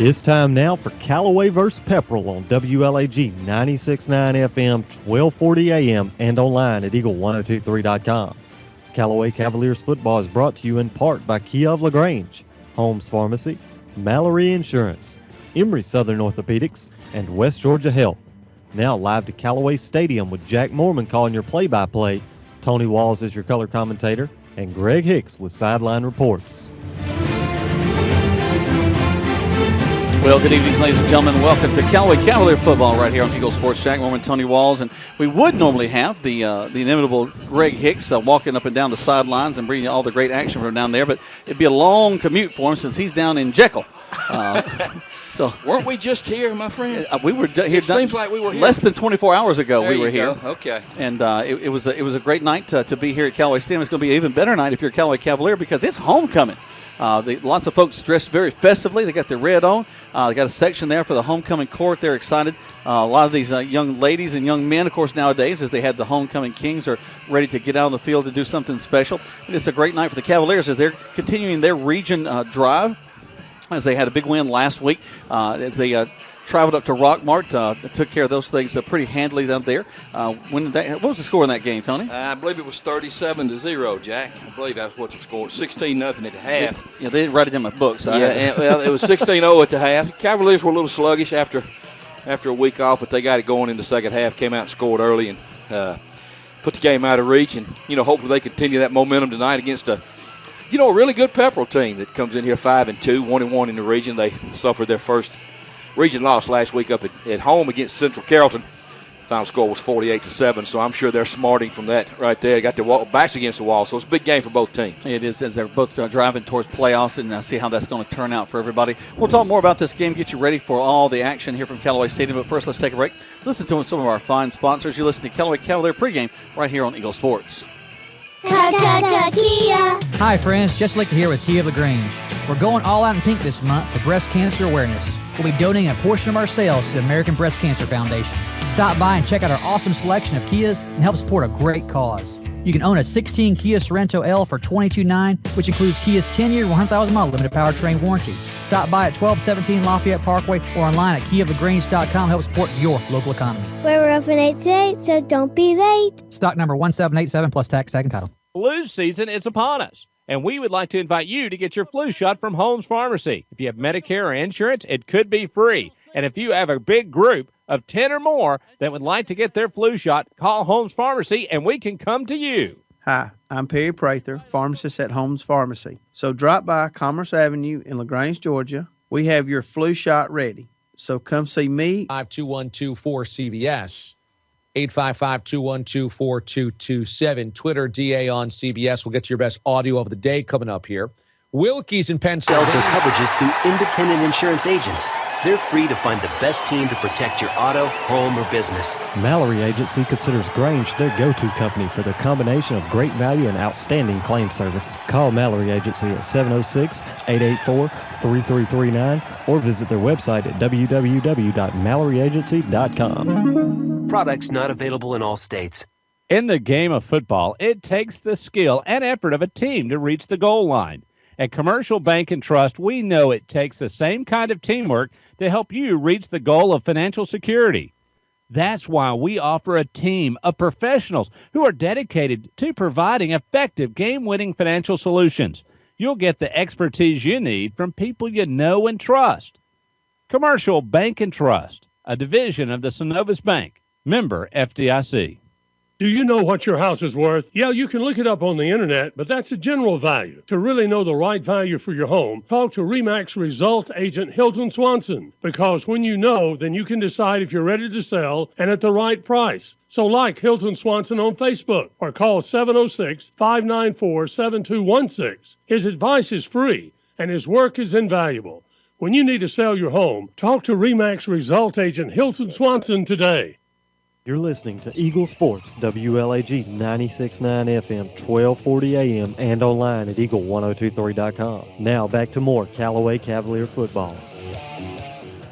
It's time now for Callaway vs. Pepperell on WLAG 96.9 FM, 1240 AM, and online at eagle1023.com. Callaway Cavaliers football is brought to you in part by Kia of LaGrange, Holmes Pharmacy, Mallory Insurance, Emory Southern Orthopedics, and West Georgia Health. Now live to Callaway Stadium with Jack Mormon calling your play-by-play, Tony Walls is your color commentator, and Greg Hicks with sideline reports. Well, good evening, ladies and gentlemen. Welcome to Callaway Cavalier football right here on Eagle Sports. Jack Mormon, Tony Walls, and we would normally have the inimitable Greg Hicks walking up and down the sidelines and bringing you all the great action from down there, but it'd be a long commute for him since he's down in Jekyll. So weren't we just here, my friend? We were here. It seems like we were here less than 24 hours ago. There we were here. Go. Okay, and it was a great night to be here at Callaway Stadium. It's going to be an even better night if you're a Callaway Cavalier because it's homecoming. Lots of folks dressed very festively. They got their red on. They got a section there for the homecoming court. They're excited. A lot of these young ladies and young men, of course, nowadays, as they had the homecoming kings, are ready to get out on the field to do something special. And it's a great night for the Cavaliers as they're continuing their region drive, as they had a big win last week, as they traveled up to Rockmart, took care of those things pretty handily down there. What was the score in that game, Tony? I believe it was 37-0, Jack. I believe that's what the score was. 16-0 at the half. Yeah, they didn't write it in my book. So it was 16-0 at the half. Cavaliers were a little sluggish after a week off, but they got it going in the second half, came out and scored early and put the game out of reach. And, hopefully they continue that momentum tonight against a really good Pepperell team that comes in here 5-2, 1-1 in the region. They suffered their first region loss last week up at home against Central Carrollton. Final score was 48-7, so I'm sure they're smarting from that right there. Got their backs against the wall, so it's a big game for both teams. It is, as they're both driving towards playoffs, and see how that's going to turn out for everybody. We'll talk more about this game, get you ready for all the action here from Callaway Stadium. But first, let's take a break. Listen to some of our fine sponsors. You listen to Callaway Cavalier pregame right here on Eagle Sports. Kia. Hi, friends. Just like to here with Kia of LaGrange. We're going all out in pink this month for breast cancer awareness. We'll be donating a portion of our sales to the American Breast Cancer Foundation. Stop by and check out our awesome selection of Kias and help support a great cause. You can own a 16 Kia Sorento L for $22,900, which includes Kia's 10-year, 100,000-mile limited powertrain warranty. Stop by at 1217 Lafayette Parkway or online at KiaofLaGrange.com to help support your local economy. We're open 8 to 8, so don't be late. Stock number 1787 plus tax, tag, and title. Flu season is upon us, and we would like to invite you to get your flu shot from Holmes Pharmacy. If you have Medicare or insurance, it could be free. And if you have a big group of 10 or more that would like to get their flu shot, call Holmes Pharmacy, and we can come to you. Hi, I'm Perry Prather, pharmacist at Holmes Pharmacy. So drop by Commerce Avenue in LaGrange, Georgia. We have your flu shot ready. So come see me. 52124-CBS. 855-212-4227. Twitter, DA on CBS. We'll get to your best audio of the day coming up here. Wilkie's in Pennsylvania. Sells their coverages through independent insurance agents. They're free to find the best team to protect your auto, home, or business. Mallory Agency considers Grange their go-to company for their combination of great value and outstanding claim service. Call Mallory Agency at 706-884-3339 or visit their website at www.malloryagency.com. Products not available in all states. In the game of football, it takes the skill and effort of a team to reach the goal line. At Commercial Bank and Trust, we know it takes the same kind of teamwork to help you reach the goal of financial security. That's why we offer a team of professionals who are dedicated to providing effective game-winning financial solutions. You'll get the expertise you need from people you know and trust. Commercial Bank and Trust, a division of the Synovus Bank, member FDIC. Do you know what your house is worth? Yeah, you can look it up on the internet, but that's a general value. To really know the right value for your home, talk to RE/MAX Result Agent Hilton Swanson. Because when you know, then you can decide if you're ready to sell and at the right price. So like Hilton Swanson on Facebook or call 706-594-7216. His advice is free and his work is invaluable. When you need to sell your home, talk to RE/MAX Result Agent Hilton Swanson today. You're listening to Eagle Sports, WLAG 96.9 FM, 1240 AM, and online at eagle1023.com. Now back to more Callaway Cavalier football.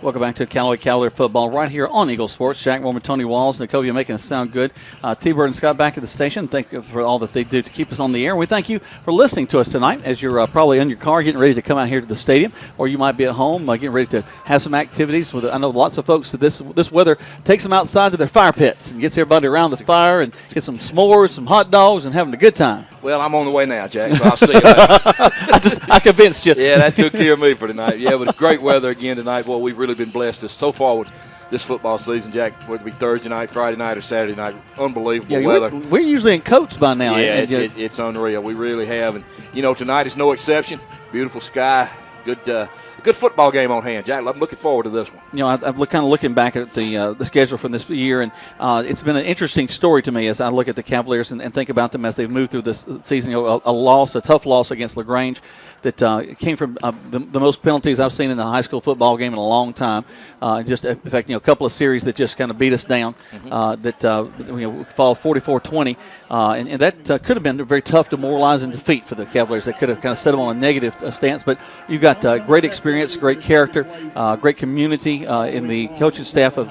Welcome back to Callaway Cavalier football right here on Eagle Sports. Jack Mormon, Tony Walls, Nicovia making us sound good. T-Bird and Scott back at the station. Thank you for all that they do to keep us on the air. We thank you for listening to us tonight as you're probably in your car getting ready to come out here to the stadium, or you might be at home getting ready to have some activities. I know lots of folks that this weather takes them outside to their fire pits and gets everybody around the fire and gets some s'mores, some hot dogs, and having a good time. Well, I'm on the way now, Jack, so I'll see you later. I convinced you. Yeah, that took care of me for tonight. Yeah, but great weather again tonight. Boy, we've really been blessed so far with this football season, Jack, whether it be Thursday night, Friday night, or Saturday night. Unbelievable weather. We're usually in coats by now. Yeah, it's unreal. We really have. And, tonight is no exception. Beautiful sky. Good football game on hand, Jack. I'm looking forward to this one. I'm kind of looking back at the schedule from this year, and it's been an interesting story to me as I look at the Cavaliers and think about them as they've moved through this season. A tough loss against LaGrange that came from the most penalties I've seen in a high school football game in a long time. In fact, a couple of series that just kind of beat us down. Fall 44-20, and that could have been a very tough, demoralizing defeat for the Cavaliers. That could have kind of set them on a negative stance, but you've got great experience, great character, great community in the coaching staff of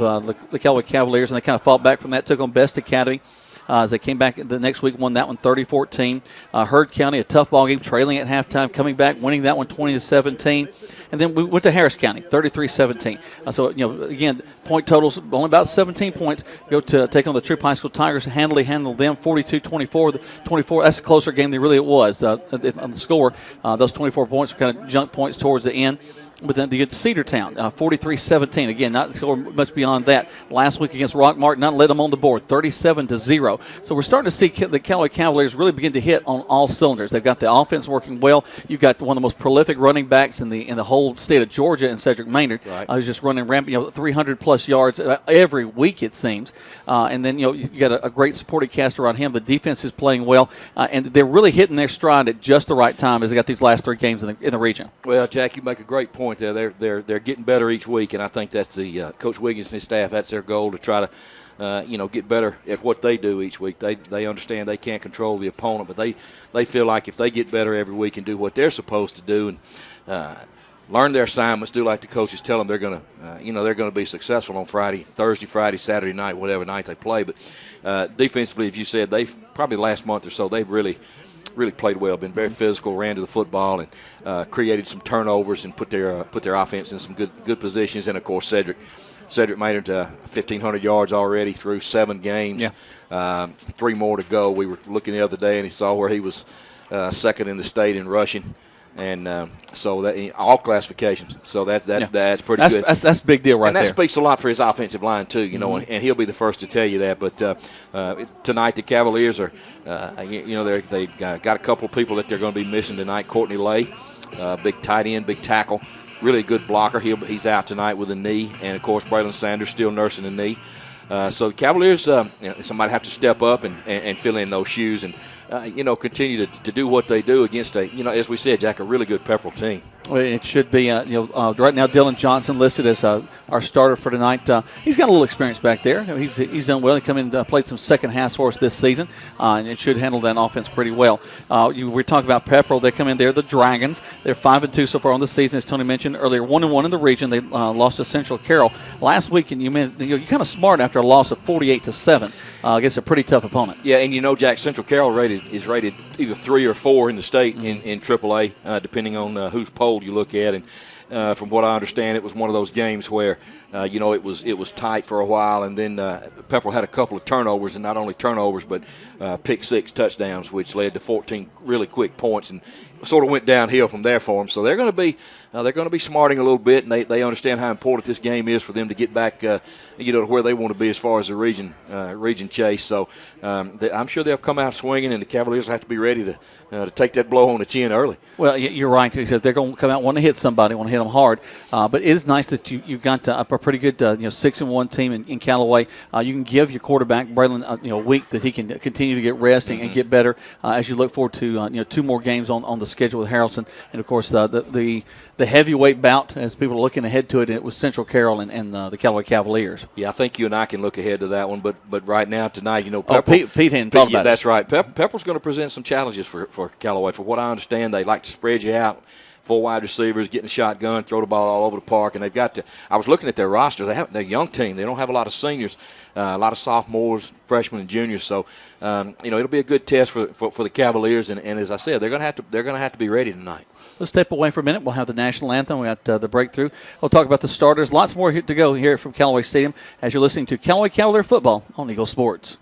the Callaway Cavaliers, and they kind of fought back from that, took on Best Academy. As they came back the next week, won that one 30-14. Heard County, a tough ball game, trailing at halftime, coming back, winning that one 20-17. And then we went to Harris County, 33-17. So, again, point totals, only about 17 points. Go to take on the Troop High School Tigers, handled them 42-24. That's a closer game than really it was on the score. Those 24 points were kind of junk points towards the end. But then you get to Cedartown, 43-17. Again, not score much beyond that. Last week against Rock Martin, not let them on the board, 37-0. So we're starting to see the Callaway Cavaliers really begin to hit on all cylinders. They've got the offense working well. You've got one of the most prolific running backs in the whole state of Georgia, in Cedric Maynard. Right. Who's just running rampant, 300-plus yards every week, it seems. And then, you got a great supporting cast around him. The defense is playing well. And they're really hitting their stride at just the right time as they got these last three games in the region. Well, Jack, you make a great point there. They're getting better each week, and I think that's the Coach Wiggins and his staff. That's their goal, to try to get better at what they do each week. They understand they can't control the opponent, but they feel like if they get better every week and do what they're supposed to do and learn their assignments, do like the coaches tell them, they're going to be successful on Thursday, Friday, Saturday night, whatever night they play. But defensively, as you said, they've probably the last month or so they've really played well, been very physical, ran to the football, and created some turnovers and put their offense in some good positions. And of course, Cedric Maynard, 1,500 yards already through 7 games. Yeah. 3 more to go. We were looking the other day, and he saw where he was second in the state in rushing. And so that in all classifications, so that's pretty good. That's a big deal right there. And that speaks a lot for his offensive line too, and he'll be the first to tell you that. But tonight the Cavaliers are, they've got a couple of people that they're going to be missing tonight. Courtney Lay, big tight end, big tackle, really good blocker. He's out tonight with a knee, and of course Braylon Sanders still nursing a knee. So the Cavaliers, somebody have to step up and fill in those shoes and. Continue to do what they do against as we said, Jack, a really good Pepperell team. Well, it should be. Right now, Dylan Johnson listed as our starter for tonight. He's got a little experience back there. He's done well. He come in and played some second halves for us this season, and it should handle that offense pretty well. We're talking about Pepperell. They come in there, the Dragons. They're 5-2 so far on the season, as Tony mentioned earlier. 1-1 in the region. They lost to Central Carroll last week, and you're kind of smart after a loss of 48-7 against a pretty tough opponent. Yeah, and Jack, Central Carroll is rated either 3 or 4 in the state in AAA, depending on whose poll you look at. And from what I understand, it was one of those games where it was tight for a while, and then Pepperell had a couple of turnovers, and not only turnovers but pick 6 touchdowns, which led to 14 really quick points, and sort of went downhill from there for them. So they're going to be smarting a little bit, and they understand how important this game is for them to get back to where they want to be as far as the region chase. So I'm sure they'll come out swinging, and the Cavaliers have to be ready to take that blow on the chin early. Well, you're right. They're going to come out wanting to hit somebody, want to hit them hard. But it is nice that you've got a pretty good 6-1 team in Callaway. You can give your quarterback Braylon a week that he can continue to get rest and get better as you look forward to 2 more games on the schedule with Harrelson, and of course the heavyweight bout as people are looking ahead to it. It was Central Carroll and the Callaway Cavaliers. Yeah, I think you and I can look ahead to that one, but right now tonight, Pepperell, Pete hadn't thought about it. That's right. Pepperell's going to present some challenges for Callaway. For what I understand, they like to spread you out. 4 wide receivers, getting a shotgun, throw the ball all over the park. And they've got to – I was looking at their roster. They're a young team. They don't have a lot of seniors, a lot of sophomores, freshmen, and juniors. So, it'll be a good test for the Cavaliers. And as I said, they're going to have to be ready tonight. Let's step away for a minute. We'll have the national anthem. We got the breakthrough. We'll talk about the starters. Lots more here to go here from Callaway Stadium as you're listening to Callaway Cavalier football on Eagle Sports.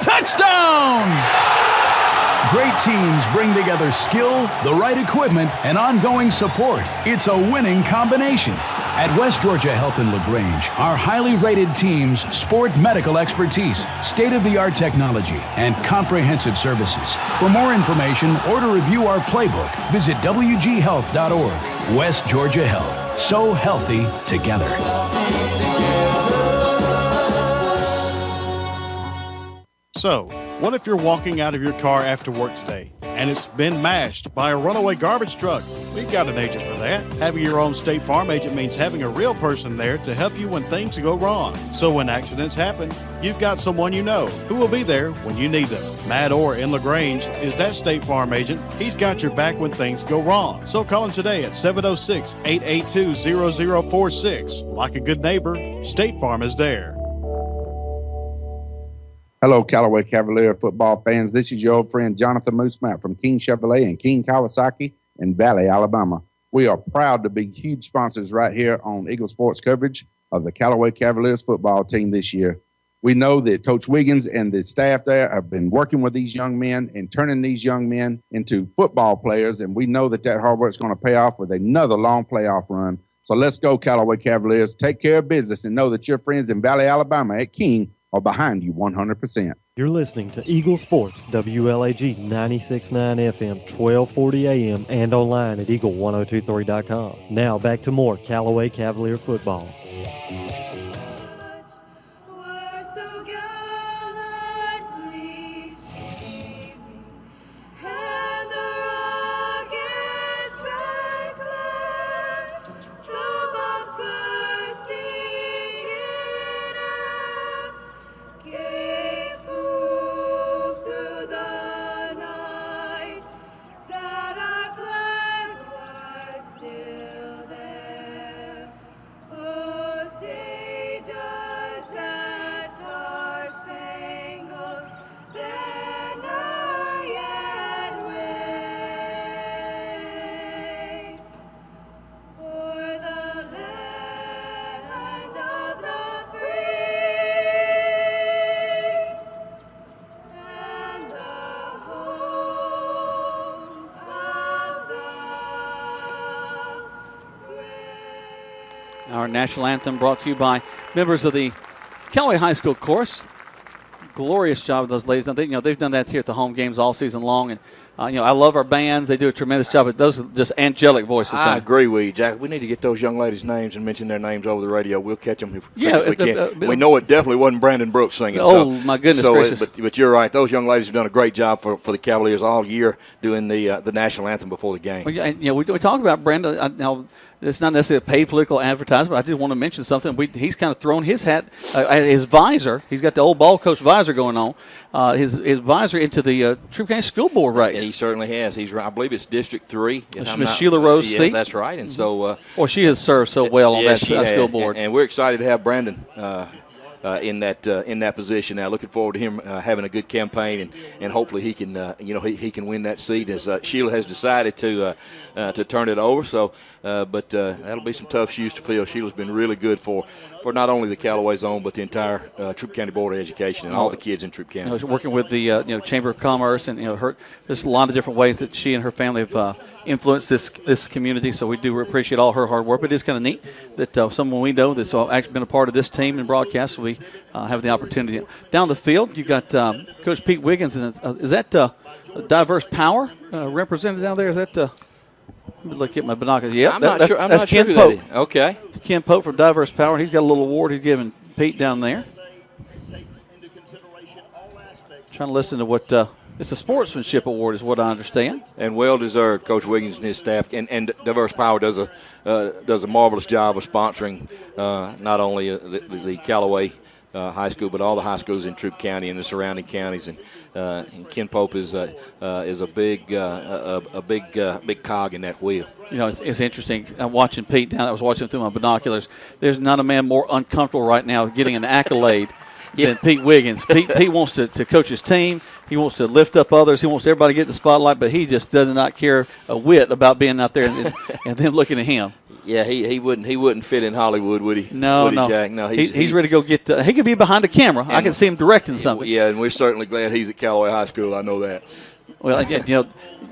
Touchdown! Great teams bring together skill, the right equipment, and ongoing support. It's a winning combination. At West Georgia Health in LaGrange, our highly rated teams sport medical expertise, state-of-the-art technology, and comprehensive services. For more information or to review our playbook, visit wghealth.org. West Georgia Health. So healthy together. So, what if you're walking out of your car after work today and it's been mashed by a runaway garbage truck? We've got an agent for that. Having your own State Farm agent means having a real person there to help you when things go wrong. So when accidents happen, you've got someone you know who will be there when you need them. Matt Orr in LaGrange is that State Farm agent. He's got your back when things go wrong. So call him today at 706-882-0046. Like a good neighbor, State Farm is there. Hello, Callaway Cavalier football fans. This is your old friend Jonathan Moosemap from King Chevrolet and King Kawasaki in Valley, Alabama. We are proud to be huge sponsors right here on Eagle Sports coverage of the Callaway Cavaliers football team this year. We know that Coach Wiggins and the staff there have been working with these young men and turning these young men into football players, and we know that hard work is going to pay off with another long playoff run. So let's go, Callaway Cavaliers. Take care of business and know that your friends in Valley, Alabama at King are behind you 100%. You're listening to Eagle Sports, WLAG 96.9 FM, 1240 AM, and online at eagle1023.com. Now back to more Callaway Cavalier football. Our national anthem brought to you by members of the Callaway High School Chorus. Glorious job of those ladies. They've done that here at the home games all season long, and I love our bands. They do a tremendous job. But those are just angelic voices. I agree with you, Jack. We need to get those young ladies' names and mention their names over the radio. We'll catch them if we can. We know it definitely wasn't Brandon Brooks singing. Oh, my goodness gracious. But you're right. Those young ladies have done a great job for the Cavaliers all year doing the national anthem before the game. Well, we talk about Brandon. It's not necessarily a paid political advertisement, but I did want to mention something. He's kind of thrown his hat, his visor. He's got the old ball coach visor going on. His visor into the Troup County School Board race. And he certainly has. I believe it's District 3. Miss Sheila Rose seat. That's right. And so, she has served so well on that school board. And we're excited to have Brandon in that position now. Looking forward to him having a good campaign, and hopefully he can he can win that seat as Sheila has decided to turn it over. So, but that'll be some tough shoes to fill. Sheila's been really good for not only the Callaway Zone but the entire Troup County Board of Education and all the kids in Troup County. Working with the Chamber of Commerce and there's a lot of different ways that she and her family have influenced this community. So we do appreciate all her hard work. But it is kind of neat that someone we know that's actually been a part of this team and broadcast. So we have the opportunity down the field. You got Coach Pete Wiggins, and is that Diverse Power represented down there? Is that? Let me look at my binoculars. Yeah, I'm not sure. I'm not Ken sure Pope. Okay, it's Ken Pope from Diverse Power. He's got a little award he's giving Pete down there. Trying to listen to what it's a sportsmanship award, is what I understand, and well deserved. Coach Wiggins and his staff, and Diverse Power does a marvelous job of sponsoring not only the Callaway High School, but all the high schools in Troup County and the surrounding counties. And Ken Pope is a big cog in that wheel. You know, it's interesting. I'm watching Pete down. I was watching through my binoculars. There's not a man more uncomfortable right now getting an accolade than Pete Wiggins. Pete wants to coach his team. He wants to lift up others. He wants everybody to get in the spotlight, but he just does not care a whit about being out there and them looking at him. Yeah, he wouldn't fit in Hollywood, would he? No, would he, Jack? No, he's ready to go get. He could be behind the camera. I can see him directing something. Yeah, and we're certainly glad he's at Callaway High School. I know that. Well, again,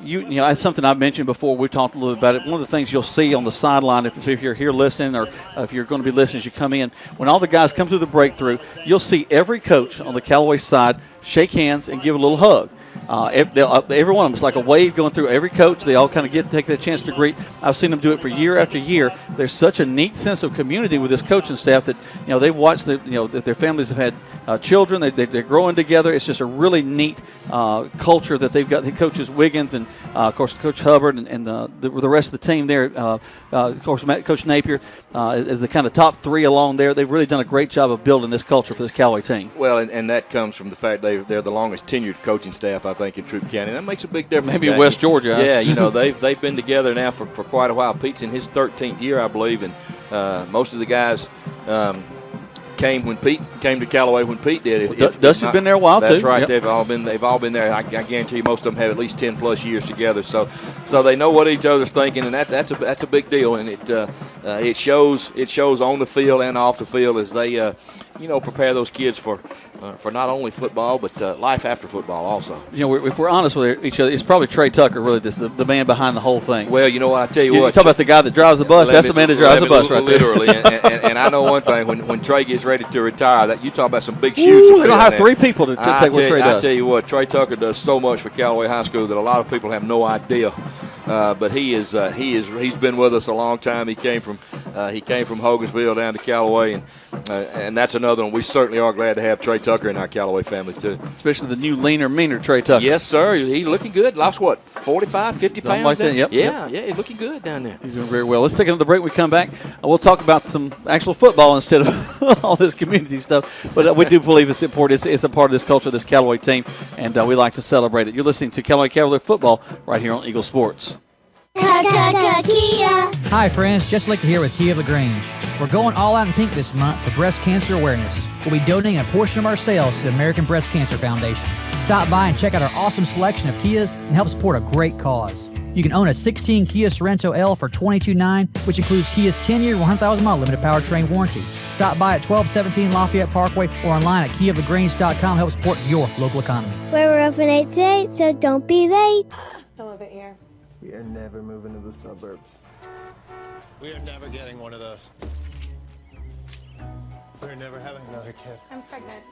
you know, that's something I've mentioned before. We talked a little bit about it. One of the things you'll see on the sideline, if you're here listening, or if you're going to be listening as you come in, when all the guys come through the breakthrough, you'll see every coach on the Callaway side shake hands and give a little hug. Every one of them, it's like a wave going through every coach. They all kind of take that chance to greet. I've seen them do it for year after year. There's such a neat sense of community with this coaching staff that they watch that their families have had children. They're growing together. It's just a really neat culture that they've got. The coaches Wiggins and of course Coach Hubbard and the rest of the team there. Of course, Coach Napier is the kind of top three along there. They've really done a great job of building this culture for this Callaway team. Well, and that comes from the fact they're the longest tenured coaching staff, I think, in Troup County. That makes a big difference. Maybe West Georgia. Yeah, they've been together now for quite a while. Pete's in his 13th year, I believe, and most of the guys came to Callaway when Pete did. Dusty's been there a while too. That's right. Yep. They've all been there. I guarantee you, most of them have at least 10+ years together. So they know what each other's thinking, and that's a big deal. And it shows on the field and off the field as they prepare those kids for not only football but life after football also. If we're honest with each other, it's probably Trey Tucker really the man behind the whole thing. Well, you know what, I tell you what. Talk about the guy that drives the bus. That's the man that drives the bus right there. Literally. and I know one thing, when Trey gets ready to retire, that you talk about some big shoes to fill. They don't have three people to take what Trey does. I tell you what, Trey Tucker does so much for Callaway High School that a lot of people have no idea. But he's been with us a long time. He came from Hogansville down to Callaway, and that's another one. We certainly are glad to have Trey Tucker in our Callaway family too. Especially the new leaner, meaner Trey Tucker. Yes, sir. He's looking good. Lost 45, 50 pounds. Something like that. Yep. Yeah, he's looking good down there. He's doing very well. Let's take another break. We come back. We'll talk about some actual football instead of all this community stuff. But we do believe it's important. It's a part of this culture, this Callaway team, and we like to celebrate it. You're listening to Callaway Cavalier football right here on Eagle Sports. Hi friends, Jess Lichter here with Kia LaGrange. We're going all out in pink this month for breast cancer awareness. We'll be donating a portion of our sales to the American Breast Cancer Foundation. Stop by and check out our awesome selection of Kias and help support a great cause. You can own a 16 Kia Sorento L for $22,900, which includes Kia's 10-year, 100,000-mile limited powertrain warranty. Stop by at 1217 Lafayette Parkway or online at KiaLaGrange.com to help support your local economy. We're open 8 to 8, so don't be late. I love it here. We are never moving to the suburbs. We are never getting one of those. We're never having another kid. I'm pregnant.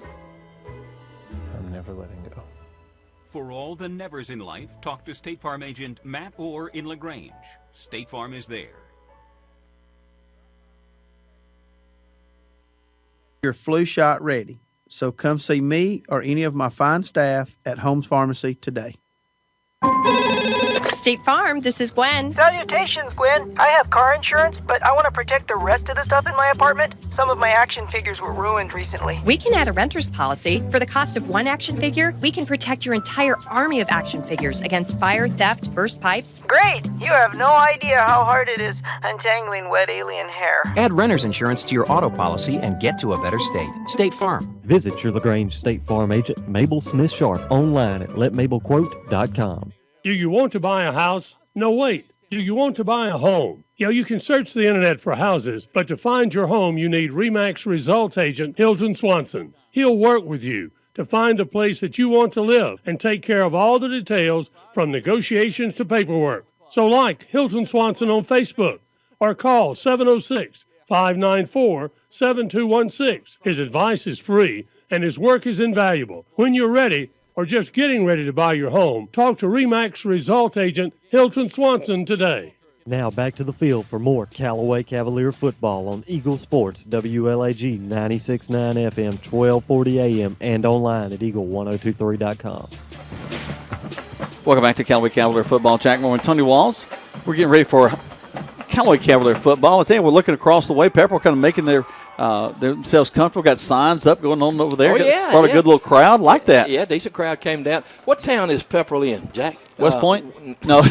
I'm never letting go. For all the nevers in life, talk to State Farm agent Matt Orr in LaGrange. State Farm is there. Your flu shot ready. So come see me or any of my fine staff at Holmes Pharmacy today. State Farm, this is Gwen. Salutations, Gwen. I have car insurance, but I want to protect the rest of the stuff in my apartment. Some of my action figures were ruined recently. We can add a renter's policy. For the cost of one action figure, we can protect your entire army of action figures against fire, theft, burst pipes. Great! You have no idea how hard it is untangling wet alien hair. Add renter's insurance to your auto policy and get to a better state. State Farm. Visit your LaGrange State Farm agent, Mabel Smith Sharp, online at letmabelquote.com. Do you want to buy a house? No, wait. Do you want to buy a home? You can search the internet for houses, but to find your home, you need RE/MAX results agent Hilton Swanson. He'll work with you to find the place that you want to live and take care of all the details from negotiations to paperwork. So like Hilton Swanson on Facebook or call 706-594-7216. His advice is free and his work is invaluable. When you're ready, or just getting ready to buy your home, talk to RE/MAX result agent Hilton Swanson today. Now back to the field for more Callaway Cavalier football on Eagle Sports, WLAG 96.9 FM, 1240 AM, and online at eagle1023.com. Welcome back to Callaway Cavalier football. Jack Moore and Tony Walls. We're getting ready for Callaway Cavalier football. I think we're looking across the way. Pepperell kind of making themselves comfortable. Got signs up going on over there. Oh, yeah. Brought a good little crowd. Like that. Yeah, decent crowd came down. What town is Pepperell in, Jack? West Point? No.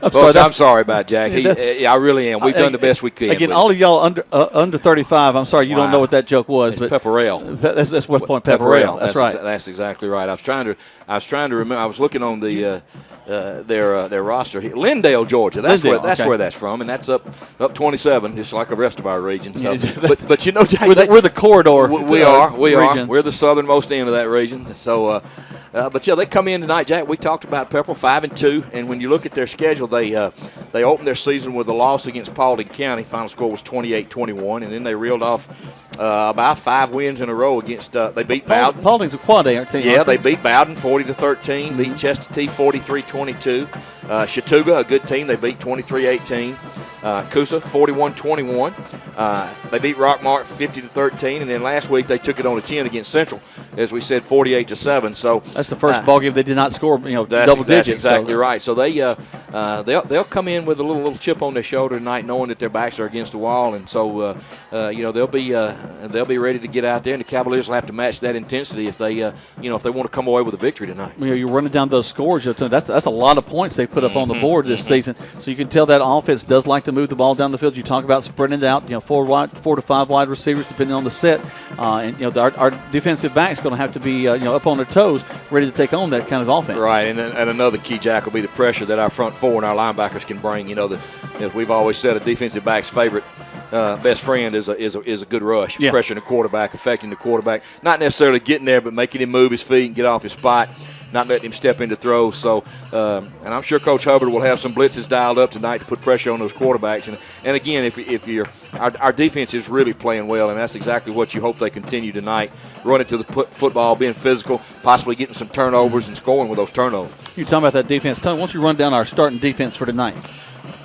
I'm sorry about Jack. I really am. We've done the best we could. Again, all of y'all under 35. I'm sorry, you don't know what that joke was. It's Pepperell. That's West Point Pepperell. That's right. That's exactly right. I was trying to remember. I was looking on the their roster here. Lindale, Georgia. That's where that's from, and that's up 27, just like the rest of our region. So, but you know, Jack, we're the corridor. We are. We're the southernmost end of that region. So, but yeah, they come in tonight, Jack. We talked about Pepperell 5-2, and when you look at their schedule, they opened their season with a loss against Paulding County. Final score was 28-21, and then they reeled off about 5 wins in a row against. They beat Bowden. Paulding's a quad A, aren't they? Yeah, they beat Bowden 40-13. Beat Chestatee 43-22. Chattooga, a good team, they beat 23-18. Coosa 41-21. They beat Rockmart 50-13, and then last week they took it on the chin against Central, as we said, 48-7. So that's the first ball game they did not score, double digits. That's exactly right. So they'll come in with a little chip on their shoulder tonight, knowing that their backs are against the wall, and so they'll be ready to get out there, and the Cavaliers will have to match that intensity if they want to come away with a victory tonight. You're running down those scores. That's a lot of points they put up on the board this season. So you can tell that offense does like to move the ball down the field. You talk about spreading it out, 4 to 5 wide receivers depending on the set, and our defensive back's going to have to be up on their toes, ready to take on that kind of offense. Right, and another key, Jack, will be the pressure that our front four and our linebackers can bring. As we've always said, a defensive back's favorite best friend is a good rush, pressuring the quarterback, affecting the quarterback, not necessarily getting there, but making him move his feet and get off his spot, not letting him step into throws. So, and I'm sure Coach Hubbard will have some blitzes dialed up tonight to put pressure on those quarterbacks. And again, if our defense is really playing well, and that's exactly what you hope they continue tonight, running to the football, being physical, possibly getting some turnovers and scoring with those turnovers. You're talking about that defense. Tony, why don't you run down our starting defense for tonight?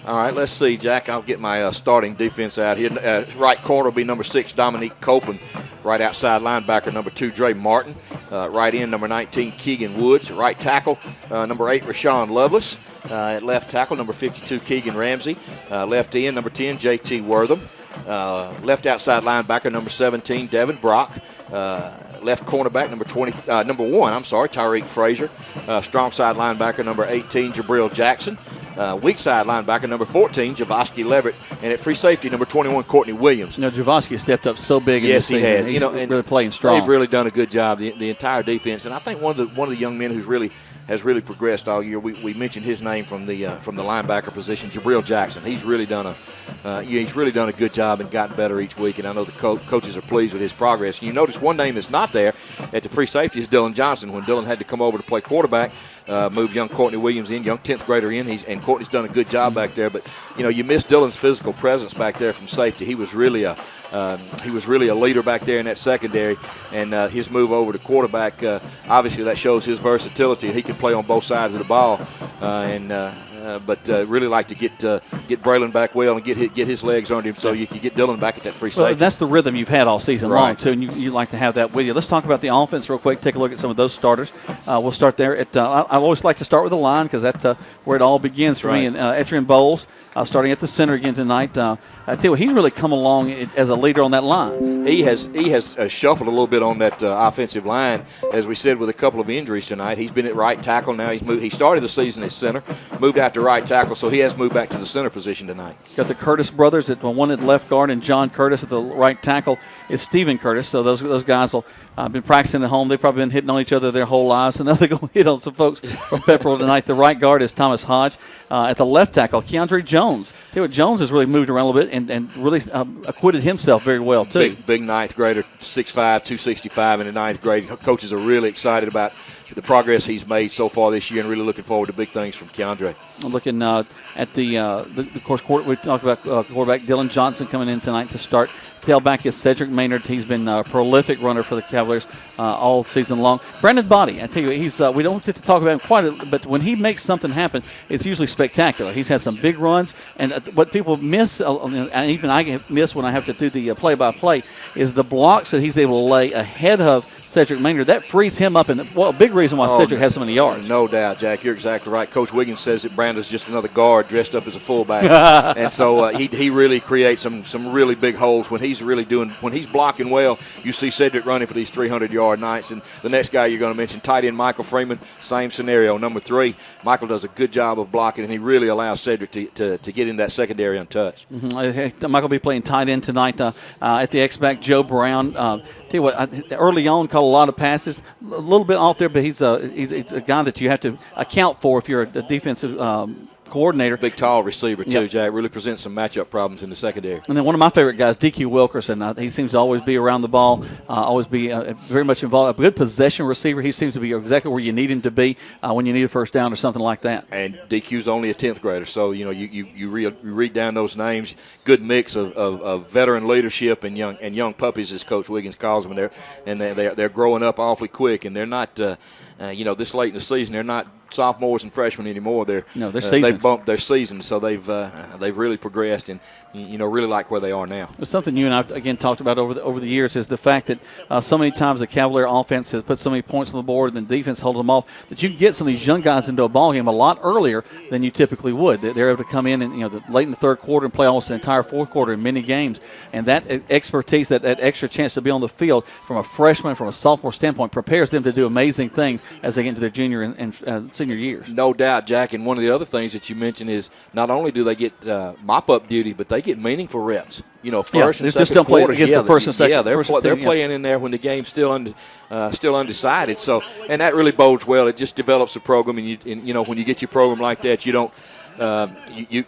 All right, let's see, Jack. I'll get my starting defense out here. Right corner will be number 6, Dominique Copeland. Right outside linebacker, number 2, Dre Martin. Right end, number 19, Keegan Woods. Right tackle, number 8, Rashawn Lovelace. At left tackle, number 52, Keegan Ramsey. Left end, number 10, J.T. Wortham. Left outside linebacker, number 17, Devin Brock. Left cornerback, number 1, Tyreek Frazier. Strong side linebacker, number 18, Jabril Jackson. Weak side linebacker, number 14, Javoski Leverett. And at free safety, number 21, Courtney Williams. Javoski stepped up so big in this season. Yes, he has. He's really playing strong. They've really done a good job, the entire defense. And I think one of the young men has really progressed all year. We mentioned his name from the linebacker position, Jabril Jackson. He's really done a good job and gotten better each week. And I know the coaches are pleased with his progress. And you notice one name that's not there at the free safety is Dylan Johnson. When Dylan had to come over to play quarterback, moved young Courtney Williams in, young 10th grader in. And Courtney's done a good job back there. But you miss Dylan's physical presence back there from safety. He was really a leader back there in that secondary, and his move over to quarterback, obviously that shows his versatility, and he can play on both sides of the ball. But really like to get Braylon back well and get his legs under him, so you can get Dylan back at that free safety. Well, that's the rhythm you've had all season long too, and you like to have that with you. Let's talk about the offense real quick. Take a look at some of those starters. We'll start there. I always like to start with the line because that's where it all begins for me. And Etrian Bowles starting at the center again tonight. I tell you what, he's really come along as a leader on that line. He has shuffled a little bit on that offensive line, as we said, with a couple of injuries tonight. He's been at right tackle now. He started the season at center, moved out to right tackle, so he has moved back to the center position tonight. Got the Curtis brothers at one at left guard, and John Curtis at the right tackle is Stephen Curtis. So those guys will been practicing at home. They've probably been hitting on each other their whole lives, and now they're going to hit on some folks from Pepperell tonight. The right guard is Thomas Hodge. At the left tackle, Keandre Jones. Tell you what, Jones has really moved around a little bit and really acquitted himself very well too. Big ninth grader, 6'5", 265 in the ninth grade. Coaches are really excited about the progress he's made so far this year, and really looking forward to big things from Keandre. Looking at of course, we talked about quarterback Dylan Johnson coming in tonight to start. Tailback is Cedric Maynard. He's been a prolific runner for the Cavaliers all season long. Brandon Body, I tell you, he's we don't get to talk about him quite a but when he makes something happen, it's usually spectacular. He's had some big runs, and what people miss, and even I miss when I have to do the play-by-play, is the blocks that he's able to lay ahead of Cedric Maynard. That frees him up, and a big reason why Cedric has so many yards. No doubt, Jack. You're exactly right. Coach Wiggins says that Brandon's just another guard dressed up as a fullback, and so he really creates some really big holes when he's blocking well. You see Cedric running for these 300-yard nights, and the next guy you're going to mention, tight end Michael Freeman, same scenario. Number 3, Michael does a good job of blocking, and he really allows Cedric to get in that secondary untouched. Mm-hmm. Michael will be playing tight end tonight at the X-back. Joe Brown, tell you what, early on caught a lot of passes, a little bit off there, but he's a guy that you have to account for if you're a defensive coordinator. Big, tall receiver, too, Jack. Really presents some matchup problems in the secondary. And then one of my favorite guys, DQ Wilkerson. He seems to always be around the ball, always be very much involved. A good possession receiver. He seems to be exactly where you need him to be when you need a first down or something like that. And DQ's only a 10th grader, so you read down those names. Good mix of veteran leadership and young puppies, as Coach Wiggins calls them. They're growing up awfully quick, and they're not this late in the season. They're not sophomores and freshmen anymore. They're seasoned. They've bumped their season, so they've really progressed and really like where they are now. It's something you and I again talked about over the years is the fact that so many times the Cavalier offense has put so many points on the board and the defense holding them off that you can get some of these young guys into a ball game a lot earlier than you typically would. They're able to come in and late in the third quarter and play almost an entire fourth quarter in many games, and that expertise, that extra chance to be on the field from a freshman, from a sophomore standpoint, prepares them to do amazing things as they get into their junior and senior years. No doubt, Jack. And one of the other things that you mentioned is not only do they get mop-up duty, but they get meaningful reps. First and second just don't play quarters. against the first and second. Yeah, they're playing in there when the game's still undecided. So, and that really bodes well. It just develops a program, and when you get your program like that, you don't.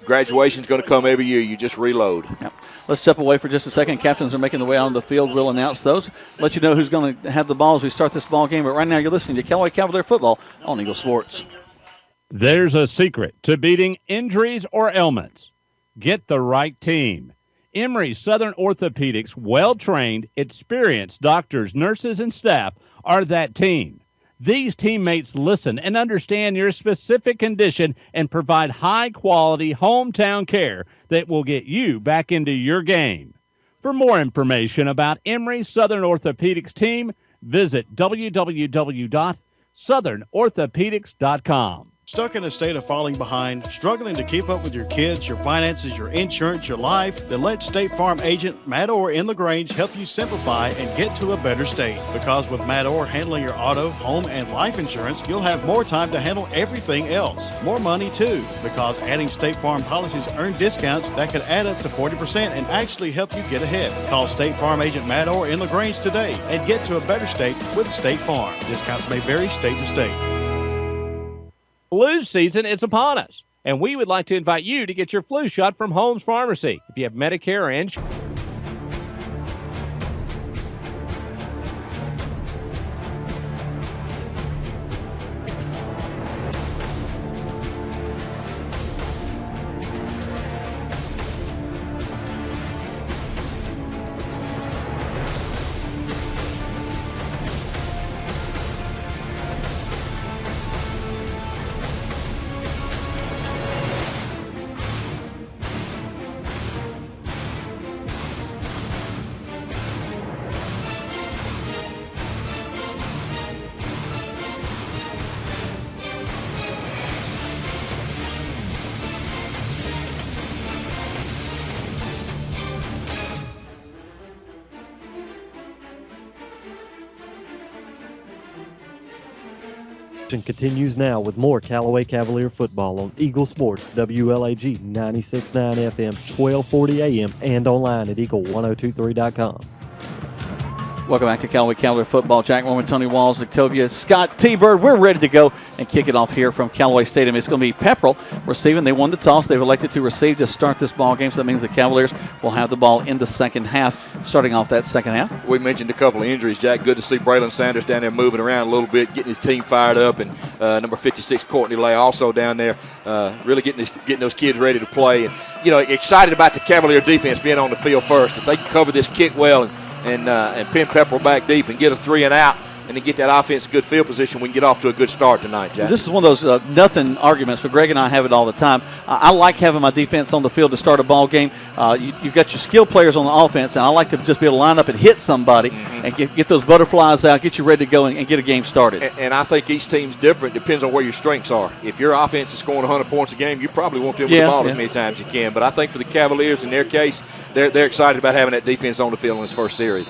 Graduation's going to come every year. You just reload. Yep. Let's step away for just a second. Captains are making their way out on the field. We'll announce those. Let you know who's going to have the ball as we start this ball game. But right now, you're listening to Callaway Cavalier Football on Eagle Sports. There's a secret to beating injuries or ailments. Get the right team. Emory Southern Orthopedics' well-trained, experienced doctors, nurses, and staff are that team. These teammates listen and understand your specific condition and provide high-quality hometown care that will get you back into your game. For more information about Emory Southern Orthopedics team, visit www.southernorthopedics.com. Stuck in a state of falling behind, struggling to keep up with your kids, your finances, your insurance, your life? Then let State Farm agent Matt Orr in LaGrange help you simplify and get to a better state. Because with Matt Orr handling your auto, home, and life insurance, you'll have more time to handle everything else. More money too, because adding State Farm policies earn discounts that could add up to 40% and actually help you get ahead. Call State Farm agent Matt Orr in LaGrange today and get to a better state with State Farm. Discounts may vary state to state. Flu season is upon us, and we would like to invite you to get your flu shot from Holmes Pharmacy. If you have Medicare or insurance. Continues now with more Callaway Cavalier football on Eagle Sports, WLAG 96.9 FM, 1240 AM, and online at eagle1023.com. Welcome back to Callaway Cavalier football. Jack Mormon, Tony Walls, Nicovia, Scott T-Bird. We're ready to go and kick it off here from Callaway Stadium. It's going to be Pepperell receiving. They won the toss. They've elected to receive to start this ball game, so that means the Cavaliers will have the ball in the second half, starting off that second half. We mentioned a couple of injuries, Jack. Good to see Braylon Sanders down there moving around a little bit, getting his team fired up, and number 56, Courtney Lay, also down there, really getting those kids ready to play. And, excited about the Cavalier defense being on the field first. If they can cover this kick well and pin Pepperell back deep and get a 3 and out, and then get that offense in good field position, we can get off to a good start tonight, Jack. This is one of those nothing arguments, but Greg and I have it all the time. I like having my defense on the field to start a ball game. You've got your skill players on the offense, and I like to just be able to line up and hit somebody and get those butterflies out, get you ready to go and get a game started. And I think each team's different. Depends on where your strengths are. If your offense is scoring 100 points a game, you probably want them with the ball as many times as you can. But I think for the Cavaliers, in their case, they're excited about having that defense on the field in this first series.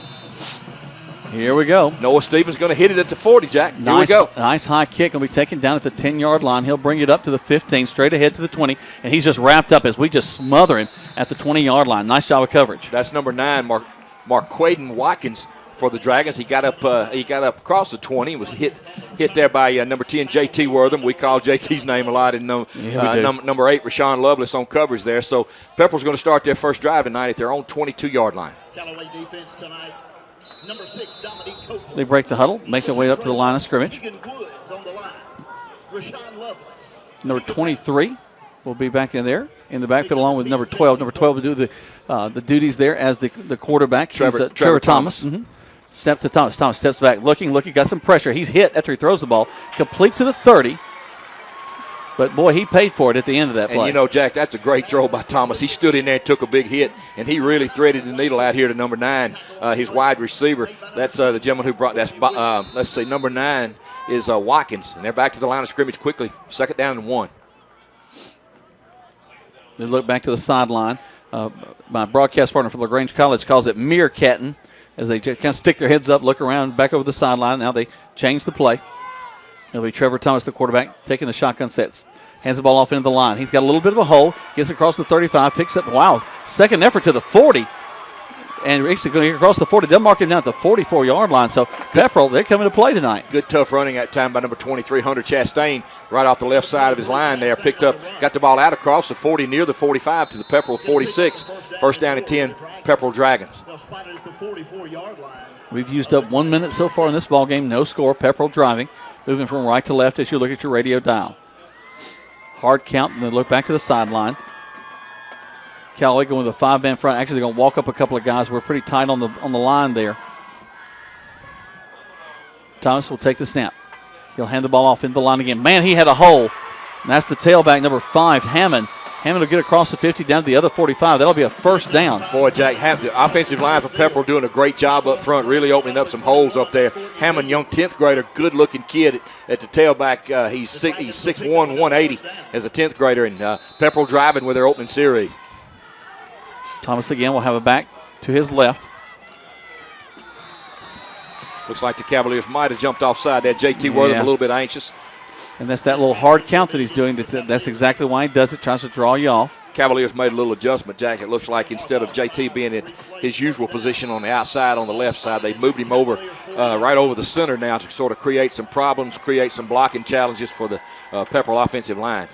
Here we go. Noah Stevens going to hit it at the 40, Jack. Here we go. Nice high kick. Will be taken down at the 10-yard line. He'll bring it up to the 15, straight ahead to the 20, and he's just wrapped up as we just smother him at the 20-yard line. Nice job of coverage. That's number 9, Marquaden Watkins for the Dragons. He got up across the 20. He was hit there by number 10, J.T. Wortham. We call J.T.'s name a lot. And number 8, Rashawn Lovelace on coverage there. So Pepperell's going to start their first drive tonight at their own 22-yard line. Callaway defense tonight. Number 6, Dominique Copeland. They break the huddle, make their way up to the line of scrimmage. On the line. Rashawn Lovelace. Number 23 will be back in there in the backfield along with number 12. Number 12 will do the duties there as the quarterback. Trevor Thomas. Step to Thomas. Thomas steps back, looking, got some pressure. He's hit after he throws the ball, complete to the 30. But, boy, he paid for it at the end of that play. And, Jack, that's a great throw by Thomas. He stood in there and took a big hit, and he really threaded the needle out here to number 9, his wide receiver. That's the gentleman who brought that. Number 9 is Watkins. And they're back to the line of scrimmage quickly. 2nd down and 1. They look back to the sideline. My broadcast partner from LaGrange College calls it meerkatting as they just kind of stick their heads up, look around, back over the sideline. Now they change the play. It'll be Trevor Thomas, the quarterback, taking the shotgun sets. Hands the ball off into the line. He's got a little bit of a hole. Gets across the 35. Picks up, second effort to the 40. And actually going to get across the 40. They'll mark him down at the 44-yard line. So Pepperell, they're coming to play tonight. Good tough running that time by number 23, Hunter Chastain, right off the left side of his line there. Picked up, got the ball out across the 40 near the 45 to the Pepperell 46. First down and 10, Pepperell Dragons. We've used up 1 minute so far in this ball game. No score. Pepperell driving. Moving from right to left as you look at your radio dial. Hard count, and then look back to the sideline. Callaway going with a 5-man front. Actually, they're going to walk up a couple of guys. We're pretty tight on the line there. Thomas will take the snap. He'll hand the ball off into the line again. Man, he had a hole. And that's the tailback, number 5, Hammond. Hammond will get across the 50 down to the other 45. That'll be a first down. Boy, Jack, the offensive line for Pepperell doing a great job up front, really opening up some holes up there. Hammond, young 10th grader, good-looking kid at the tailback. He's 6'1", 180 as a 10th grader, and Pepperell driving with their opening series. Thomas again will have a back to his left. Looks like the Cavaliers might have jumped offside there. J.T. Wortham a little bit anxious. And that's that little hard count that he's doing. That's exactly why he does it, tries to draw you off. Cavaliers made a little adjustment, Jack. It looks like instead of J.T. being at his usual position on the outside on the left side, they moved him over right over the center now to sort of create some problems, create some blocking challenges for the Pepperell offensive line.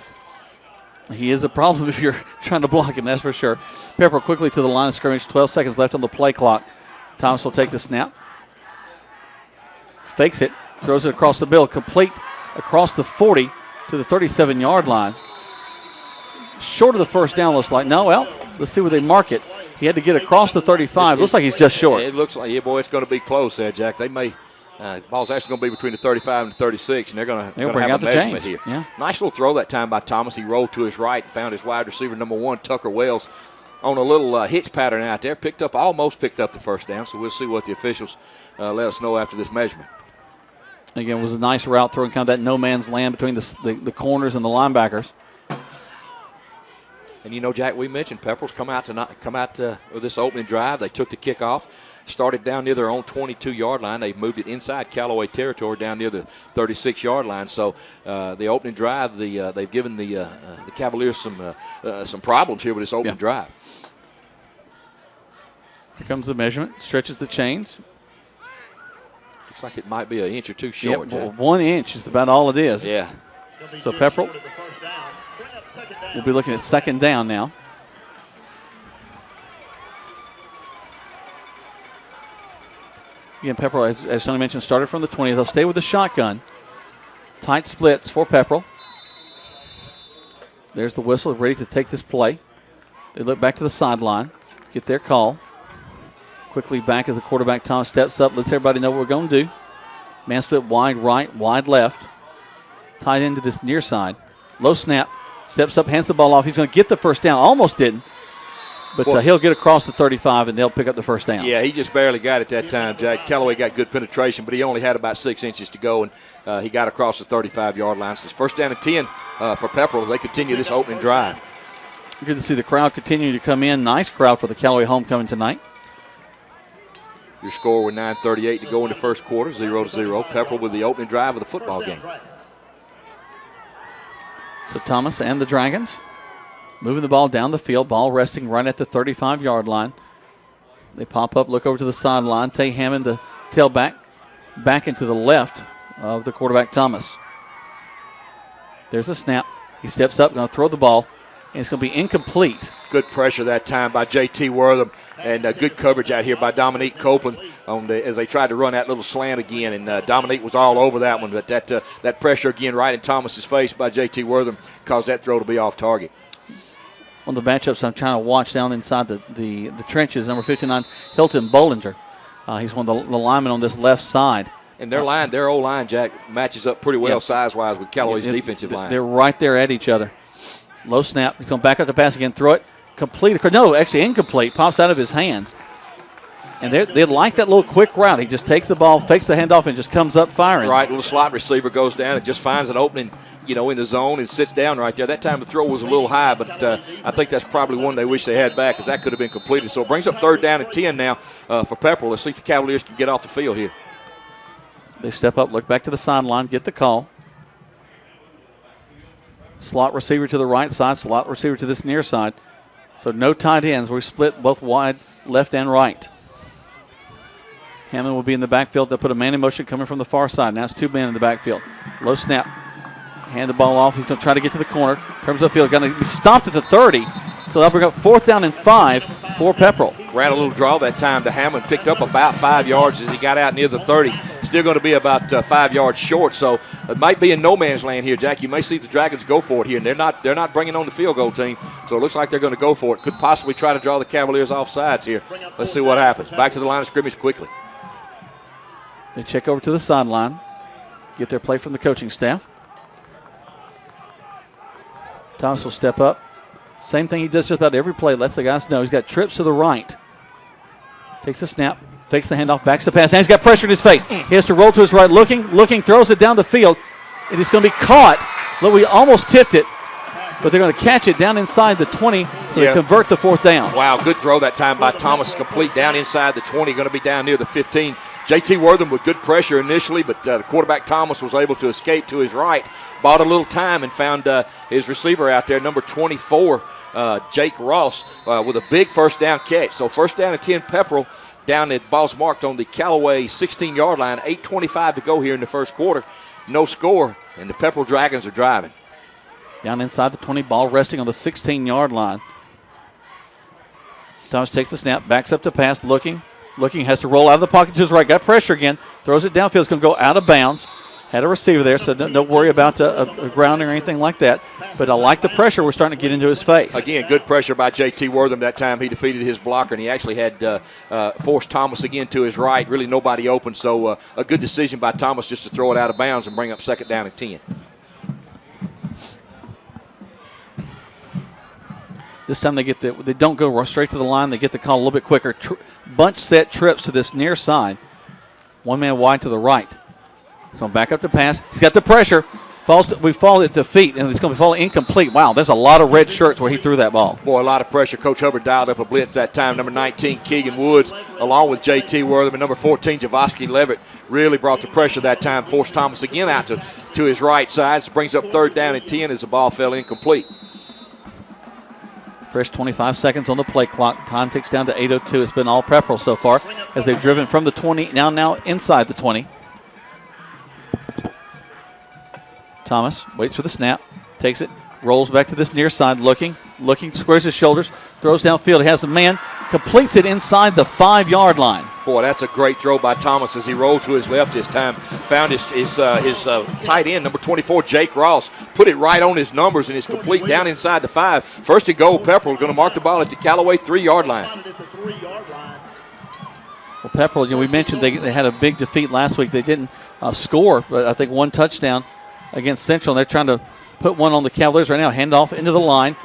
He is a problem if you're trying to block him, that's for sure. Pepperell quickly to the line of scrimmage. 12 seconds left on the play clock. Thomas will take the snap. Fakes it. Throws it across the middle. Complete across the 40 to the 37-yard line. Short of the first down, looks like. Let's see where they mark it. He had to get across the 35. Looks like he's just short. It looks like, it's going to be close there, Jack. They may. Ball's actually going to be between the 35 and the 36, and they're going to have a measurement here. Yeah. Nice little throw that time by Thomas. He rolled to his right and found his wide receiver, number 1, Tucker Wells, on a little hitch pattern out there. Almost picked up the first down, so we'll see what the officials let us know after this measurement. Again, it was a nice route throwing, kind of that no man's land between the corners and the linebackers. And Jack, we mentioned Pepperell's come out with this opening drive. They took the kickoff, started down near their own 22-yard line. They moved it inside Callaway territory down near the 36-yard line. So the opening drive, they've given the Cavaliers some problems here with this opening drive. Here comes the measurement. Stretches the chains. Looks like it might be an inch or two short. Yep, 1 inch is about all it is. Yeah. So Pepperell will be looking at second down now. Again, Pepperell, as Sonny mentioned, started from the 20. They'll stay with the shotgun. Tight splits for Pepperell. There's the whistle, ready to take this play. They look back to the sideline, get their call. Quickly back as the quarterback, Thomas, steps up, lets everybody know what we're going to do. Man split wide right, wide left. Tied into this near side. Low snap. Steps up, hands the ball off. He's going to get the first down. Almost didn't. But he'll get across the 35, and they'll pick up the first down. Yeah, he just barely got it that time, Jack. Callaway got good penetration, but he only had about 6 inches to go, and he got across the 35-yard line. So it's first down and 10 for Pepperell as they continue this opening drive. Good to see the crowd continue to come in. Nice crowd for the Callaway homecoming tonight. Your score with 9:38 to go in the first quarter, 0-0. Pepperell with the opening drive of the football game. So Thomas and the Dragons moving the ball down the field, ball resting right at the 35-yard line. They pop up, look over to the sideline. Tay Hammond, the tailback, back into the left of the quarterback, Thomas. There's a snap. He steps up, going to throw the ball, and it's going to be incomplete. Good pressure that time by J.T. Wortham, and good coverage out here by Dominique Copeland as they tried to run that little slant again, and Dominique was all over that one, but that pressure again right in Thomas's face by J.T. Wortham caused that throw to be off target. One of the matchups I'm trying to watch down inside the trenches, number 59, Hilton Bollinger. He's one of the linemen on this left side. And their O-line, Jack, matches up pretty well size-wise with Callaway's defensive line. They're right there at each other. Low snap. He's going to back up the pass again, throw it. Complete. No, actually incomplete. Pops out of his hands. And they like that little quick route. He just takes the ball, fakes the handoff, and just comes up firing. Right, little slot receiver goes down and just finds an opening, in the zone and sits down right there. That time the throw was a little high, but I think that's probably one they wish they had back because that could have been completed. So it brings up third down and 10 now for Pepperell. Let's see if the Cavaliers can get off the field here. They step up, look back to the sideline, get the call. Slot receiver to the right side, slot receiver to this near side. So no tight ends. We're split both wide, left and right. Hammond will be in the backfield. They'll put a man in motion coming from the far side. Now it's two men in the backfield. Low snap. Hand the ball off. He's going to try to get to the corner. Terms of field. Going to be stopped at the 30. So that'll bring up 4th down and 5 for Pepperell. Ran a little draw that time to Hammond. Picked up about 5 yards as he got out near the 30. Still going to be about 5 yards short. So it might be in no man's land here, Jack. You may see the Dragons go for it here. And they're not bringing on the field goal team. So it looks like they're going to go for it. Could possibly try to draw the Cavaliers off sides here. Let's see what happens. Back to the line of scrimmage quickly. They check over to the sideline. Get their play from the coaching staff. Thomas will step up. Same thing he does just about every play. Lets the guys know. He's got trips to the right. Takes the snap. Fakes the handoff. Backs the pass. And he's got pressure in his face. He has to roll to his right. Looking. Throws it down the field. It is going to be caught. Look, we almost tipped it. But they're going to catch it down inside the 20, so they convert the 4th down. Wow, good throw that time by Thomas. Complete down inside the 20. Going to be down near the 15. J.T. Wortham with good pressure initially, but the quarterback Thomas was able to escape to his right. Bought a little time and found his receiver out there, number 24, Jake Ross, with a big first down catch. So first down and 10 Pepperell. Down at balls marked on the Callaway 16-yard line. 8:25 to go here in the first quarter. No score, and the Pepperell Dragons are driving. Down inside the 20, ball resting on the 16-yard line. Thomas takes the snap, backs up the pass, looking, has to roll out of the pocket to his right. Got pressure again, throws it downfield. It's going to go out of bounds. Had a receiver there, so don't worry about a grounding or anything like that. But I like the pressure we're starting to get into his face. Again, good pressure by J.T. Wortham that time. He defeated his blocker, and he actually had forced Thomas again to his right. Really nobody open, so a good decision by Thomas just to throw it out of bounds and bring up 2nd down and 10. This time they don't go straight to the line. They get the call a little bit quicker. Bunch set trips to this near side. One man wide to the right. He's going to back up the pass. He's got the pressure. We fall at the feet, and it's going to fall incomplete. Wow, there's a lot of red shirts where he threw that ball. Boy, a lot of pressure. Coach Hubbard dialed up a blitz that time. Number 19, Keegan Woods, along with J.T. Wortham, and number 14, Javosky Levitt, really brought the pressure that time. Forced Thomas again out to his right side. So brings up 3rd down and 10 as the ball fell incomplete. Fresh 25 seconds on the play clock. Time ticks down to 8:02. It's been all Pepperell so far as they've driven from the 20, now inside the 20. Thomas waits for the snap, takes it, rolls back to this near side, looking, squares his shoulders, throws downfield. He has a man, completes it inside the 5-yard line. Boy, that's a great throw by Thomas as he rolled to his left this time. Found his tight end, number 24, Jake Ross. Put it right on his numbers, and it's complete down inside the 5. First and goal, Pepperell going to mark the ball at the Callaway 3-yard line. Well, Pepperell, we mentioned they had a big defeat last week. They didn't score, but I think one touchdown against Central. And they're trying to put one on the Cavaliers right now. Hand off into the line.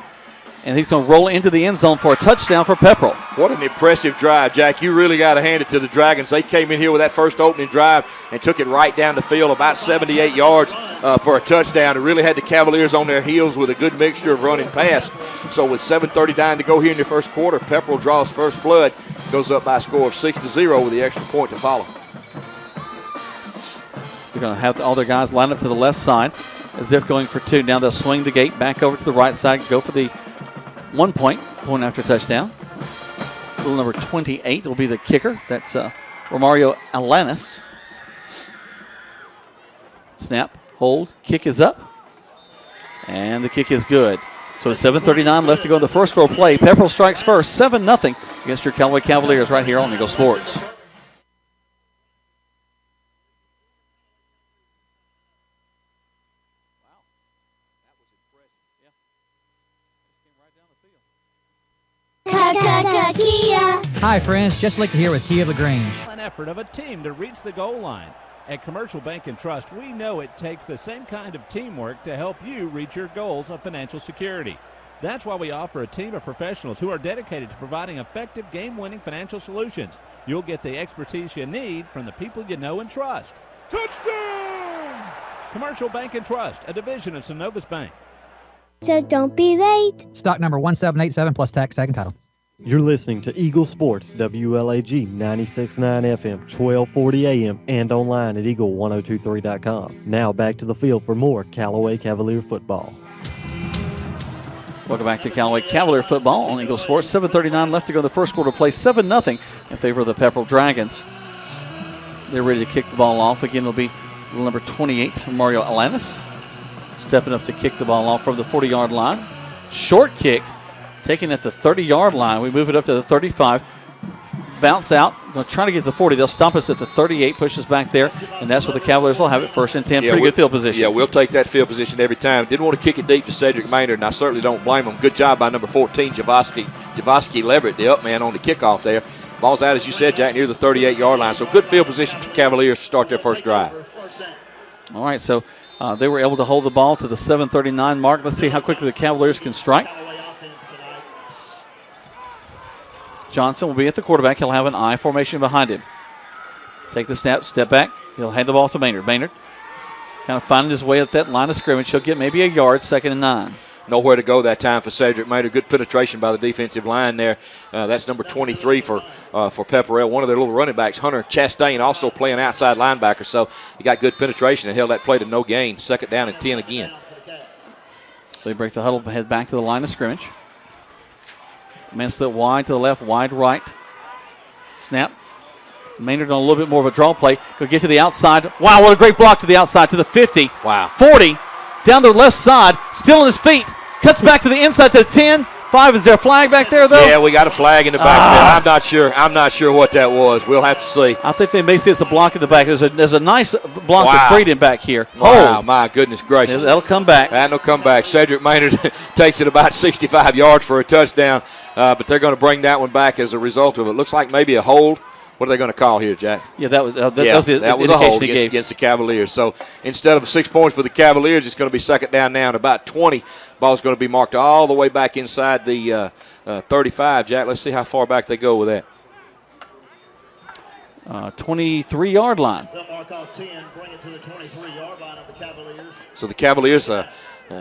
And he's going to roll into the end zone for a touchdown for Pepperell. What an impressive drive, Jack. You really got to hand it to the Dragons. They came in here with that first opening drive and took it right down the field, about 78 yards for a touchdown. It really had the Cavaliers on their heels with a good mixture of run and pass. So with 7:39 to go here in the first quarter, Pepperell draws first blood, goes up by a score of 6-0 with the extra point to follow. They're going to have all their guys line up to the left side as if going for two. Now they'll swing the gate back over to the right side, go for the 1 point after touchdown. Little number 28 will be the kicker. That's Romario Alanis. Snap, hold, kick is up. And the kick is good. So 7:39 left to go in the first quarter play. Pepperell strikes first, 7-0 against your Callaway Cavaliers right here on Eagle Sports. Hi, friends. Just like here with Kia LaGrange. An effort of a team to reach the goal line. At Commercial Bank and Trust, we know it takes the same kind of teamwork to help you reach your goals of financial security. That's why we offer a team of professionals who are dedicated to providing effective game-winning financial solutions. You'll get the expertise you need from the people you know and trust. Touchdown! Commercial Bank and Trust, a division of Synovus Bank. So don't be late. Stock number 1787 plus tax, tag and title. You're listening to Eagle Sports, WLAG 96.9 FM, 1240 AM, and online at eagle1023.com. Now back to the field for more Callaway Cavalier football. Welcome back to Callaway Cavalier football on Eagle Sports. 7:39 left to go in the first quarter play, 7-0 in favor of the Pepperell Dragons. They're ready to kick the ball off. Again, it'll be number 28, Mario Alanis, stepping up to kick the ball off from the 40-yard line. Short kick. Taken at the 30-yard line. We move it up to the 35. Bounce out. Going to try to get to the 40. They'll stop us at the 38, push us back there, and that's where the Cavaliers will have it, 1st and 10. Pretty good field position. Yeah, we'll take that field position every time. Didn't want to kick it deep to Cedric Maynard, and I certainly don't blame him. Good job by number 14, Javoski Leverett, the up man on the kickoff there. Ball's out, as you said, Jack, near the 38-yard line. So good field position for the Cavaliers to start their first drive. All right, so they were able to hold the ball to the 7:39 mark. Let's see how quickly the Cavaliers can strike. Johnson will be at the quarterback. He'll have an I formation behind him. Take the snap, step back. He'll hand the ball to Maynard. Maynard kind of finding his way at that line of scrimmage. He'll get maybe a yard, 2nd and 9. Nowhere to go that time for Cedric Maynard. Good penetration by the defensive line there. That's number 23 for Pepperell. One of their little running backs, Hunter Chastain, also playing outside linebacker. So he got good penetration and held that play to no gain. 2nd down and 10 again. They break the huddle, head back to the line of scrimmage. Man split wide to the left, wide right. Snap. Maynard on a little bit more of a draw play. Go get to the outside. Wow, what a great block to the outside, to the 50. Wow. 40. Down the left side. Still on his feet. Cuts back to the inside to the 10. 5. Is there a flag back there, though? Yeah, we got a flag in the backfield. I'm not sure what that was. We'll have to see. I think they may see it's a block in the back. There's a nice block that freed him back here. Wow, my goodness gracious. That'll come back. That'll come back. Cedric Maynard takes it about 65 yards for a touchdown, but they're going to bring that one back as a result of it. Looks like maybe a hold. What are they going to call here, Jack? Yeah, that was a hold against the Cavaliers. So instead of 6 points for the Cavaliers, it's going to be 2nd down now and about 20. Ball's going to be marked all the way back inside the 35. Jack, let's see how far back they go with that. 23-yard line. They'll mark off 10, bring it to the 23-yard line of the Cavaliers. So the Cavaliers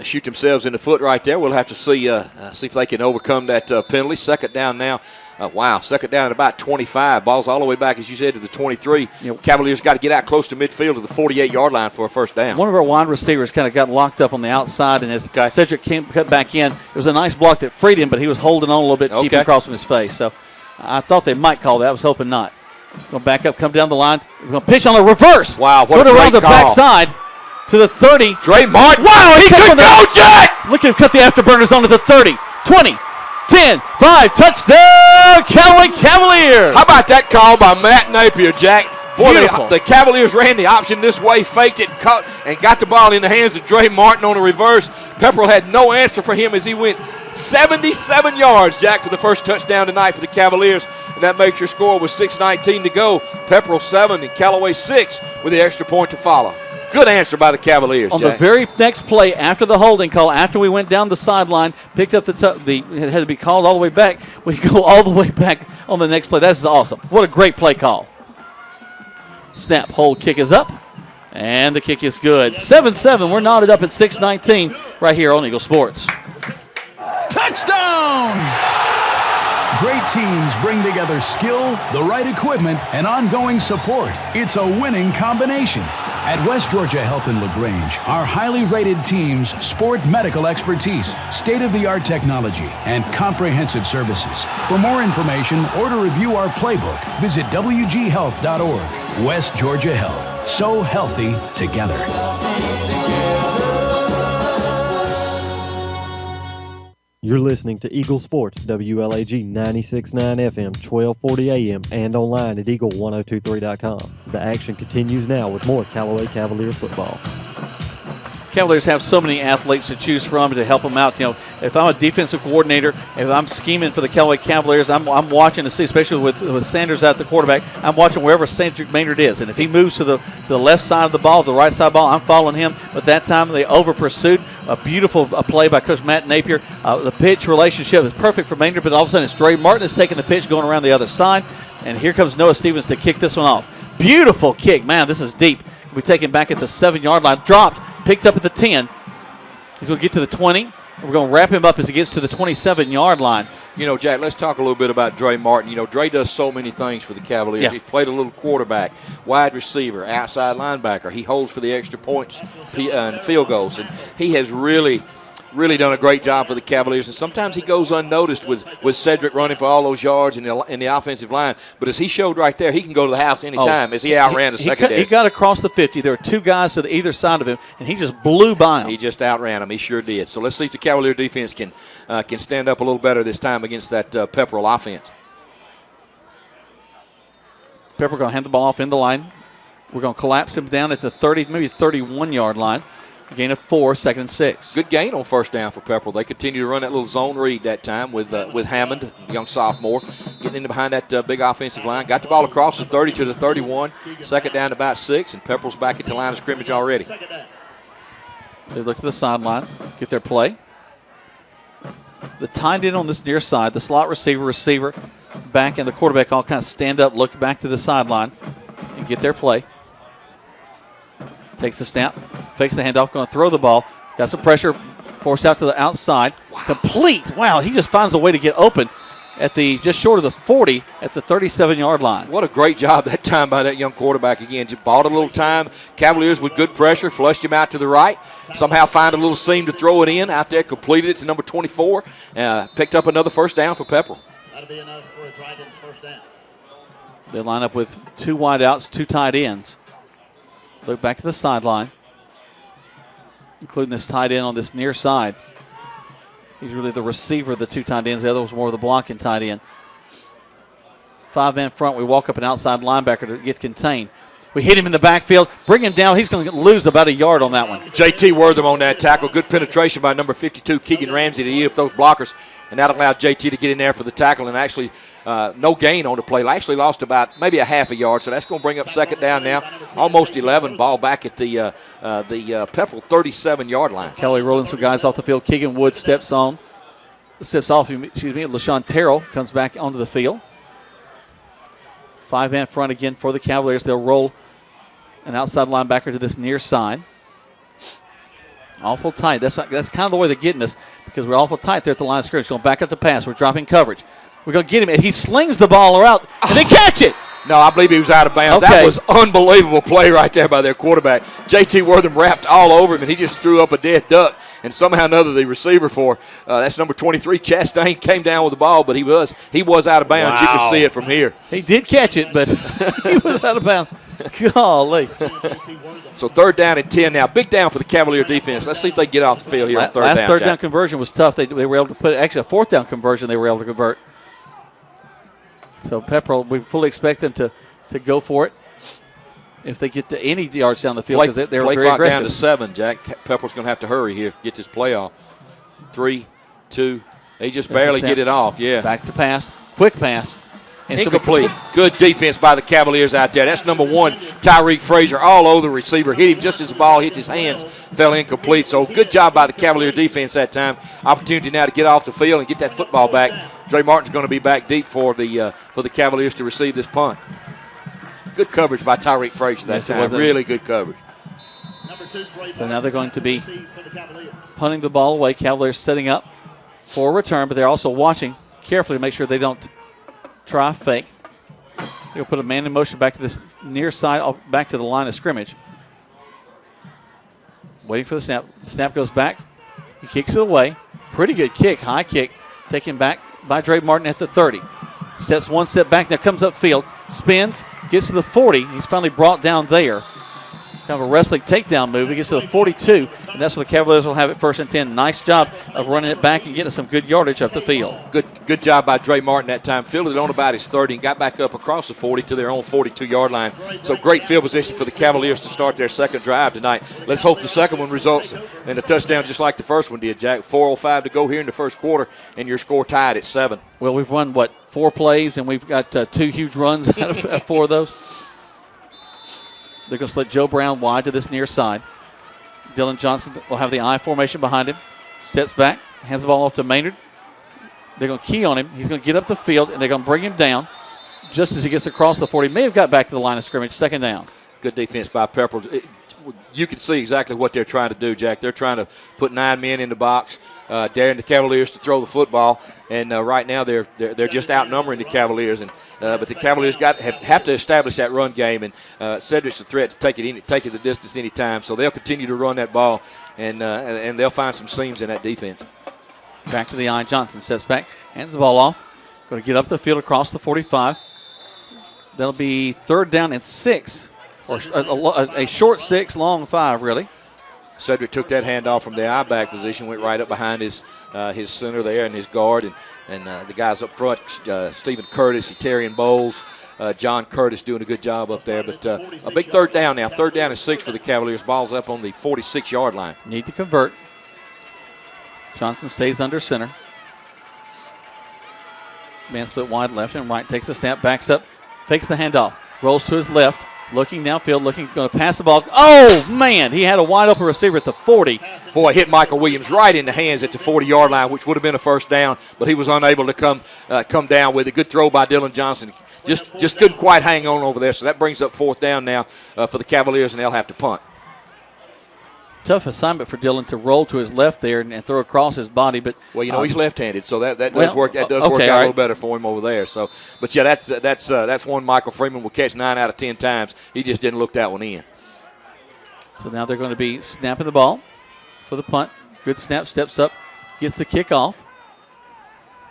shoot themselves in the foot right there. We'll have to see if they can overcome that penalty. 2nd down now. 2nd down at about 25. Ball's all the way back, as you said, to the 23. Cavaliers got to get out close to midfield to the 48-yard line for a 1st down. One of our wide receivers kind of got locked up on the outside, and as Cedric cut back in, it was a nice block that freed him, but he was holding on a little bit to keep him across from his face. So I thought they might call that. I was hoping not. Going to back up, come down the line. We're going to pitch on a reverse. Wow, what Put a it around great the call. backside to the 30. Dre Martin. Wow, he could go, Jack! Look at him cut the afterburners onto the 30, 20, 10, 5, touchdown, Callaway Cavaliers. How about that call by Matt Napier, Jack? Boy, the Cavaliers ran the option this way, faked it, caught, and got the ball in the hands of Dre Martin on a reverse. Pepperell had no answer for him as he went 77 yards, Jack, for the first touchdown tonight for the Cavaliers. And that makes your score with 6:19 to go. Pepperell 7 and Callaway 6 with the extra point to follow. Good answer by the Cavaliers, On Jack. the very next play after the holding call, after we went down the sideline, picked up it had to be called all the way back. We go all the way back on the next play. That's awesome. What a great play call. Snap, hold, kick is up, and the kick is good. 7-7, we're knotted up at 6:19 right here on Eagle Sports. Touchdown! Great teams bring together skill, the right equipment, and ongoing support. It's a winning combination. At West Georgia Health in LaGrange, our highly rated teams sport medical expertise, state-of-the-art technology, and comprehensive services. For more information or to review our playbook, visit wghealth.org. West Georgia Health. So healthy together. You're listening to Eagle Sports, WLAG 96.9 FM, 1240 AM, and online at eagle1023.com. The action continues now with more Callaway Cavalier football. Cavaliers have so many athletes to choose from to help them out. You know, if I'm a defensive coordinator, if I'm scheming for the Callaway Cavaliers, I'm watching to see, especially with Sanders at the quarterback, I'm watching wherever Cedric Maynard is. And if he moves to the left side of the ball, the right side of the ball, I'm following him. But that time they over-pursued. A beautiful play by Coach Matt Napier. The pitch relationship is perfect for Maynard, but all of a sudden it's Dre Martin is taking the pitch, going around the other side. And here comes Noah Stevens to kick this one off. Beautiful kick. Man, this is deep. We take him back at the 7-yard line. Dropped, picked up at the 10. He's going to get to the 20. We're going to wrap him up as he gets to the 27-yard line. You know, Jack, let's talk a little bit about Dre Martin. You know, Dre does so many things for the Cavaliers. Yeah. He's played a little quarterback, wide receiver, outside linebacker. He holds for the extra points and field goals. And he has really done a great job for the Cavaliers. And sometimes he goes unnoticed with Cedric running for all those yards in the offensive line. But as he showed right there, he can go to the house anytime as he outran the secondary. He got across the 50. There were two guys to either side of him, and he just blew by him. He just outran him. He sure did. So let's see if the Cavalier defense can stand up a little better this time against that Pepperell offense. Pepperell going to hand the ball off in the line. We're going to collapse him down at the 30, maybe 31-yard line. A gain of 4, 2nd and 6. Good gain on first down for Pepperell. They continue to run that little zone read that time with Hammond, young sophomore, getting in behind that big offensive line. Got the ball across the 30 to the 31. 2nd down to about 6, and Pepperell's back at the line of scrimmage already. They look to the sideline, get their play. The tight end on this near side, the slot receiver, back, and the quarterback all kind of stand up, look back to the sideline, and get their play. Takes the snap, fakes the handoff, going to throw the ball. Got some pressure, forced out to the outside. Wow. Complete. Wow, he just finds a way to get open at the just short of the 40 at the 37-yard line. What a great job that time by that young quarterback again. Just bought a little time. Cavaliers with good pressure, flushed him out to the right. Somehow find a little seam to throw it in out there, completed it to number 24. Picked up another first down for Pepperell. That'll be enough for a Dragons first down. They line up with 2 wideouts, 2 tight ends. Look back to the sideline, including this tight end on this near side. He's really the receiver of the 2 tight ends. The other was more of the blocking tight end. 5-man front. We walk up an outside linebacker to get contained. We hit him in the backfield, bring him down. He's going to lose about a yard on that one. JT Wortham on that tackle. Good penetration by number 52, Keegan Ramsey, to eat up those blockers. And that allowed JT to get in there for the tackle. And actually, no gain on the play. Actually lost about maybe a half a yard. So that's going to bring up 2nd down now. Almost 11. Ball back at the Pepperell 37-yard line. Kelly rolling some guys off the field. Keegan Wood steps off. LaShawn Terrell comes back onto the field. 5-man front again for the Cavaliers. They'll roll an outside linebacker to this near side. Awful tight. That's kind of the way they're getting us because we're awful tight there at the line of scrimmage. Going back up the pass. We're dropping coverage. We're going to get him. And he slings the ball around, and they catch it. No, I believe he was out of bounds. Okay. That was unbelievable play right there by their quarterback. JT Wortham wrapped all over him, and he just threw up a dead duck. And somehow or another, the receiver for that's number 23, Chastain, came down with the ball, but he was out of bounds. Wow. You could see it from here. He did catch it, but he was out of bounds. Golly. So 3rd down and 10 now. Big down for the Cavalier defense. Let's see if they get off the field here on 3rd down. Last 3rd down conversion was tough. They were able to put actually a 4th down conversion they were able to convert. So Pepperell, we fully expect them to go for it. if they get to any yards down the field because they're play very clock aggressive. Down to 7, Jack. Pepperell's going to have to hurry here, get this play off. 3, 2. They just barely get it off. Yeah. Back to pass. Quick pass. Incomplete. Good defense by the Cavaliers out there. That's number 1, Tyreek Frazier, all over the receiver. Hit him just as the ball hit his hands. Fell incomplete. So good job by the Cavalier defense that time. Opportunity now to get off the field and get that football back. Dre Martin's going to be back deep for the Cavaliers to receive this punt. Good coverage by Tyreek Frazier that time. Really good coverage. So now they're going to be punting the ball away. Cavaliers setting up for a return, but they're also watching carefully to make sure they don't try fake. They'll put a man in motion back to this near side, back to the line of scrimmage. Waiting for the snap. The snap goes back. He kicks it away. Pretty good kick, high kick. Taken back by Dre Martin at the 30. Steps one step back, now comes upfield. Spins, gets to the 40. He's finally brought down there. Kind of a wrestling takedown move. He gets to the 42, and that's where the Cavaliers will have it 1st and 10. Nice job of running it back and getting some good yardage up the field. Good job by Dre Martin that time. Fielded it on about his 30 and got back up across the 40 to their own 42-yard line. So great field position for the Cavaliers to start their second drive tonight. Let's hope the second one results in a touchdown just like the first one did, Jack. 4:05 to go here in the first quarter, and your score tied at 7. Well, we've run, 4 plays, and we've got 2 huge runs out of 4 of those. They're going to split Joe Brown wide to this near side. Dylan Johnson will have the I formation behind him. Steps back, hands the ball off to Maynard. They're going to key on him. He's going to get up the field, and they're going to bring him down just as he gets across the 40. May have got back to the line of scrimmage, 2nd down. Good defense by Pepperell. You can see exactly what they're trying to do, Jack. They're trying to put 9 men in the box, daring the Cavaliers to throw the football. And right now they're just outnumbering the Cavaliers. But the Cavaliers have to establish that run game. And Cedric's a threat to take it the distance any time. So they'll continue to run that ball, and they'll find some seams in that defense. Back to the eye. Johnson steps back, hands the ball off. Going to get up the field across the 45. That'll be 3rd down and 6. Or a short 6, long 5, really. Cedric took that handoff from the I-back position, went right up behind his center there and his guard. And the guys up front, Stephen Curtis, Terrian Bowles, John Curtis doing a good job up there. But a big 3rd down now. 3rd down and 6 for the Cavaliers. Ball's up on the 46-yard line. Need to convert. Johnson stays under center. Man split wide left and right. Takes the snap, backs up, fakes the handoff, rolls to his left. Looking downfield, going to pass the ball. Oh, man, he had a wide open receiver at the 40. Boy, hit Michael Williams right in the hands at the 40-yard line, which would have been a 1st down, but he was unable to come down with it. Good throw by Dylan Johnson. Just couldn't quite hang on over there, so that brings up 4th down now for the Cavaliers, and they'll have to punt. Tough assignment for Dylan to roll to his left there and throw across his body, but he's left-handed, so that does work. That does work out a little better for him over there. So, but yeah, that's one Michael Freeman will catch 9 out of 10 times. He just didn't look that one in. So now they're going to be snapping the ball for the punt. Good snap, steps up, gets the kick off.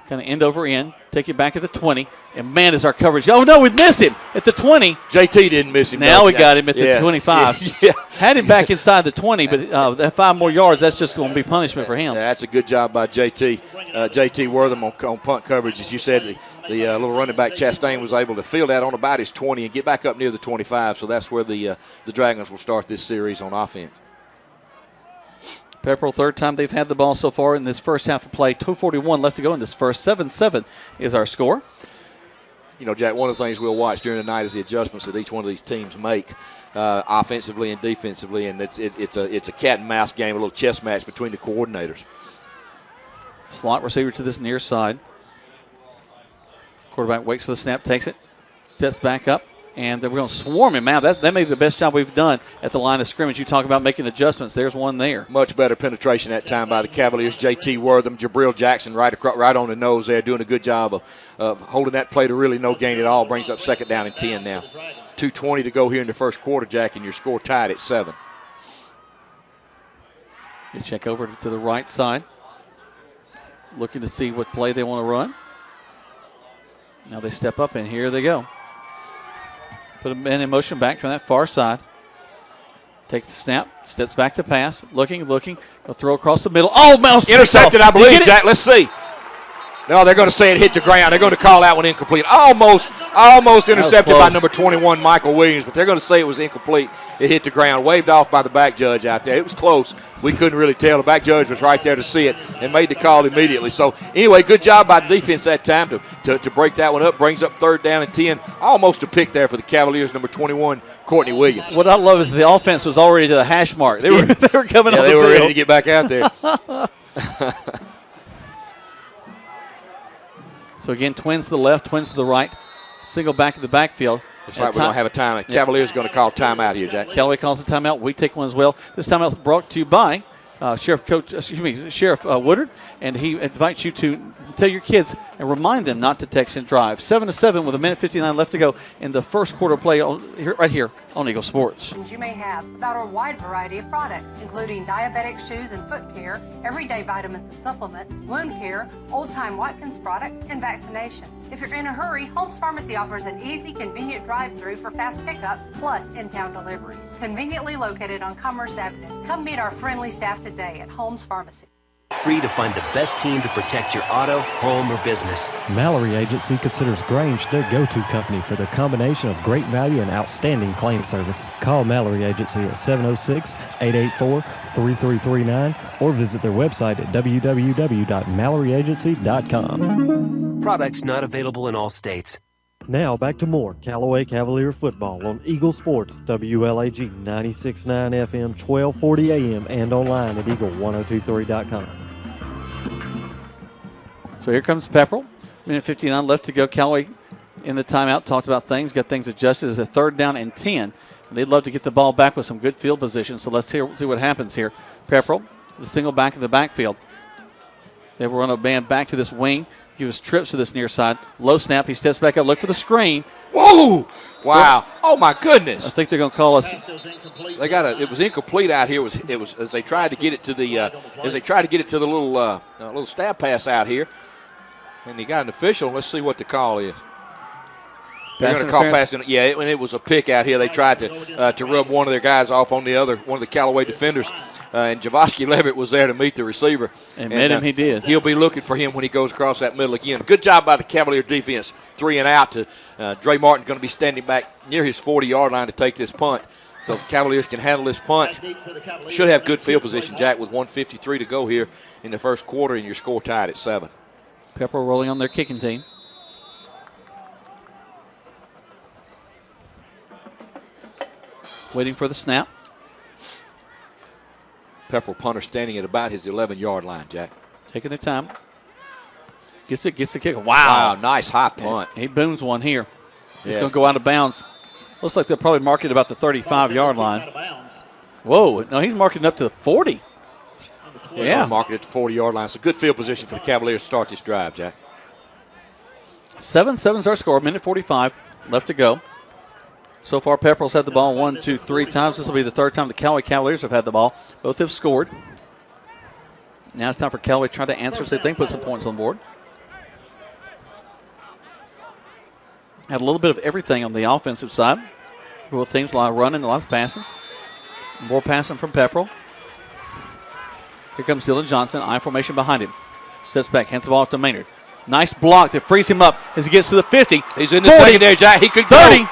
Kind of end over end. Take it back at the 20. And, man, is our coverage. Oh, no, we missed him at the 20. JT didn't miss him. Now we got him at the 25. Yeah. Had him back inside the 20, but that 5 more yards, that's just going to be punishment for him. That's a good job by JT. JT Wortham on punt coverage. As you said, the little running back Chastain was able to field that on about his 20 and get back up near the 25. So that's where the Dragons will start this series on offense. Pepperell, 3rd time they've had the ball so far in this first half of play. 2:41 left to go in this first. 7-7 is our score. You know, Jack, one of the things we'll watch during the night is the adjustments that each one of these teams make offensively and defensively, and it's a cat and mouse game, a little chess match between the coordinators. Slot receiver to this near side. Quarterback waits for the snap, takes it, steps back up, and then we're going to swarm him out. That may be the best job we've done at the line of scrimmage. You talk about making adjustments. There's one there. Much better penetration that time by the Cavaliers. JT Wortham, Jabril Jackson right on the nose there, doing a good job of holding that play to really no gain at all. Brings up 2nd down and 10 now. 2:20 to go here in the first quarter, Jack, and your score tied at 7. You check over to the right side. Looking to see what play they want to run. Now they step up, and here they go. Put a man in motion back from that far side. Takes the snap, steps back to pass. Looking. He'll throw across the middle. Oh, mouse intercepted, I believe, Jack. Let's see. No, they're going to say it hit the ground. They're going to call that one incomplete. Almost intercepted by number 21, Michael Williams, but they're going to say it was incomplete. It hit the ground, waved off by the back judge out there. It was close. We couldn't really tell. The back judge was right there to see it and made the call immediately. So, anyway, good job by the defense that time to break that one up. Brings up 3rd down and 10. Almost a pick there for the Cavaliers, number 21, Courtney Williams. What I love is the offense was already to the hash mark. They were coming on the field. They were ready to get back out there. So, again, twins to the left, twins to the right. Single back in the backfield. That's right, we're going to have a timeout. Cavaliers going to call timeout here, Jack. Callaway calls a timeout. We take one as well. This timeout is brought to you by Sheriff Woodard, and he invites you to tell your kids and remind them not to text and drive. 7-7 with 1:59 left to go in the first quarter play right here on Eagle Sports. You may have about a wide variety of products, including diabetic shoes and foot care, everyday vitamins and supplements, wound care, old-time Watkins products, and vaccinations. If you're in a hurry, Holmes Pharmacy offers an easy, convenient drive-through for fast pickup, plus in-town deliveries. Conveniently located on Commerce Avenue. Come meet our friendly staff today at Holmes Pharmacy. Free to find the best team to protect your auto, home, or business. Mallory Agency considers Grange their go-to company for their combination of great value and outstanding claim service. Call Mallory Agency at 706-884-3339 or visit their website at www.malloryagency.com. Products not available in all states. Now back to more Callaway Cavalier football on Eagle Sports, WLAG 96.9 FM, 1240 AM, and online at eagle1023.com. So here comes Pepperell. 1:59 left to go. Callaway in the timeout talked about things, got things adjusted as a 3rd down and 10. They'd love to get the ball back with some good field position, so let's see what happens here. Pepperell, the single back in the backfield. They will run a band back to this wing. Give us trips to this near side. Low snap. He steps back up. Look for the screen. Whoa! Wow! Oh my goodness! I think they're going to call us. They got it was incomplete out here. It was as they tried to get it to the little stab pass out here, and he got an official. Let's see what the call is. They're going to call passing. Yeah, it was a pick out here. They tried to rub one of their guys off on one of the Callaway defenders. And Javosky Levitt was there to meet the receiver. And met him, he did. He'll be looking for him when he goes across that middle again. Good job by the Cavalier defense. 3 and out to Dre Martin, going to be standing back near his 40-yard line to take this punt. So if the Cavaliers can handle this punt, should have good field position, Jack, with 1:53 to go here in the first quarter, and your score tied at 7. Pepperell rolling on their kicking team. Waiting for the snap. Pepperell punter standing at about his 11-yard line, Jack. Taking their time. Gets the kick. Wow, nice high punt. He booms one here. He's going to go out of bounds. Looks like they'll probably mark it about the 35-yard line. Whoa, no, he's marking up to the 40. Yeah, marking it to the 40-yard line. It's a good field position for the Cavaliers to start this drive, Jack. 7-7's our score. 1:45 left to go. So far, Pepperell's had the ball 1, 2, 3 times. This will be the 3rd time the Callaway Cavaliers have had the ball. Both have scored. Now it's time for Callaway to try to answer so they can put some points on the board. Had a little bit of everything on the offensive side. Both teams, a lot of running, a lot of passing. More passing from Pepperell. Here comes Dylan Johnson, I formation behind him. Steps back, hands the ball up to Maynard. Nice block that frees him up as he gets to the 50. He's in the secondary, Jack. He could 30. go.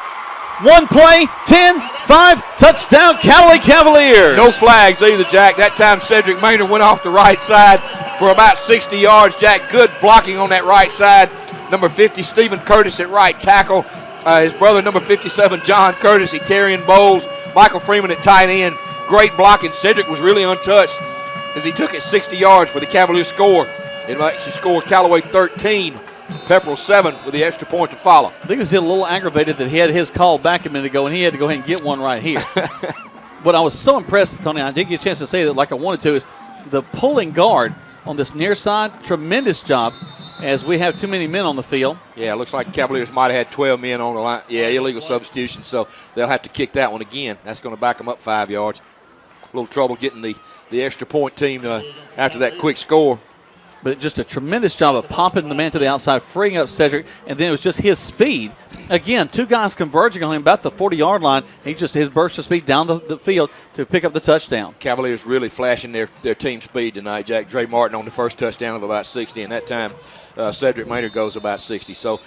1 play, 10, 5, touchdown, Callaway Cavaliers. No flags either, Jack. That time Cedric Maynard went off the right side for about 60 yards, Jack. Good blocking on that right side. Number 50, Stephen Curtis at right tackle. His brother, number 57, John Curtis, Eterian Bowles. Michael Freeman at tight end. Great blocking. Cedric was really untouched as he took it 60 yards for the Cavaliers score. It actually scored Callaway 13. Pepperell 7 with the extra point to follow. I think he was a little aggravated that he had his call back a minute ago, and he had to go ahead and get one right here. What I was so impressed, Tony, I didn't get a chance to say that like I wanted to, is the pulling guard on this near side. Tremendous job as we have too many men on the field. Yeah, it looks like Cavaliers might have had 12 men on the line. Yeah, illegal substitution, so they'll have to kick that one again. That's going to back them up 5 yards. A little trouble getting the extra point team after that quick score. but just a tremendous job of popping the man to the outside, freeing up Cedric, and then it was just his speed. Again, two guys converging on him about the 40-yard line. His burst of speed down the field to pick up the touchdown. Cavaliers really flashing their team speed tonight, Jack. Dre Martin on the first touchdown of about 60, and that time Cedric Maynard goes about 60. So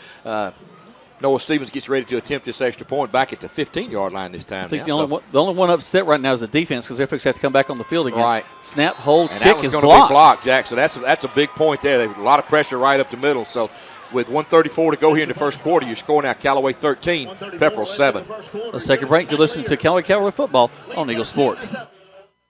Noah Stevens gets ready to attempt this extra point back at the 15-yard line this time. I think the only one upset right now is the defense because they're fixed to have to come back on the field again. Right. Snap, hold, and kick that was is going to blocked. be blocked, Jack. So that's a big point there. There's a lot of pressure right up the middle. So with 1:34 to go here in the first quarter, you're scoring out Callaway 13, Pepperell 7. Let's take a break. You're listening to Callaway Cavalier Football on Eagle Sports.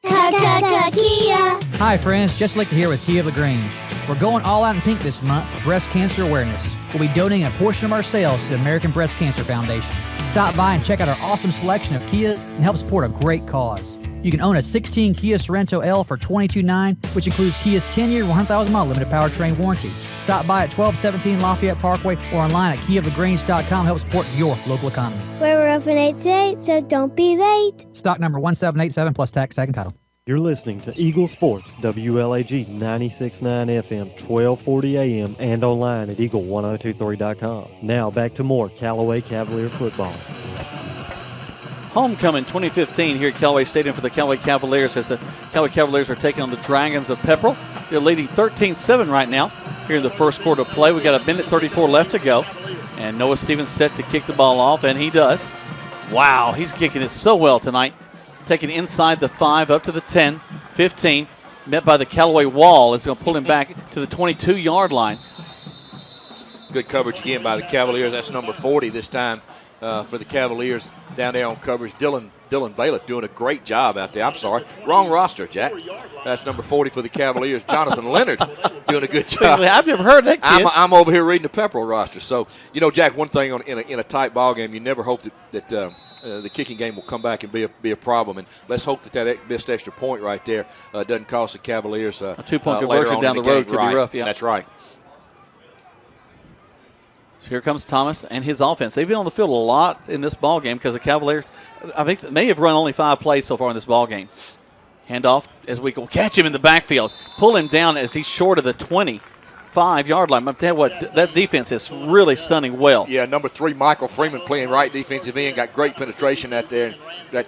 Hi, friends. Jesse Lichter here with Kia of LaGrange. We're going all out in pink this month for breast cancer awareness. We'll be donating a portion of our sales to the American Breast Cancer Foundation. Stop by and check out our awesome selection of Kias and help support a great cause. You can own a 16 Kia Sorento L for $22,900, which includes Kia's 10-year, 100,000-mile limited powertrain warranty. Stop by at 1217 Lafayette Parkway or online at KiaofLaGrange.com to help support your local economy. We're open 8 to 8, so don't be late. Stock number 1787 plus tax, tag, and title. You're listening to Eagle Sports, WLAG 96.9 FM, 1240 AM, and online at eagle1023.com. Now back to more Callaway Cavalier football. Homecoming 2015 here at Callaway Stadium for the Callaway Cavaliers as the Callaway Cavaliers are taking on the Dragons of Pepperell. They're leading 13-7 right now here in the first quarter of play. We've got a minute 34 left to go. And Noah Stevens set to kick the ball off, and he does. Wow, he's kicking it so well tonight. Taking inside the 5 up to the 10, 15. Met by the Callaway wall. It's going to pull him back to the 22-yard line. Good coverage again by the Cavaliers. That's number 40 this time for the Cavaliers down there on coverage. Dylan Bailiff doing a great job out there. I'm sorry. Wrong roster, Jack. That's number 40 for the Cavaliers. Jonathan Leonard doing a good job. I've never heard that kid. I'm over here reading the Pepperell roster. So, Jack, one thing in a tight ball game, you never hope that the kicking game will come back and be a problem. And let's hope that missed extra point right there doesn't cost the Cavaliers a 2-point conversion down the road could be rough. Yeah, that's right. So here comes Thomas and his offense. They've been on the field a lot in this ball game because the Cavaliers, I think, may have run only 5 plays so far in this ball game. Handoff as we will catch him in the backfield, pull him down as he's short of the 25-yard line. I'll tell you what, that defense is really stunning well. Yeah, number 3, Michael Freeman playing right defensive end, got great penetration that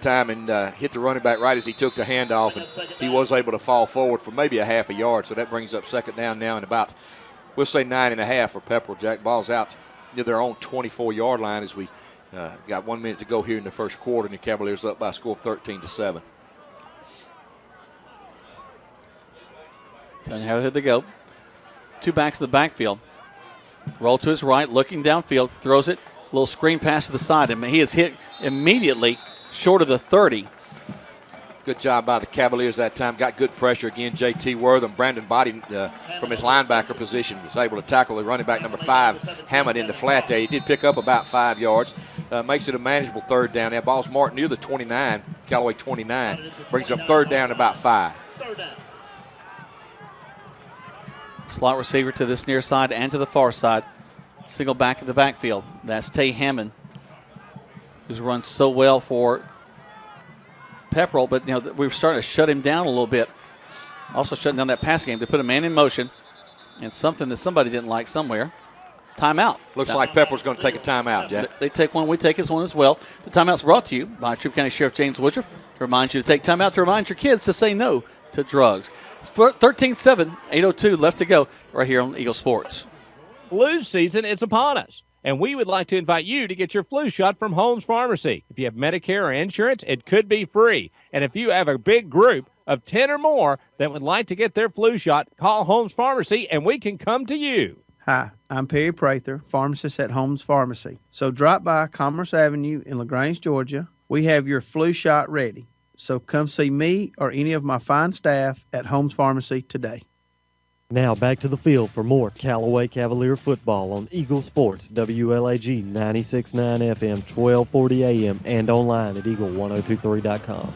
time and hit the running back right as he took the handoff, and he was able to fall forward for maybe a half a yard. So that brings up second down now and about, we'll say 9.5 for Pepperell. Jack, ball's out near their own 24-yard line as we got 1 minute to go here in the first quarter, and the Cavaliers up by a score of 13-7. Telling you how they go. 2 backs in the backfield. Roll to his right, looking downfield, throws it. A little screen pass to the side, and he is hit immediately short of the 30. Good job by the Cavaliers that time. Got good pressure again. J.T. Wortham, Brandon Body from his linebacker position was able to tackle the running back number 5, Hammond in the flat there. He did pick up about 5 yards. Makes it a manageable third down there. Ball's marked near the 29, Callaway 29. Brings up third down about 5. Slot receiver to this near side and to the far side. Single back in the backfield. That's Tay Hammond, who's run so well for Pepperell, but we were starting to shut him down a little bit. Also shutting down that passing game. They put a man in motion, and something that somebody didn't like somewhere. Timeout. Looks like Pepperell's going to take a timeout, Jack. They take one. We take this one as well. The timeout's brought to you by Troup County Sheriff James Woodruff to remind you to take timeout to remind your kids to say no to drugs. 13-7, 8:02 left to go right here on Eagle Sports. Flu season is upon us, and we would like to invite you to get your flu shot from Holmes Pharmacy. If you have Medicare or insurance, it could be free. And if you have a big group of 10 or more that would like to get their flu shot, call Holmes Pharmacy, and we can come to you. Hi, I'm Perry Prather, pharmacist at Holmes Pharmacy. So drop by Commerce Avenue in LaGrange, Georgia. We have your flu shot ready. So come see me or any of my fine staff at Holmes Pharmacy today. Now back to the field for more Callaway Cavalier football on Eagle Sports, WLAG 96.9 FM, 1240 AM, and online at eagle1023.com.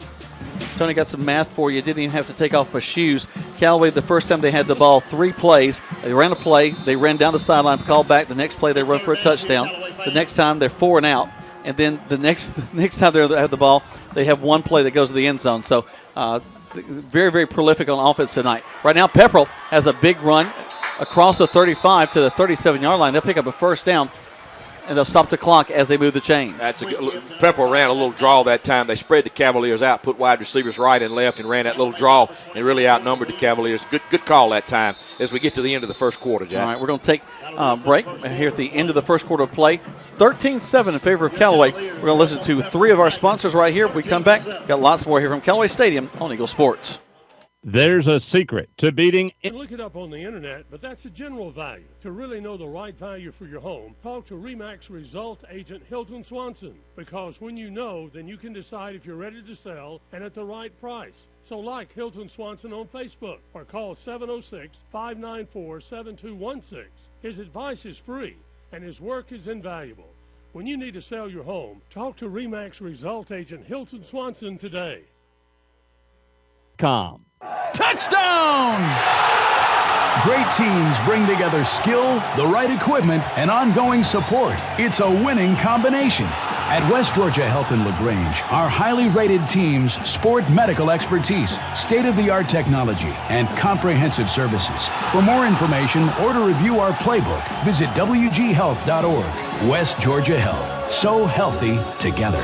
Tony got some math for you. Didn't even have to take off my shoes. Callaway, the first time they had the ball, 3 plays. They ran a play. They ran down the sideline, called back. The next play, they run for a touchdown. The next time, they're 4 and out. And then the next time they have the ball, they have 1 play that goes to the end zone. So very, very prolific on offense tonight. Right now, Pepperell has a big run across the 35 to the 37-yard line. They'll pick up a first down, and they'll stop the clock as they move the chains. That's a good. Pepperell ran a little draw that time. They spread the Cavaliers out, put wide receivers right and left, and ran that little draw and really outnumbered the Cavaliers. Good call that time as we get to the end of the first quarter, Jack. All right, we're going to take a break here at the end of the first quarter of play. It's 13-7 in favor of Callaway. We're going to listen to 3 of our sponsors right here. When we come back, got lots more here from Callaway Stadium on Eagle Sports. There's a secret to beating. Look it up on the internet, but that's a general value. To really know the right value for your home, talk to RE/MAX Result Agent Hilton Swanson. Because when you know, then you can decide if you're ready to sell and at the right price. So like Hilton Swanson on Facebook or call 706-594-7216. His advice is free and his work is invaluable. When you need to sell your home, talk to RE/MAX Result Agent Hilton Swanson today. Touchdown! Great teams bring together skill, the right equipment, and ongoing support. It's a winning combination. At West Georgia Health in LaGrange, our highly rated teams sport medical expertise, state-of-the-art technology, and comprehensive services. For more information or to review our playbook, visit wghealth.org. West Georgia Health. So healthy together.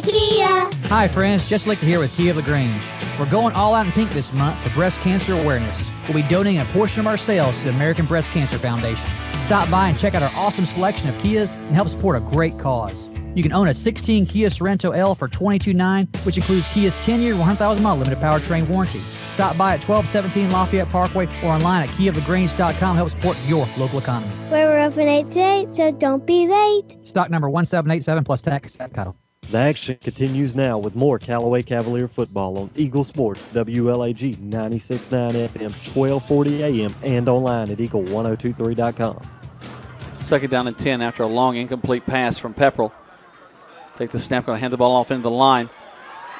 Kia. Hi, friends. Just like to here with Kia of LaGrange. We're going all out in pink this month for breast cancer awareness. We'll be donating a portion of our sales to the American Breast Cancer Foundation. Stop by and check out our awesome selection of Kias and help support a great cause. You can own a 16 Kia Sorento L for $22,900, which includes Kia's 10-year, 100,000-mile limited powertrain warranty. Stop by at 1217 Lafayette Parkway or online at KiaLaGrange.com to help support your local economy. We're open 8 to 8, so don't be late. Stock number 1787 plus tax title. The action continues now with more Callaway Cavalier football on Eagle Sports, WLAG 96.9 FM, 1240 AM, and online at eagle1023.com. Second down and 10 after a long incomplete pass from Pepperell. Take the snap, going to hand the ball off into the line.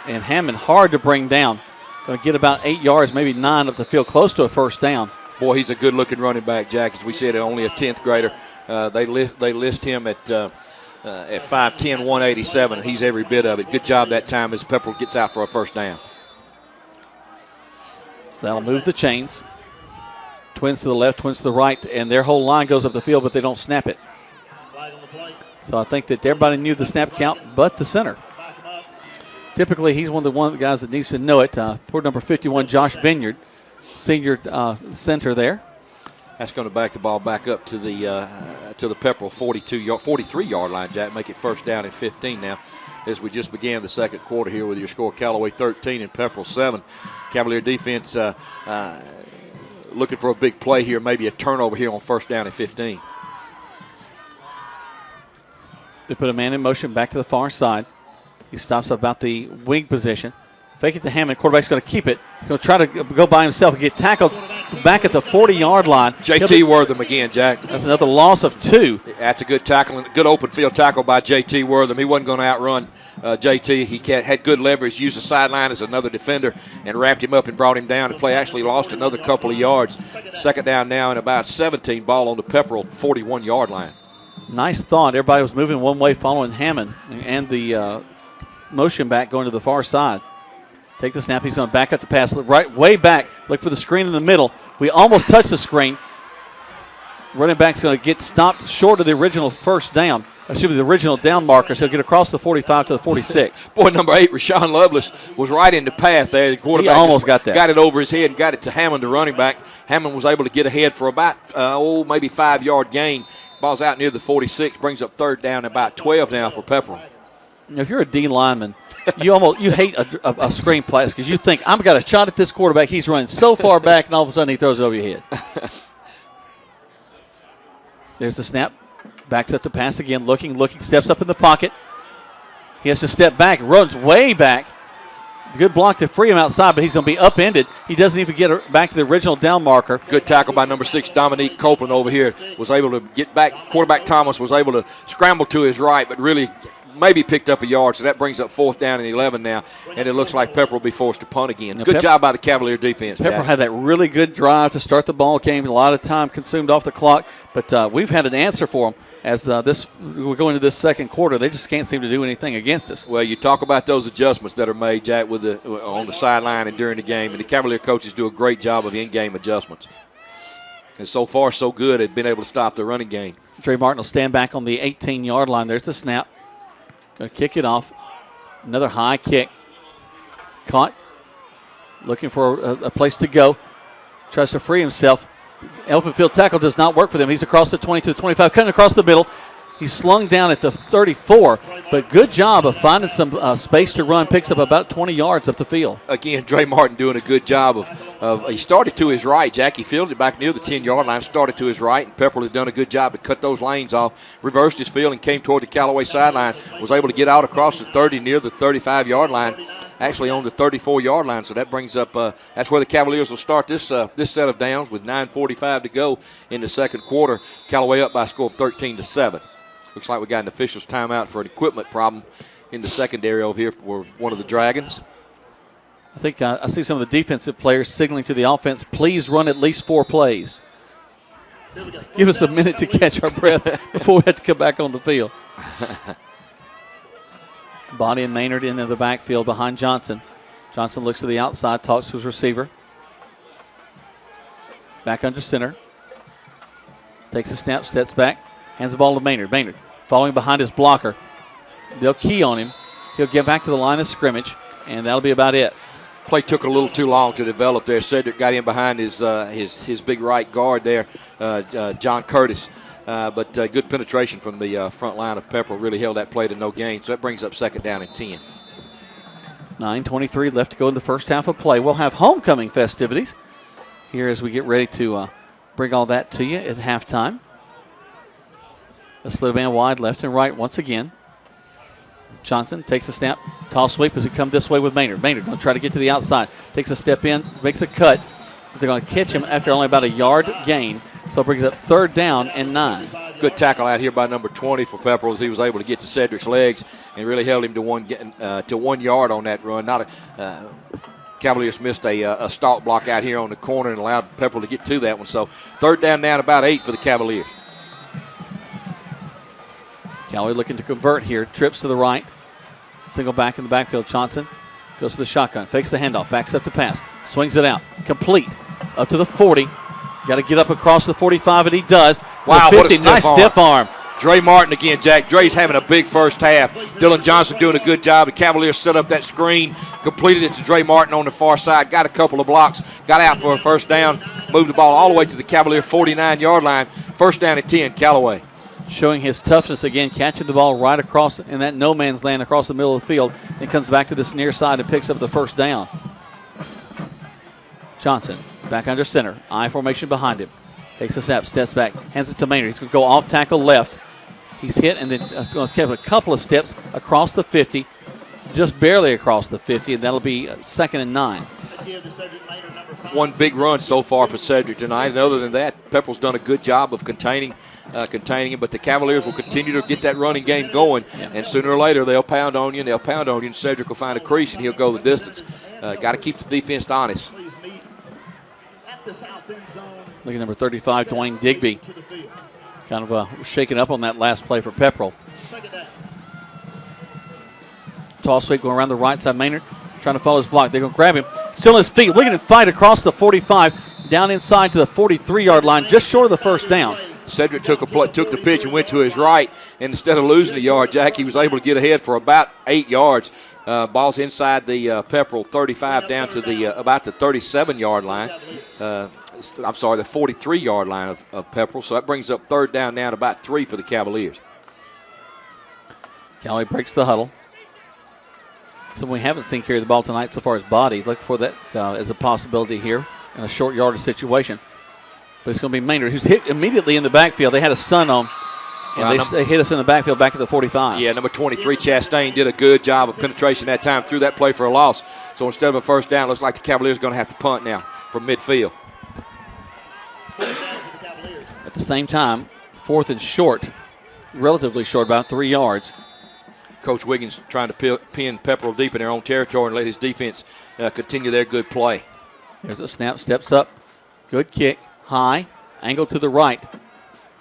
And Hammond hard to bring down. Going to get about 8 yards, maybe 9 up the field, close to a first down. Boy, he's a good-looking running back, Jack. As we said, only a 10th grader. They list him at 5'10", 187, and he's every bit of it. Good job that time as Pepperell gets out for a first down. So that'll move the chains. Twins to the left, twins to the right, and their whole line goes up the field, but they don't snap it. So I think that everybody knew the snap count but the center. Typically, he's one of the guys that needs to know it. Poor number 51, Josh Vineyard, senior center there. That's going to back the ball back up to the Pepperell 43-yard line, Jack. Make it first down and 15 now as we just began the second quarter here with your score. Callaway 13 and Pepperell 7. Cavalier defense looking for a big play here, maybe a turnover here on first down and 15. They put a man in motion back to the far side. He stops about the wing position. Fake it to Hammond. Quarterback's going to keep it. He's going to try to go by himself and get tackled back at the 40-yard line. J.T. Wortham again, Jack. That's another loss of 2. That's a good tackle, good open field tackle by J.T. Wortham. He wasn't going to outrun J.T. He had good leverage, used the sideline as another defender, and wrapped him up and brought him down. The play actually lost another couple of yards. Second down now and about 17, ball on the Pepperell 41-yard line. Nice thought. Everybody was moving one way following Hammond and the motion back going to the far side. Take the snap. He's going to back up the pass. Look right, way back. Look for the screen in the middle. We almost touched the screen. Running back's going to get stopped short of the original first down. That should be the original down marker. So he'll get across the 45 to the 46. Boy, number 8, Rashawn Lovelace, was right in the path there. The quarterback he almost got that. Got it over his head and got it to Hammond, the running back. Hammond was able to get ahead for about, maybe 5-yard gain. Ball's out near the 46, brings up third down, about 12 now for Pepperell. If you're a D lineman, you hate a screen pass because you think, I've got a shot at this quarterback. He's running so far back, and all of a sudden he throws it over your head. There's the snap. Backs up to pass again, looking, steps up in the pocket. He has to step back, runs way back. Good block to free him outside, but he's going to be upended. He doesn't even get back to the original down marker. Good tackle by number 6, Dominique Copeland over here. Was able to get back. Quarterback Thomas was able to scramble to his right, but really maybe picked up a yard, so that brings up 4th down and 11 now, and it looks like Pepperell will be forced to punt again. Good job by the Cavalier defense. Pepperell had that really good drive to start the ball game. A lot of time consumed off the clock, but we've had an answer for them as we're going into this second quarter. They just can't seem to do anything against us. Well, you talk about those adjustments that are made, Jack, on the sideline and during the game, and the Cavalier coaches do a great job of in-game adjustments. And so far, so good at being able to stop the running game. Dre Martin will stand back on the 18-yard line. There's the snap. Going to kick it off. Another high kick. Caught. Looking for a place to go. Tries to free himself. Open field tackle does not work for them. He's across the 20 to the 25, cutting across the middle. He's slung down at the 34, but good job of finding some space to run. Picks up about 20 yards up the field. Again, Dre Martin doing a good job of he started to his right. Jackie fielded it back near the 10-yard line, started to his right, and Pepperell has done a good job to cut those lanes off, reversed his field, and came toward the Callaway sideline. Was able to get out across the 30 near the 35-yard line, actually on the 34-yard line. So that brings up that's where the Cavaliers will start this set of downs with 9:45 to go in the second quarter. Callaway up by a score of 13-7. Looks like we got an official's timeout for an equipment problem in the secondary over here for one of the Dragons. I think I see some of the defensive players signaling to the offense, please run at least 4 plays. Give us a minute to catch our breath before we have to come back on the field. Bonnie and Maynard into the backfield behind Johnson. Johnson looks to the outside, talks to his receiver. Back under center. Takes a snap, steps back, hands the ball to Maynard. Maynard following behind his blocker. They'll key on him. He'll get back to the line of scrimmage, and that'll be about it. Play took a little too long to develop there. Cedric got in behind his big right guard there, John Curtis. But good penetration from the front line of Pepperell really held that play to no gain. So that brings up 2nd down and 10. 9:23 left to go in the first half of play. We'll have homecoming festivities here as we get ready to bring all that to you at halftime. A split man wide left and right once again. Johnson takes a snap. Tall sweep as we come this way with Maynard. Maynard going to try to get to the outside. Takes a step in, makes a cut. But they're going to catch him after only about a yard gain. So it brings up 3rd down and 9. Good tackle out here by number 20 for Pepperell as he was able to get to Cedric's legs and really held him to 1 yard on that run. Cavaliers missed a stalk block out here on the corner and allowed Pepperell to get to that one. So 3rd down now, about 8 for the Cavaliers. Callaway looking to convert here. Trips to the right. Single back in the backfield. Johnson goes for the shotgun. Fakes the handoff. Backs up to pass. Swings it out. Complete. Up to the 40. Got to get up across the 45, and he does. Wow, what a stiff nice stiff arm. Dre Martin again, Jack. Dre's having a big first half. Dylan Johnson doing a good job. The Cavaliers set up that screen, completed it to Dre Martin on the far side, got a couple of blocks, got out for a 1st down, moved the ball all the way to the Cavalier 49-yard line. 1st down and 10, Callaway. Showing his toughness again, catching the ball right across in that no man's land across the middle of the field. Then comes back to this near side and picks up the 1st down. Johnson back under center. I formation behind him. Takes a snap, steps back, hands it to Maynard. He's going to go off tackle left. He's hit and then going to take a couple of steps across the 50, just barely across the 50, and that'll be 2nd and 9. One big run so far for Cedric tonight, and other than that, Pepperell's done a good job of containing him, but the Cavaliers will continue to get that running game going, and sooner or later they'll pound on you, and Cedric will find a crease, and he'll go the distance. Got to keep the defense honest. Look at number 35, Dwayne Digby. Kind of shaking up on that last play for Pepperell. Tall sweep going around the right side. Maynard trying to follow his block. They're going to grab him. Still on his feet. Looking to fight across the 45, down inside to the 43-yard line, just short of the 1st down. Cedric took the pitch and went to his right, and instead of losing a yard, Jack, he was able to get ahead for about 8 yards. Ball's inside the Pepperell 35 down to about the 37-yard line. The 43-yard line of Pepperell. So that brings up 3rd down now to about 3 for the Cavaliers. Callaway breaks the huddle. Someone we haven't seen carry the ball tonight so far is Body. Look for that as a possibility here in a short yardage situation. But it's going to be Maynard, who's hit immediately in the backfield. They had a stun on, and they hit us in the backfield back at the 45. Yeah, number 23, Chastain, did a good job of penetration that time, threw that play for a loss. So instead of a 1st down, it looks like the Cavaliers are going to have to punt now from midfield. At the same time, 4th and short, relatively short, about 3 yards. Coach Wiggins trying to pin Pepperell deep in their own territory and let his defense continue their good play. There's a snap, steps up, good kick, high, angle to the right.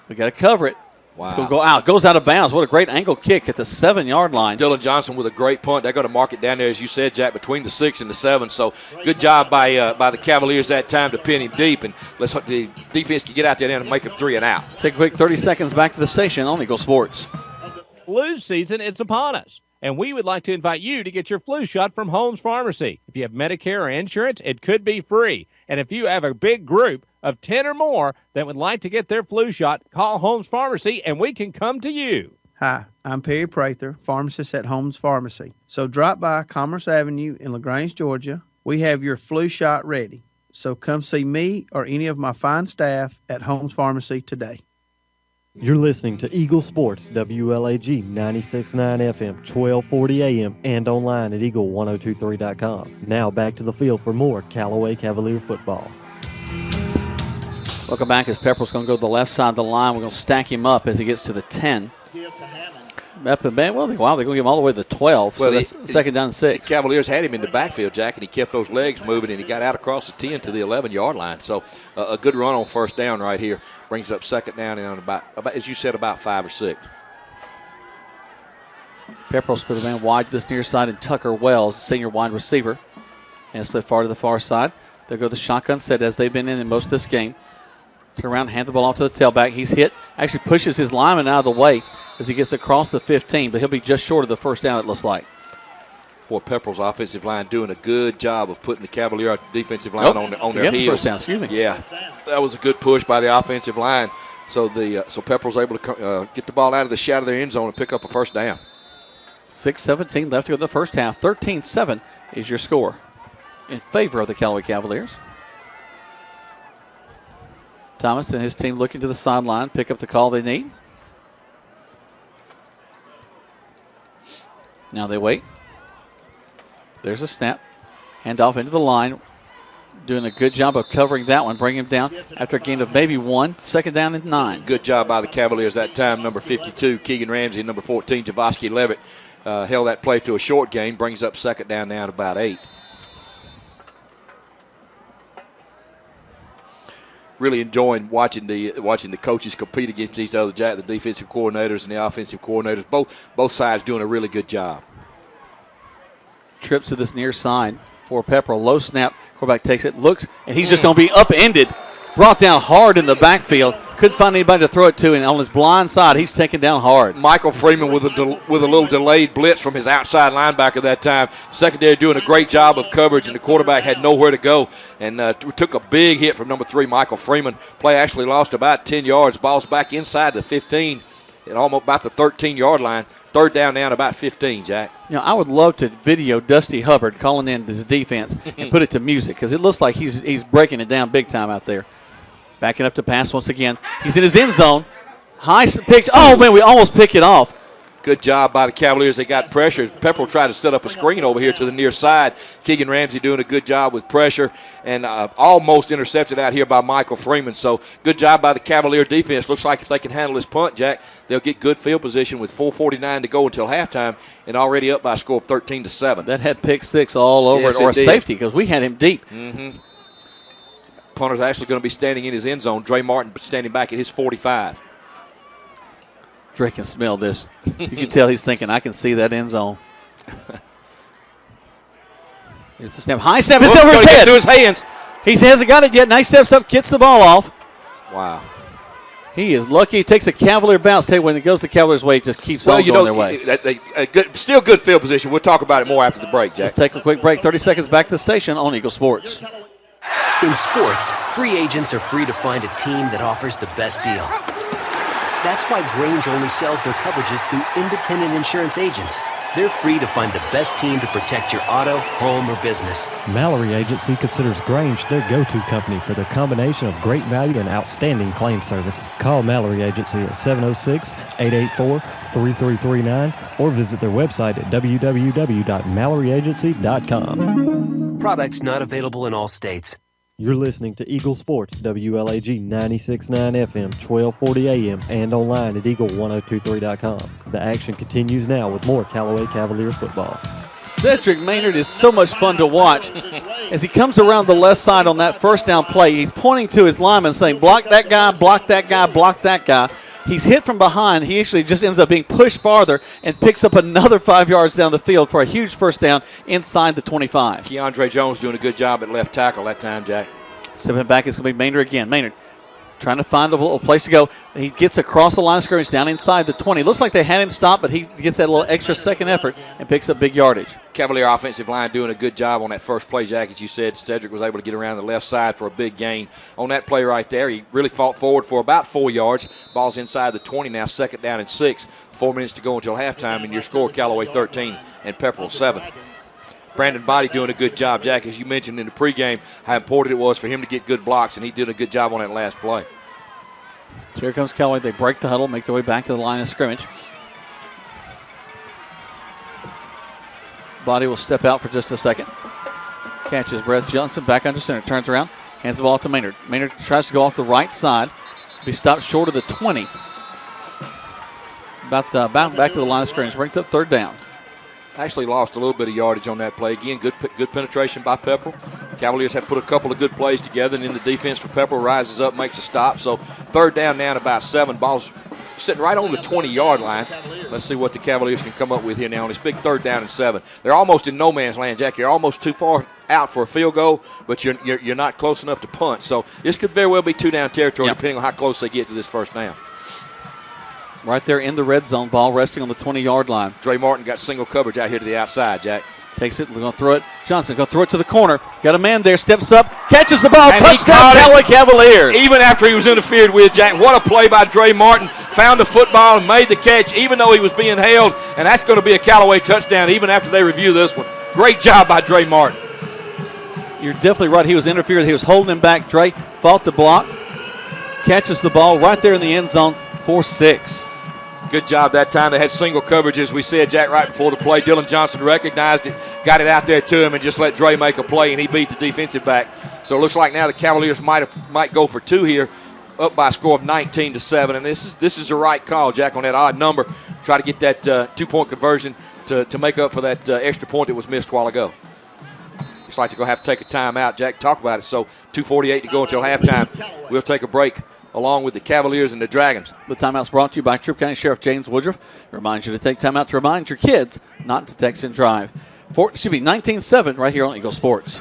We got to cover it. Wow. It's going to go out. Goes out of bounds. What a great angle kick at the 7-yard line. Dylan Johnson with a great punt. They're going to mark it down there, as you said, Jack, between the 6 and the 7. So good job by the Cavaliers that time to pin him deep. And let's hope the defense can get out there and make it 3 and out. Take a quick 30 seconds back to the station on Eagle Sports. Flu season is upon us, and we would like to invite you to get your flu shot from Holmes Pharmacy. If you have Medicare or insurance, it could be free. And if you have a big group of 10 or more that would like to get their flu shot, call Holmes Pharmacy and we can come to you. Hi, I'm Perry Prather, pharmacist at Holmes Pharmacy. So drop by Commerce Avenue in LaGrange, Georgia. We have your flu shot ready. So come see me or any of my fine staff at Holmes Pharmacy today. You're listening to Eagle Sports, WLAG 96.9 FM, 1240 AM, and online at eagle1023.com. Now back to the field for more Callaway Cavalier football. Welcome back as Pepperell's going to go to the left side of the line. We're going to stack him up as he gets to the 10. Wow, they're going to give him all the way to the 12. Well, so that's second down and 6. The Cavaliers had him in the backfield, Jack, and he kept those legs moving, and he got out across the 10 to the 11-yard line. So a good run on first down right here. Brings up second down and on about, as you said, about 5 or 6. Pepperell split man wide to this near side, and Tucker Wells, senior wide receiver, and split far to the far side. They'll go the shotgun set as they've been in most of this game. Turn around, hand the ball off to the tailback. He's hit, actually pushes his lineman out of the way as he gets across the 15, but he'll be just short of the first down, it looks like. Boy, Pepperell's offensive line doing a good job of putting the Cavalier defensive line on their heels. First down, excuse me. Yeah, that was a good push by the offensive line. So Pepperell's able to get the ball out of the shadow of their end zone and pick up a first down. 6:17 left to go in the first half. 13-7 is your score in favor of the Callaway Cavaliers. Thomas and his team looking to the sideline, pick up the call they need. Now they wait. There's a snap. Hand off into the line. Doing a good job of covering that one. Bring him down after a gain of maybe 1. Second down and 9. Good job by the Cavaliers that time. Number 52, Keegan Ramsey. Number 14, Javosky Levitt. Held that play to a short gain. Brings up second down now at about 8. Really enjoying watching the coaches compete against each other, Jack, the defensive coordinators and the offensive coordinators. Both sides doing a really good job. Trips to this near side for Pepperell. Low snap. Quarterback takes it, looks, and he's just going to be upended. Brought down hard in the backfield. Couldn't find anybody to throw it to, and on his blind side, he's taken down hard. Michael Freeman with a little delayed blitz from his outside linebacker that time. Secondary doing a great job of coverage, and the quarterback had nowhere to go and took a big hit from number 3, Michael Freeman. Play actually lost about 10 yards. Ball's back inside the 15 and almost about the 13-yard line. Third down now at about 15, Jack. You know, I would love to video Dusty Hubbard calling in his defense and put it to music because it looks like he's breaking it down big time out there. Backing up to pass once again. He's in his end zone. High pitch. Oh, man, we almost pick it off. Good job by the Cavaliers. They got pressure. Pepperell tried to set up a screen over here to the near side. Keegan Ramsey doing a good job with pressure and almost intercepted out here by Michael Freeman. So good job by the Cavalier defense. Looks like if they can handle this punt, Jack, they'll get good field position with 4:49 to go until halftime and already up by a score of 13-7. That had pick 6 all over it, or a safety because we had him deep. Mm-hmm. Punter's actually going to be standing in his end zone. Dre Martin standing back at his 45. Dre can smell this. You can tell he's thinking, I can see that end zone. Here's the snap. High snap. It's over his head. To his hands. He hasn't got it yet. Nice steps up, gets the ball off. Wow. He is lucky. He takes a Cavalier bounce. Tell you, when it goes the Cavaliers' way, it just keeps on going their way. Still good field position. We'll talk about it more after the break, Jack. Let's take a quick break. 30 seconds back to the station on Eagle Sports. In sports, free agents are free to find a team that offers the best deal. That's why Grange only sells their coverages through independent insurance agents. They're free to find the best team to protect your auto, home, or business. Mallory Agency considers Grange their go-to company for their combination of great value and outstanding claim service. Call Mallory Agency at 706-884-3339 or visit their website at www.malloryagency.com. Products not available in all states. You're listening to Eagle Sports, WLAG 96.9 FM, 1240 AM, and online at eagle1023.com. The action continues now with more Callaway Cavalier football. Cedric Maynard is so much fun to watch. As he comes around the left side on that first down play, he's pointing to his lineman saying, block that guy, block that guy, block that guy. He's hit from behind. He actually just ends up being pushed farther and picks up another 5 yards down the field for a huge first down inside the 25. Keandre Jones doing a good job at left tackle that time, Jack. Stepping back, it's going to be Maynard again. Maynard trying to find a little place to go. He gets across the line of scrimmage down inside the 20. Looks like they had him stopped, but he gets that little extra second effort and picks up big yardage. Cavalier offensive line doing a good job on that first play, Jack. As you said, Cedric was able to get around the left side for a big gain. On that play right there, he really fought forward for about 4 yards. Ball's inside the 20 now, 2nd down and 6. 4 minutes to go until halftime, and your score, Callaway 13 and Pepperell 7. Brandon Body doing a good job, Jack, as you mentioned in the pregame, how important it was for him to get good blocks, and he did a good job on that last play. So here comes Callaway. They break the huddle, make their way back to the line of scrimmage. Body will step out for just a second. Catches breath. Johnson back under center. Turns around. Hands the ball to Maynard. Maynard tries to go off the right side. Be stopped short of the 20. About back to the line of scrimmage. Brings up 3rd down. Actually lost a little bit of yardage on that play. Again, good penetration by Pepperell. Cavaliers have put a couple of good plays together, and then the defense for Pepperell rises up, makes a stop. So 3rd down now at about 7. Ball's sitting right on the 20-yard line. Let's see what the Cavaliers can come up with here now on this big 3rd down and 7. They're almost in no man's land, Jack. You're almost too far out for a field goal, but you're not close enough to punt. So this could very well be 2-down territory, depending on how close they get to this first down. Right there in the red zone, ball resting on the 20-yard line. Dre Martin got single coverage out here to the outside, Jack. Takes it, going to throw it. Johnson going to throw it to the corner. Got a man there, steps up, catches the ball, and touchdown, Callaway Cavaliers. Even after he was interfered with, Jack. What a play by Dre Martin. Found the football and made the catch, even though he was being held. And that's going to be a Callaway touchdown, even after they review this one. Great job by Dre Martin. You're definitely right. He was interfered. He was holding him back. Dre fought the block, catches the ball right there in the end zone for 6. Good job that time. They had single coverage, as we said, Jack, right before the play. Dylan Johnson recognized it, got it out there to him, and just let Dre make a play, and he beat the defensive back. So it looks like now the Cavaliers might go for 2 here, up by a score of 19-7. And this is the right call, Jack, on that odd number. Try to get that 2-point conversion to make up for that extra point that was missed a while ago. Looks like they're going to have to take a timeout. Jack, talk about it. So 2:48 to go until halftime. We'll take a break, along with the Cavaliers and the Dragons. The timeout's brought to you by Troup County Sheriff James Woodruff. Reminds you to take time out to remind your kids not to text and drive. 19-7 right here on Eagle Sports.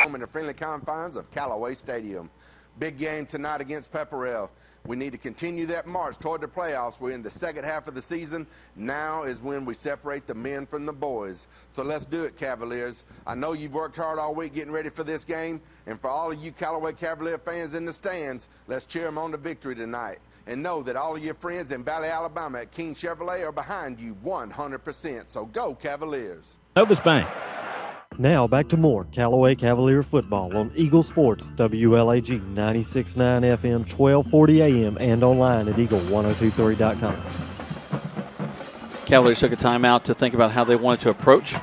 In the friendly confines of Callaway Stadium. Big game tonight against Pepperell. We need to continue that march toward the playoffs. We're in the second half of the season. Now is when we separate the men from the boys. So let's do it, Cavaliers. I know you've worked hard all week getting ready for this game. And for all of you Callaway Cavalier fans in the stands, let's cheer them on to victory tonight. And know that all of your friends in Valley, Alabama at King Chevrolet are behind you 100%. So go, Cavaliers. Novus Bank. Now back to more Callaway Cavalier football on Eagle Sports, WLAG 96.9 FM, 1240 AM, and online at eagle1023.com. Cavaliers took a timeout to think about how they wanted to approach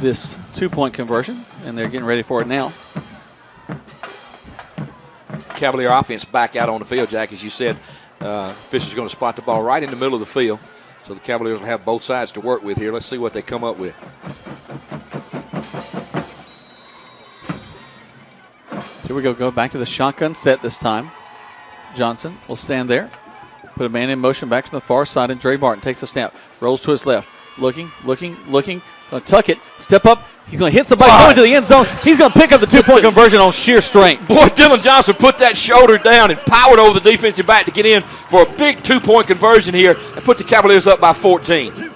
this 2-point conversion, and they're getting ready for it now. Cavalier offense back out on the field, Jack. As you said, Fisher's going to spot the ball right in the middle of the field. So the Cavaliers will have both sides to work with here. Let's see what they come up with. So here we go back to the shotgun set this time. Johnson will stand there. Put a man in motion back to the far side, and Dre Martin takes a snap. Rolls to his left. Looking. Going to tuck it. Step up. He's going to hit somebody going to the end zone. He's going to pick up the 2-point conversion on sheer strength. Boy, Dylan Johnson put that shoulder down and powered over the defensive back to get in for a big 2-point conversion here and put the Cavaliers up by 14.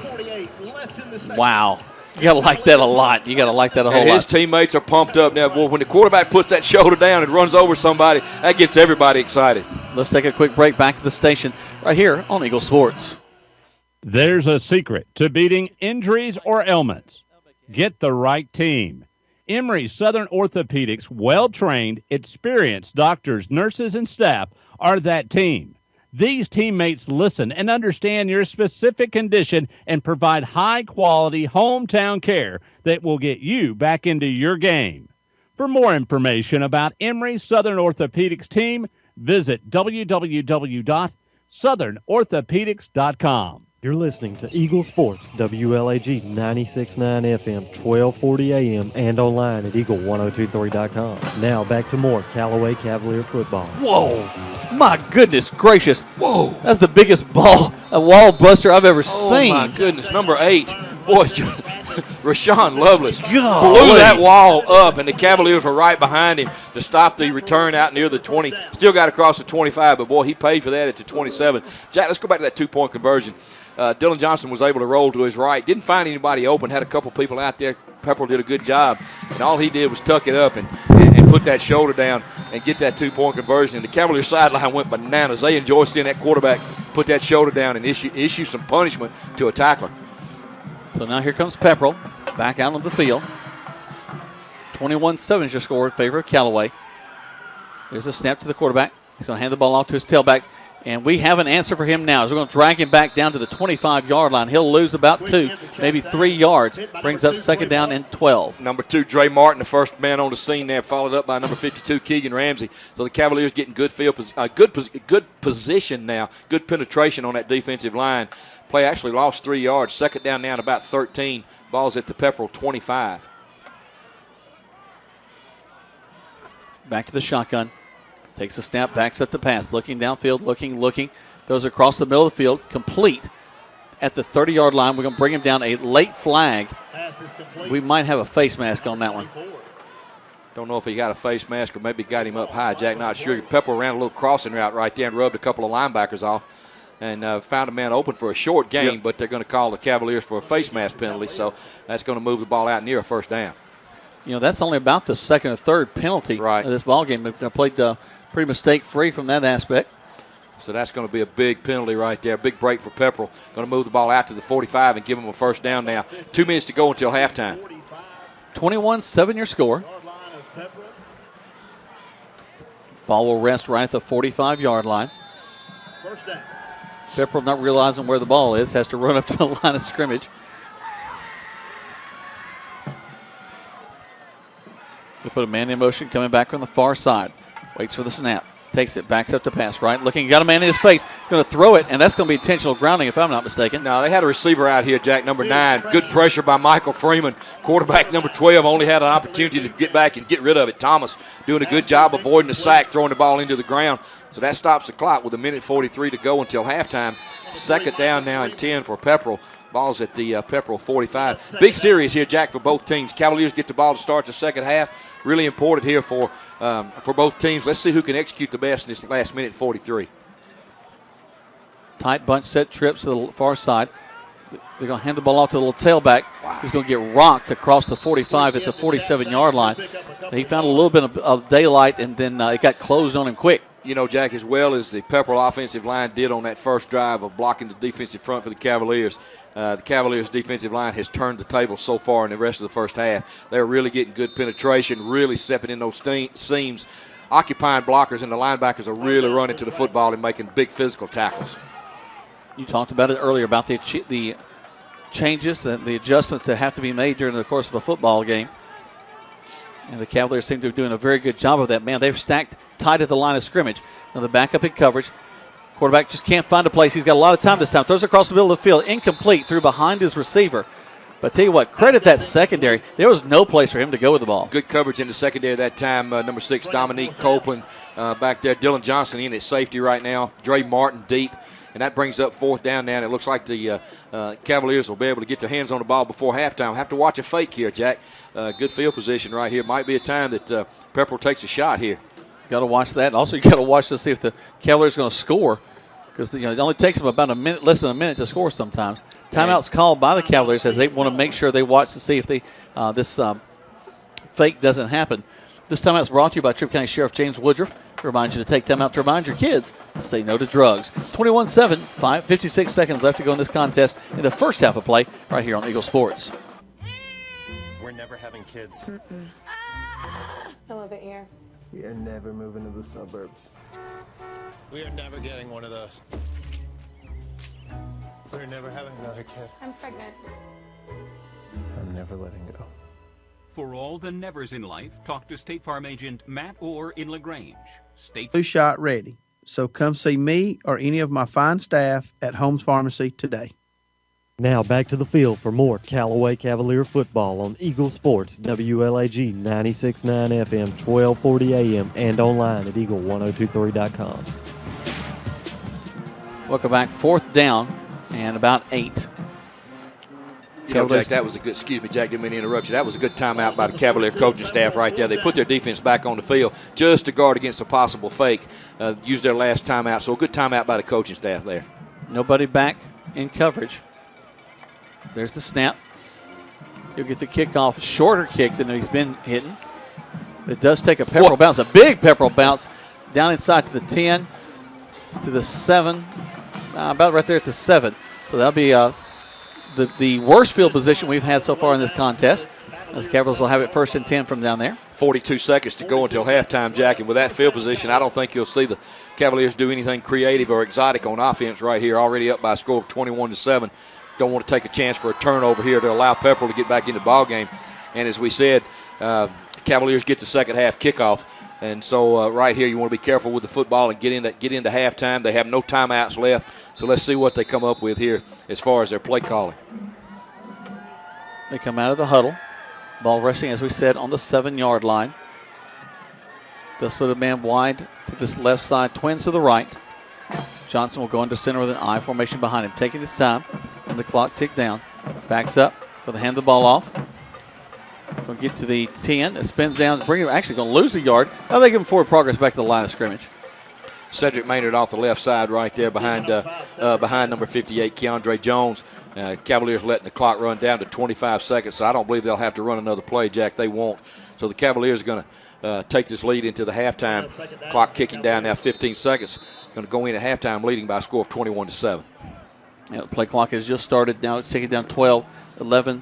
Wow. You got to like that a lot. You got to like that a whole lot. And his teammates are pumped up now. Boy, when the quarterback puts that shoulder down and runs over somebody, that gets everybody excited. Let's take a quick break back to the station right here on Eagle Sports. There's a secret to beating injuries or ailments. Get the right team. Emory Southern Orthopedics' well-trained, experienced doctors, nurses, and staff are that team. These teammates listen and understand your specific condition and provide high-quality hometown care that will get you back into your game. For more information about Emory Southern Orthopedics team, visit www.southernorthopedics.com. You're listening to Eagle Sports, WLAG 96.9 FM, 1240 AM, and online at eagle1023.com. Now back to more Callaway Cavalier football. Whoa! My goodness gracious! Whoa! That's the biggest wall buster I've ever seen. Oh my goodness! Number 8, boy, Rashawn Lovelace blew Golly. that wall up, and the Cavaliers were right behind him to stop the return out near the 20. Still got across the 25, but boy, he paid for that at the 27. Jack, let's go back to that 2-point conversion. Dylan Johnson was able to roll to his right. Didn't find anybody open. Had a couple people out there. Pepperell did a good job. And all he did was tuck it up and put that shoulder down and get that 2-point conversion. And the Cavaliers sideline went bananas. They enjoyed seeing that quarterback put that shoulder down and issue some punishment to a tackler. So now here comes Pepperell back out on the field. 21-7 is your score in favor of Callaway. There's a snap to the quarterback. He's going to hand the ball off to his tailback. And we have an answer for him now. As we're going to drag him back down to the 25-yard line. He'll lose about 2, maybe 3 yards. Brings up second down and 12. Number 2, Dre Martin, the first man on the scene there, followed up by number 52, Keegan Ramsey. So the Cavaliers getting good position now, good penetration on that defensive line. Play actually lost 3 yards. Second down now at about 13. Ball's at the Pepperell 25. Back to the shotgun. Takes a snap, backs up to pass. Looking downfield, looking. Throws across the middle of the field. Complete at the 30-yard line. We're going to bring him down. A late flag. We might have a face mask on that one. Don't know if he got a face mask or maybe got him up high. Jack, not sure. Pepperell ran a little crossing route right there and rubbed a couple of linebackers off and found a man open for a short gain, but they're going to call the Cavaliers for a face mask penalty, so that's going to move the ball out near a first down. You know, that's only about the second or third penalty of this ball game. They played pretty mistake-free from that aspect. So that's going to be a big penalty right there. Big break for Pepperell. Going to move the ball out to the 45 and give them a first down now. 2 minutes to go until halftime. 21-7 your score. Ball will rest right at the 45-yard line. First down. Pepperell not realizing where the ball is, has to run up to the line of scrimmage. They put a man in motion coming back from the far side. Waits for the snap. Takes it, backs up to pass, right? Looking, got a man in his face. Going to throw it, and that's going to be intentional grounding if I'm not mistaken. No, they had a receiver out here, Jack, number 9. Good pressure by Michael Freeman. Quarterback number 12 only had an opportunity to get back and get rid of it. Thomas doing a good job avoiding the sack, throwing the ball into the ground. So that stops the clock with 1:43 to go until halftime. Second down now and 10 for Pepperell. Ball's at the Pepperell 45. Big series here, Jack, for both teams. Cavaliers get the ball to start the second half. Really important here for both teams. Let's see who can execute the best in this last minute 43. Tight bunch set trips to the far side. They're going to hand the ball off to the little tailback. Wow. He's going to get rocked across the 45 at the 47-yard line. He found a little bit of daylight, and then it got closed on him quick. You know, Jack, as well as the Pepperell offensive line did on that first drive of blocking the defensive front for the Cavaliers, the Cavaliers' defensive line has turned the table so far in the rest of the first half. They're really getting good penetration, really stepping in those seams, occupying blockers, and the linebackers are really running to the football and making big physical tackles. You talked about it earlier about the changes and the adjustments that have to be made during the course of a football game. And the Cavaliers seem to be doing a very good job of that. Man, they've stacked tight at the line of scrimmage. Now the backup in coverage. Quarterback just can't find a place. He's got a lot of time this time. Throws across the middle of the field. Incomplete. Threw behind his receiver. But tell you what, credit that secondary. There was no place for him to go with the ball. Good coverage in the secondary that time. Number 6, Dominique Copeland back there. Dylan Johnson in at safety right now. Dre Martin deep. And that brings up fourth down now. And it looks like the Cavaliers will be able to get their hands on the ball before halftime. Have to watch a fake here, Jack. Good field position right here. Might be a time that Pepperell takes a shot here. Got to watch that. Also, you got to watch to see if the Cavaliers are going to score, because it only takes them about less than a minute to score sometimes. Timeout's called by the Cavaliers as they want to make sure they watch to see if this fake doesn't happen. This timeout's brought to you by Tripp County Sheriff James Woodruff. Remind you to take time out to remind your kids to say no to drugs. 21-7, 56 seconds left to go in this contest in the first half of play right here on Eagle Sports. We're never having kids. I love it here. We are never moving to the suburbs. We are never getting one of those. We're never having another kid. I'm pregnant. I'm never letting go. For all the nevers in life, talk to State Farm agent Matt Orr in LaGrange. Flu shot ready. So come see me or any of my fine staff at Holmes Pharmacy today. Now back to the field for more Callaway Cavalier football on Eagle Sports, WLAG 96.9 FM, 1240 AM, and online at eagle1023.com. Welcome back. 4th down and about 8. You know, Jack, that was a good, excuse me, Jack, didn't mean to interrupt you. That was a good timeout by the Cavalier coaching staff right there. They put their defense back on the field just to guard against a possible fake. Used their last timeout, so a good timeout by the coaching staff there. Nobody back in coverage. There's the snap. He'll get the kickoff, a shorter kick than he's been hitting. It does take a Pepperell bounce, a big Pepperell bounce down inside to the 10, to the 7, about right there at the 7. So that'll be the worst field position we've had so far in this contest, as Cavaliers will have it 1st and 10 from down there. 42 seconds to go until halftime, Jack, and with that field position, I don't think you'll see the Cavaliers do anything creative or exotic on offense right here, already up by a score of 21-7. Don't want to take a chance for a turnover here to allow Pepperell to get back into the ball game. And as we said, Cavaliers get the second half kickoff. And so right here you want to be careful with the football and get into halftime. They have no timeouts left. So let's see what they come up with here as far as their play calling. They come out of the huddle. Ball resting, as we said, on the 7-yard line. They'll split a man wide to this left side, twins to the right. Johnson will go into center with an I formation behind him, taking his time, and the clock ticked down. Backs up, going to hand the ball off. Going to get to the 10, it spins down, actually going to lose the yard. Now they give him forward progress back to the line of scrimmage. Cedric Maynard off the left side right there behind number 58, Keandre Jones. Cavaliers letting the clock run down to 25 seconds, so I don't believe they'll have to run another play, Jack. They won't. So the Cavaliers are going to take this lead into the halftime. Clock kicking down now 15 seconds. Going to go in at halftime leading by a score of 21-7. Yeah, the play clock has just started. Now it's taking down 12, 11.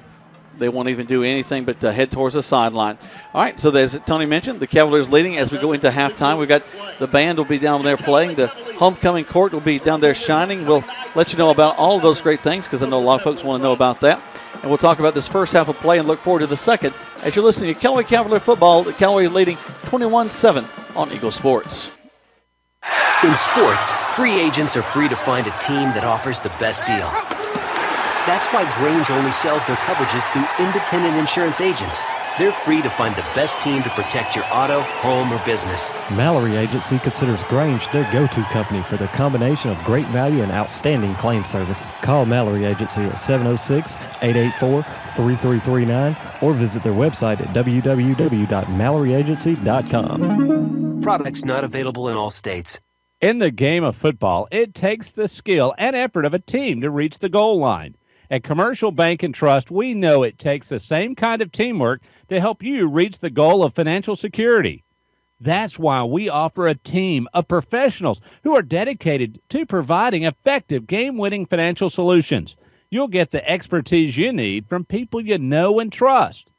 They won't even do anything but head towards the sideline. All right, so as Tony mentioned, the Cavaliers leading as we go into halftime. We've got the band will be down there playing. The homecoming court will be down there shining. We'll let you know about all of those great things because I know a lot of folks want to know about that. And we'll talk about this first half of play and look forward to the second as you're listening to Callaway Cavalier football. The Callaway leading 21-7 on Eagle Sports. In sports, free agents are free to find a team that offers the best deal. That's why Grange only sells their coverages through independent insurance agents. They're free to find the best team to protect your auto, home, or business. Mallory Agency considers Grange their go-to company for their combination of great value and outstanding claim service. Call Mallory Agency at 706-884-3339 or visit their website at www.malloryagency.com. Products not available in all states. In the game of football, it takes the skill and effort of a team to reach the goal line. At Commercial Bank and Trust, we know it takes the same kind of teamwork to help you reach the goal of financial security. That's why we offer a team of professionals who are dedicated to providing effective game-winning financial solutions. You'll get the expertise you need from people you know and trust.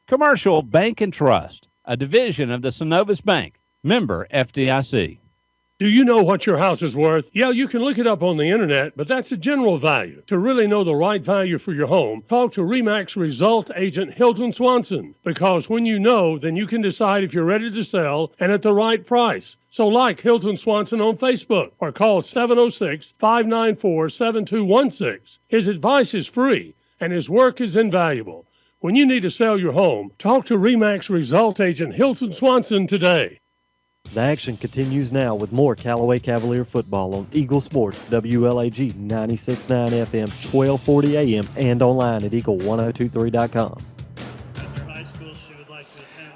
Commercial Bank and Trust, a division of the Synovus Bank, member FDIC. Do you know what your house is worth? Yeah, you can look it up on the internet, but that's a general value. To really know the right value for your home, talk to RE/MAX Result Agent Hilton Swanson. Because when you know, then you can decide if you're ready to sell and at the right price. So like Hilton Swanson on Facebook or call 706-594-7216. His advice is free and his work is invaluable. When you need to sell your home, talk to RE/MAX Result Agent Hilton Swanson today. The action continues now with more Callaway Cavalier football on Eagle Sports, WLAG 96.9 FM, 1240 AM, and online at eagle1023.com.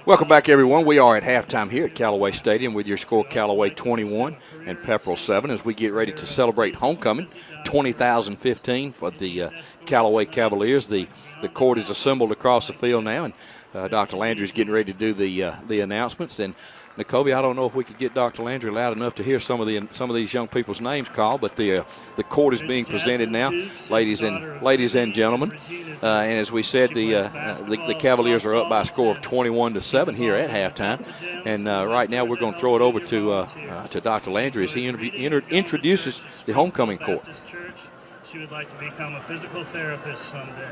Welcome back, everyone. We are at halftime here at Callaway Stadium with your score Callaway 21 and Pepperell 7 as we get ready to celebrate homecoming. 20,015 for the Callaway Cavaliers. The court is assembled across the field now, and Dr. Landry's getting ready to do the announcements. And N'Kobe, I don't know if we could get Dr. Landry loud enough to hear some of these young people's names called, but the court is being presented now, ladies and gentlemen. And as we said, the Cavaliers are up by a score of 21-7 here at halftime. And right now we're going to throw it over to Dr. Landry as he introduces the homecoming court. She would like to become a physical therapist someday.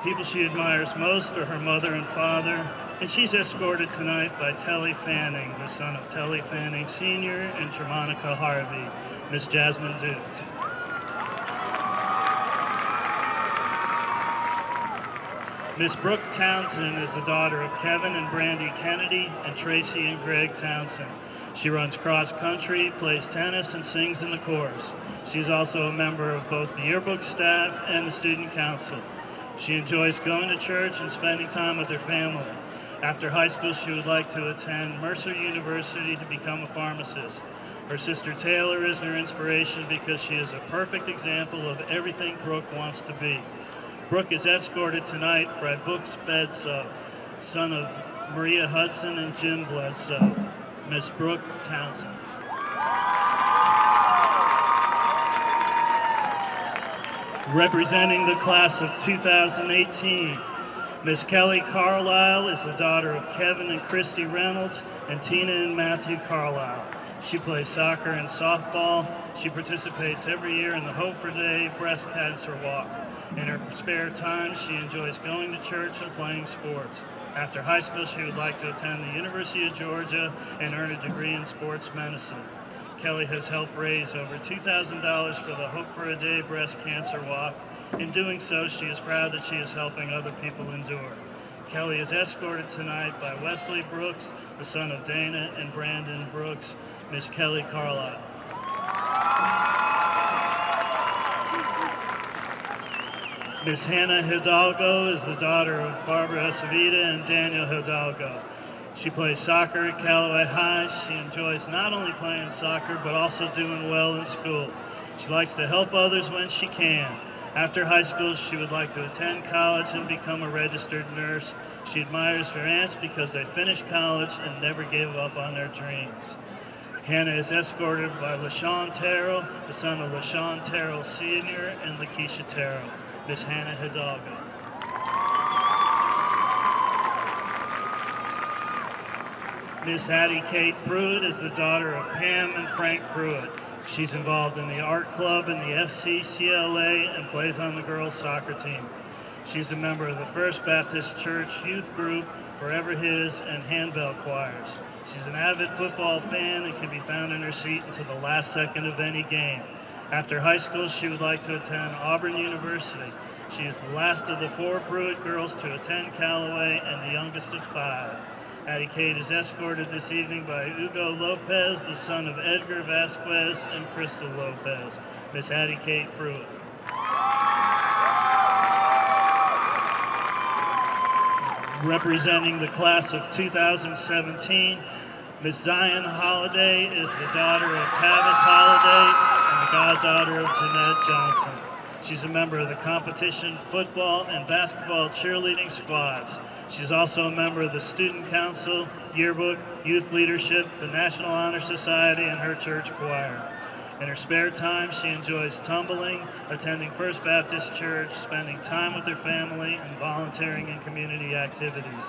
People she admires most are her mother and father, and she's escorted tonight by Telly Fanning, the son of Telly Fanning Sr. and Germanica Harvey, Miss Jasmine Duke. Miss Brooke Townsend is the daughter of Kevin and Brandy Kennedy and Tracy and Greg Townsend. She runs cross country, plays tennis, and sings in the chorus. She's also a member of both the yearbook staff and the student council. She enjoys going to church and spending time with her family. After high school, she would like to attend Mercer University to become a pharmacist. Her sister Taylor is her inspiration because she is a perfect example of everything Brooke wants to be. Brooke is escorted tonight by Brooks Bledsoe, son of Maria Hudson and Jim Bledsoe, Miss Brooke Townsend. Representing the class of 2018, Miss Kelly Carlisle is the daughter of Kevin and Christy Reynolds and Tina and Matthew Carlisle. She plays soccer and softball. She participates every year in the Hope for Day Breast Cancer Walk. In her spare time, she enjoys going to church and playing sports. After high school, she would like to attend the University of Georgia and earn a degree in sports medicine. Kelly has helped raise over $2,000 for the Hope for a Day Breast Cancer Walk. In doing so, she is proud that she is helping other people endure. Kelly is escorted tonight by Wesley Brooks, the son of Dana and Brandon Brooks, Miss Kelly Carlisle. Miss Hannah Hidalgo is the daughter of Barbara Acevita and Daniel Hidalgo. She plays soccer at Callaway High. She enjoys not only playing soccer, but also doing well in school. She likes to help others when she can. After high school, she would like to attend college and become a registered nurse. She admires her aunts because they finished college and never gave up on their dreams. Hannah is escorted by LaShawn Terrell, the son of LaShawn Terrell Sr. and Lakeisha Terrell, Miss Hannah Hidalgo. Miss Addie Kate Pruitt is the daughter of Pam and Frank Pruitt. She's involved in the art club and the FCCLA and plays on the girls' soccer team. She's a member of the First Baptist Church youth group, Forever His, and handbell choirs. She's an avid football fan and can be found in her seat until the last second of any game. After high school, she would like to attend Auburn University. She is the last of the 4 Pruitt girls to attend Callaway and the youngest of 5. Addie Kate is escorted this evening by Hugo Lopez, the son of Edgar Vasquez and Crystal Lopez, Miss Addie Kate Pruitt. Representing the class of 2017, Miss Zion Holliday is the daughter of Tavis Holliday and the goddaughter of Jeanette Johnson. She's a member of the competition football and basketball cheerleading squads. She's also a member of the Student Council, Yearbook, Youth Leadership, the National Honor Society, and her church choir. In her spare time, she enjoys tumbling, attending First Baptist Church, spending time with her family, and volunteering in community activities.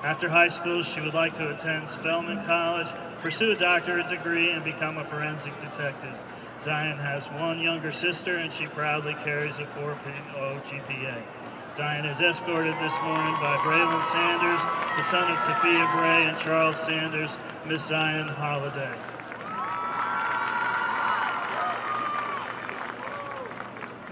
After high school, she would like to attend Spelman College, pursue a doctorate degree, and become a forensic detective. Zion has one younger sister, and she proudly carries a 4.0 GPA. Zion is escorted this morning by Braylon Sanders, the son of Taphia Bray and Charles Sanders, Miss Zion Holliday.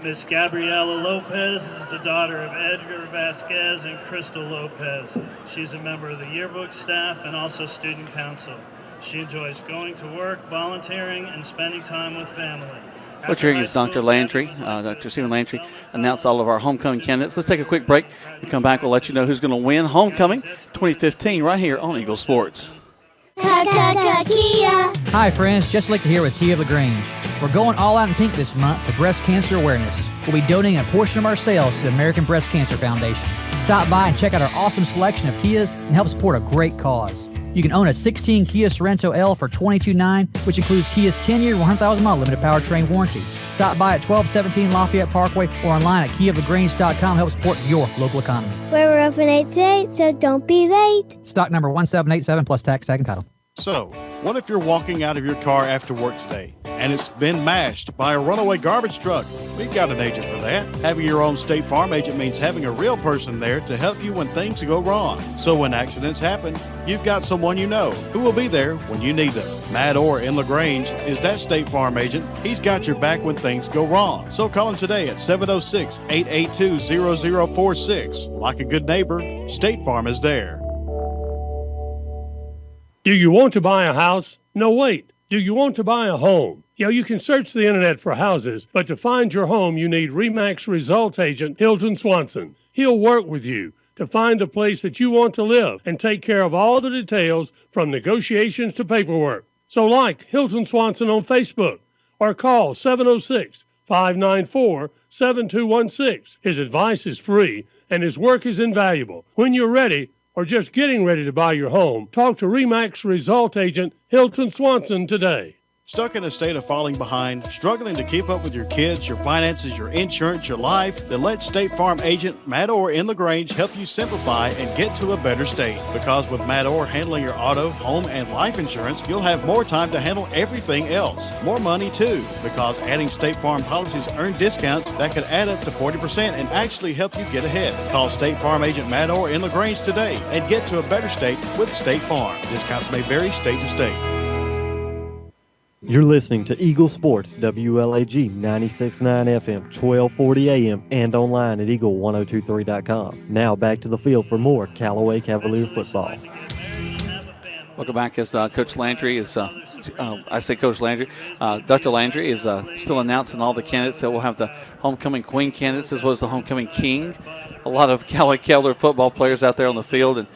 Miss Gabriela Lopez is the daughter of Edgar Vasquez and Crystal Lopez. She's a member of the yearbook staff and also student council. She enjoys going to work, volunteering, and spending time with family. What you're hearing is Dr. Landry, Dr. Stephen Landry, announce all of our homecoming candidates. Let's take a quick break. When we come back, we'll let you know who's going to win Homecoming 2015 right here on Eagle Sports. Hi, friends. Just Lick here with Kia LaGrange. We're going all out in pink this month for breast cancer awareness. We'll be donating a portion of our sales to the American Breast Cancer Foundation. Stop by and check out our awesome selection of Kias and help support a great cause. You can own a 16 Kia Sorento L for $22,900, which includes Kia's 10-year, 100,000-mile limited powertrain warranty. Stop by at 1217 Lafayette Parkway or online at KiaLaGrange.com to help support your local economy. We're open 8 to 8, so don't be late. Stock number 1787 plus tax, tag, and title. So, what if you're walking out of your car after work today and it's been mashed by a runaway garbage truck? We've got an agent for that. Having your own State Farm agent means having a real person there to help you when things go wrong. So when accidents happen, you've got someone you know who will be there when you need them. Matt Orr in LaGrange is that State Farm agent. He's got your back when things go wrong. So call him today at 706-882-0046. Like a good neighbor, State Farm is there. Do you want to buy a house? No, wait. Do you want to buy a home? Yeah, you can search the internet for houses, but to find your home, you need RE/MAX Results agent Hilton Swanson. He'll work with you to find a place that you want to live and take care of all the details from negotiations to paperwork. So like Hilton Swanson on Facebook or call 706-594-7216. His advice is free and his work is invaluable. When you're ready, or just getting ready to buy your home, talk to RE/MAX Result agent Hilton Swanson today. Stuck in a state of falling behind, struggling to keep up with your kids, your finances, your insurance, your life? Then let State Farm agent Matt Orr in LaGrange help you simplify and get to a better state. Because with Matt Orr handling your auto, home, and life insurance, you'll have more time to handle everything else. More money too, because adding State Farm policies earn discounts that could add up to 40% and actually help you get ahead. Call State Farm agent Matt Orr in LaGrange today and get to a better state with State Farm. Discounts may vary state to state. You're listening to Eagle Sports, WLAG 96.9 FM, 1240 AM, and online at eagle1023.com. Now back to the field for more Callaway Cavalier football. Welcome back as Coach Landry is, I say Coach Landry, Dr. Landry is still announcing all the candidates. So we'll have the homecoming queen candidates as well as the homecoming king. A lot of Callaway Cavalier football players out there on the field. And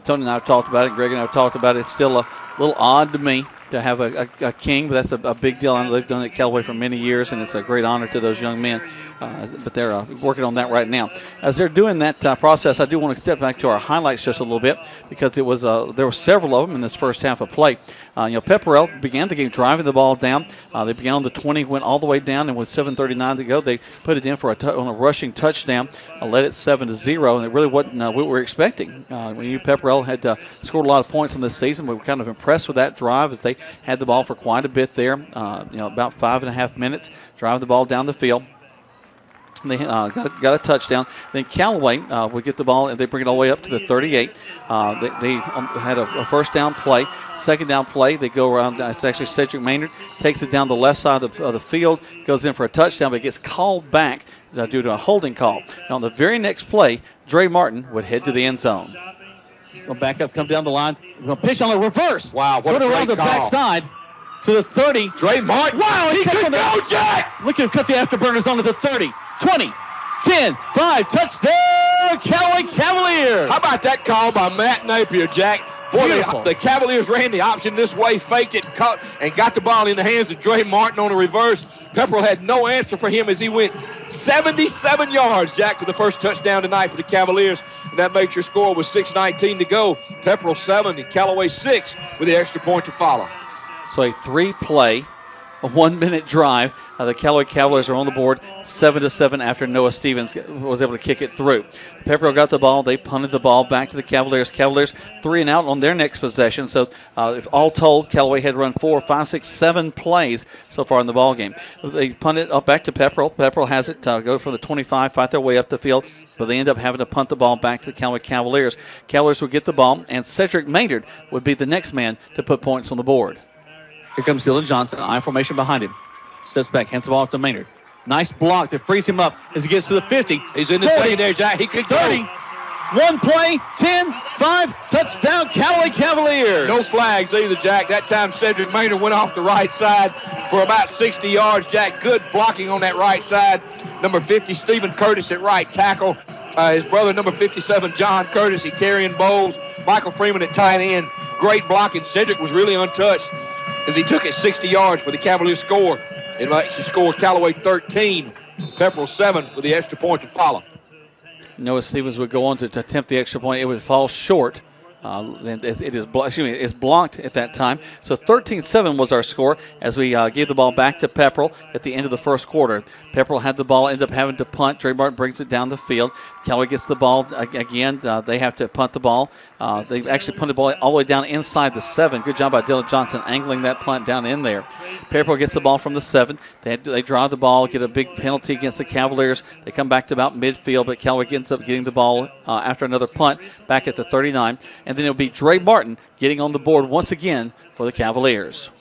Tony and I have talked about it, Greg and I have talked about it. It's still a little odd to me to have a king, but that's a big deal. I know they've done it at Callaway for many years, and it's a great honor to those young men. But they're working on that right now. As they're doing that process, I do want to step back to our highlights just a little bit because it was there were several of them in this first half of play. Pepperell began the game driving the ball down. They began on the 20, went all the way down, and with 7:39 to go, they put it in for on a rushing touchdown, led it 7-0, and it really wasn't what we were expecting. Pepperell had scored a lot of points in this season. We were kind of impressed with that drive as they had the ball for quite a bit there, about 5.5 minutes, driving the ball down the field. They got a touchdown. Then Callaway would get the ball, and they bring it all the way up to the 38. They had a first down play. Second down play, they go around. It's actually Cedric Maynard takes it down the left side of the field, goes in for a touchdown, but it gets called back due to a holding call. And on the very next play, Dre Martin would head to the end zone. We'll back up, come down the line. We're going to pitch on the reverse. Wow, what Put a it around great the call. backside to the 30. Dre Martin. Wow, he could go, Jack. Look at him cut the afterburners onto the 30, 20, 10, 5, touchdown, Callaway Cavaliers. How about that call by Matt Napier, Jack? Boy, the Cavaliers ran the option this way, faked it, caught, and got the ball in the hands of Dre Martin on a reverse. Pepperell had no answer for him as he went 77 yards, Jack, for the first touchdown tonight for the Cavaliers. And that makes your score with 6:19 to go. Pepperell 7 and Callaway 6 with the extra point to follow. So a 3-play, a 1-minute drive. The Callaway Cavaliers are on the board 7-7 after Noah Stevens was able to kick it through. Pepperell got the ball. They punted the ball back to the Cavaliers. Cavaliers 3 and out on their next possession. So if all told, Callaway had run 4, 5, 6, 7 plays so far in the ball game. They punt it up back to Pepperell. Pepperell has it, go from the 25, fight their way up the field. But they end up having to punt the ball back to the Callaway Cavaliers. Cavaliers would get the ball, and Cedric Maynard would be the next man to put points on the board. Here comes Dylan Johnson, I formation behind him. Steps back, hands the ball off to Maynard. Nice block that frees him up as he gets to the 50. He's in the 30 there, Jack. He could 30. go. 1 play, 10, 5, touchdown, Callaway Cavaliers. No flags either, Jack. That time Cedric Maynard went off the right side for about 60 yards, Jack. Good blocking on that right side. Number 50, Stephen Curtis at right tackle. His brother, number 57, John Curtis, Etarian Bowles. Michael Freeman at tight end. Great blocking. Cedric was really untouched as he took it 60 yards for the Cavaliers score. It makes the score Callaway 13, Pepperell 7 with the extra point to follow. Noah Stevens would go on to attempt the extra point. It would fall short. And it's blocked at that time. So 13-7 was our score as we gave the ball back to Pepperell at the end of the first quarter. Pepperell had the ball, ended up having to punt. Dre Martin brings it down the field. Callaway gets the ball again. They have to punt the ball. They actually punted the ball all the way down inside the 7. Good job by Dylan Johnson angling that punt down in there. Pepperell gets the ball from the 7. They drive the ball, get a big penalty against the Cavaliers. They come back to about midfield, but Callaway ends up getting the ball after another punt back at the 39. And then it'll be Dre Martin getting on the board once again for the Cavaliers.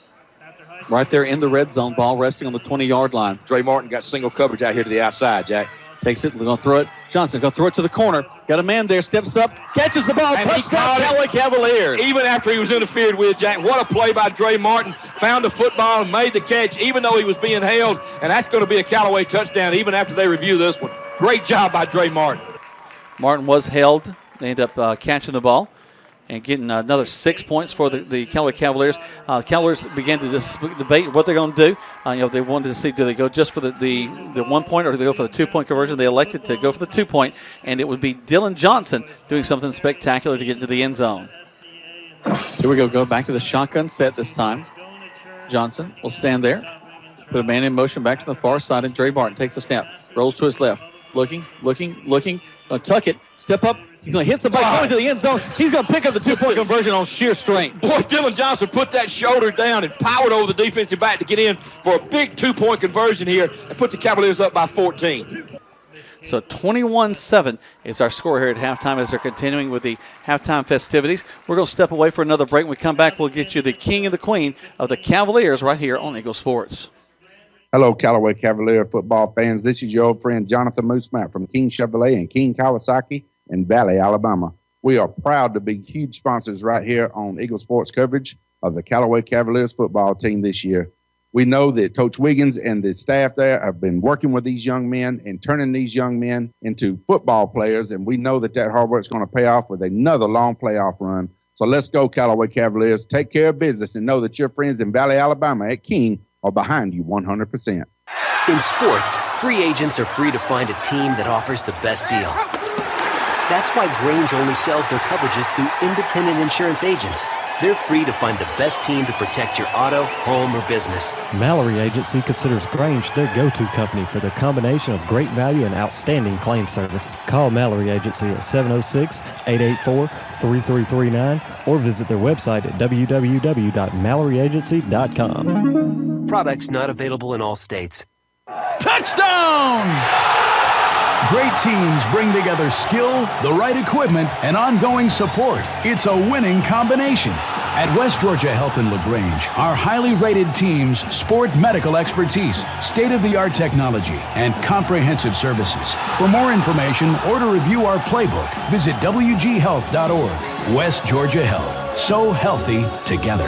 Right there in the red zone, ball resting on the 20-yard line. Dre Martin got single coverage out here to the outside, Jack. Takes it, they're going to throw it. Johnson's going to throw it to the corner. Got a man there, steps up, catches the ball, and touchdown, Callaway Cavaliers. Even after he was interfered with, Jack. What a play by Dre Martin. Found the football and made the catch, even though he was being held. And that's going to be a Callaway touchdown, even after they review this one. Great job by Dre Martin. Martin was held. They end up catching the ball and getting another 6 points for the Callaway Cavaliers. Cavaliers began to debate what they're going to do. They wanted to see, do they go just for the 1 point or do they go for the 2 point conversion? They elected to go for the 2 point, and it would be Dylan Johnson doing something spectacular to get into the end zone. So we go back to the shotgun set this time. Johnson will stand there, put a man in motion back to the far side, and Dre Martin takes a snap, rolls to his left, looking, going to tuck it, step up. He's going to hit somebody going to the end zone. He's going to pick up the 2 point conversion on sheer strength. Boy, Dylan Johnson put that shoulder down and powered over the defensive back to get in for a big 2 point conversion here and put the Cavaliers up by 14. So 21-7 is our score here at halftime as they're continuing with the halftime festivities. We're going to step away for another break. When we come back, we'll get you the king and the queen of the Cavaliers right here on Eagle Sports. Hello, Callaway Cavalier football fans. This is your old friend Jonathan Moosemat from King Chevrolet and King Kawasaki in Valley, Alabama. We are proud to be huge sponsors right here on Eagle Sports coverage of the Callaway Cavaliers football team this year. We know that Coach Wiggins and the staff there have been working with these young men and turning these young men into football players, and we know that hard work is going to pay off with another long playoff run. So let's go, Callaway Cavaliers. Take care of business and know that your friends in Valley, Alabama at King are behind you 100%. In sports, free agents are free to find a team that offers the best deal. That's why Grange only sells their coverages through independent insurance agents. They're free to find the best team to protect your auto, home, or business. Mallory Agency considers Grange their go-to company for their combination of great value and outstanding claim service. Call Mallory Agency at 706-884-3339 or visit their website at www.MalloryAgency.com. Products not available in all states. Touchdown! Great teams bring together skill, the right equipment, and ongoing support. It's a winning combination. At West Georgia Health in LaGrange, our highly rated teams sport medical expertise, state-of-the-art technology, and comprehensive services. For more information or to review our playbook, visit wghealth.org. West Georgia Health. So healthy together.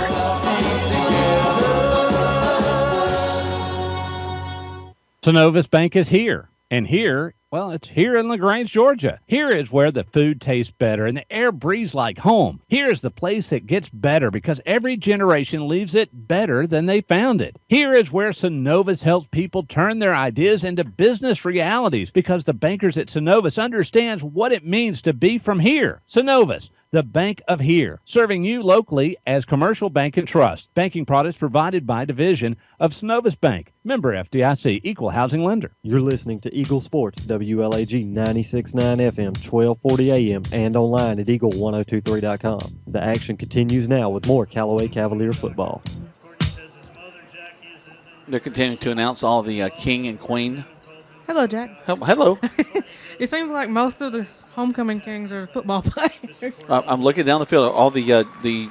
Synovus Bank is here. And here, well, it's here in LaGrange, Georgia. Here is where the food tastes better and the air breathes like home. Here is the place that gets better because every generation leaves it better than they found it. Here is where Synovus helps people turn their ideas into business realities because the bankers at Synovus understands what it means to be from here. Synovus, the bank of here, serving you locally as Commercial Bank and Trust. Banking products provided by division of Synovus Bank. Member FDIC, Equal Housing Lender. You're listening to Eagle Sports, WLAG 96.9 FM, 1240 AM, and online at eagle1023.com. The action continues now with more Callaway Cavalier football. They're continuing to announce all the king and queen. Hello, Jack. Hello. It seems like most of the homecoming kings are football players. I'm looking down the field. All the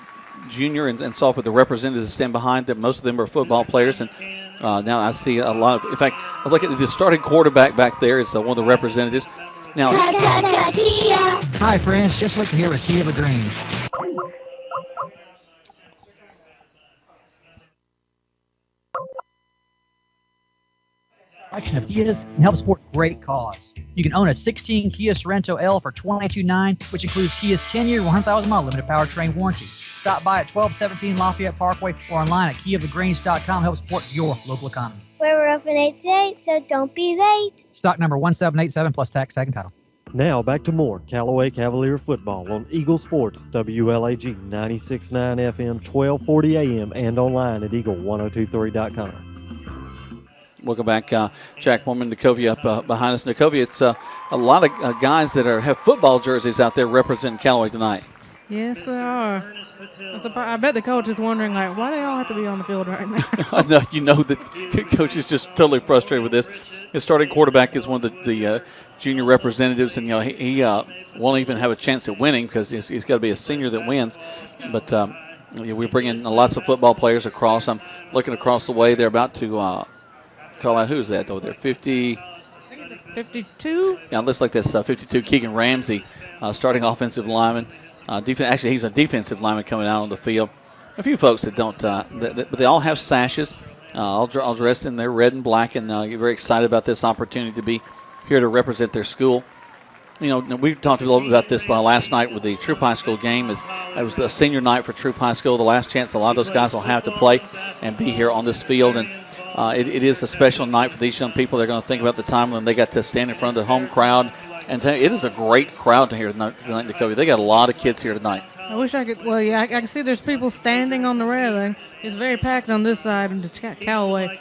junior and sophomore, the representatives that stand behind them, most of them are football players. And now I see a lot of, in fact, I look at the starting quarterback back there is one of the representatives. Now, hi, friends. Just like here with Kia LaGrange. Action of Kias and help support great cause. You can own a 16 Kia Sorento L for $22,900, which includes Kia's 10-year, 100,000-mile limited powertrain warranty. Stop by at 1217 Lafayette Parkway or online at KiaLaGrange.com to help support your local economy. We're open 8 to 8, so don't be late. Stock number 1787 plus tax, tag, and title. Now back to more Callaway Cavalier football on Eagle Sports, WLAG 96.9 FM, 1240 AM, and online at eagle1023.com. Welcome back. Jack Mormon, Nikovia up behind us. Nikovia, it's a lot of guys that have football jerseys out there representing Callaway tonight. Yes, they are. I bet the coach is wondering, like, why do they all have to be on the field right now? I know, you know that coach is just totally frustrated with this. His starting quarterback is one of the junior representatives, and he won't even have a chance at winning because he's got to be a senior that wins. But we bring in lots of football players across. I'm looking across the way. They're about to call out, who's that over there? 52? Yeah, it looks like that's 52. Keegan Ramsey, starting offensive lineman. Actually, he's a defensive lineman coming out on the field. A few folks that don't, but they all have sashes, all dressed in their red and black, and get very excited about this opportunity to be here to represent their school. We talked a little bit about this last night with the Troop High School game. It was the senior night for Troop High School, the last chance a lot of those guys will have to play and be here on this field. And it is a special night for these young people. They're going to think about the time when they got to stand in front of the home crowd. And it is a great crowd here tonight in Nikovia. They got a lot of kids here tonight. I wish I could. Well, yeah, I can see there's people standing on the railing. It's very packed on this side of Callaway.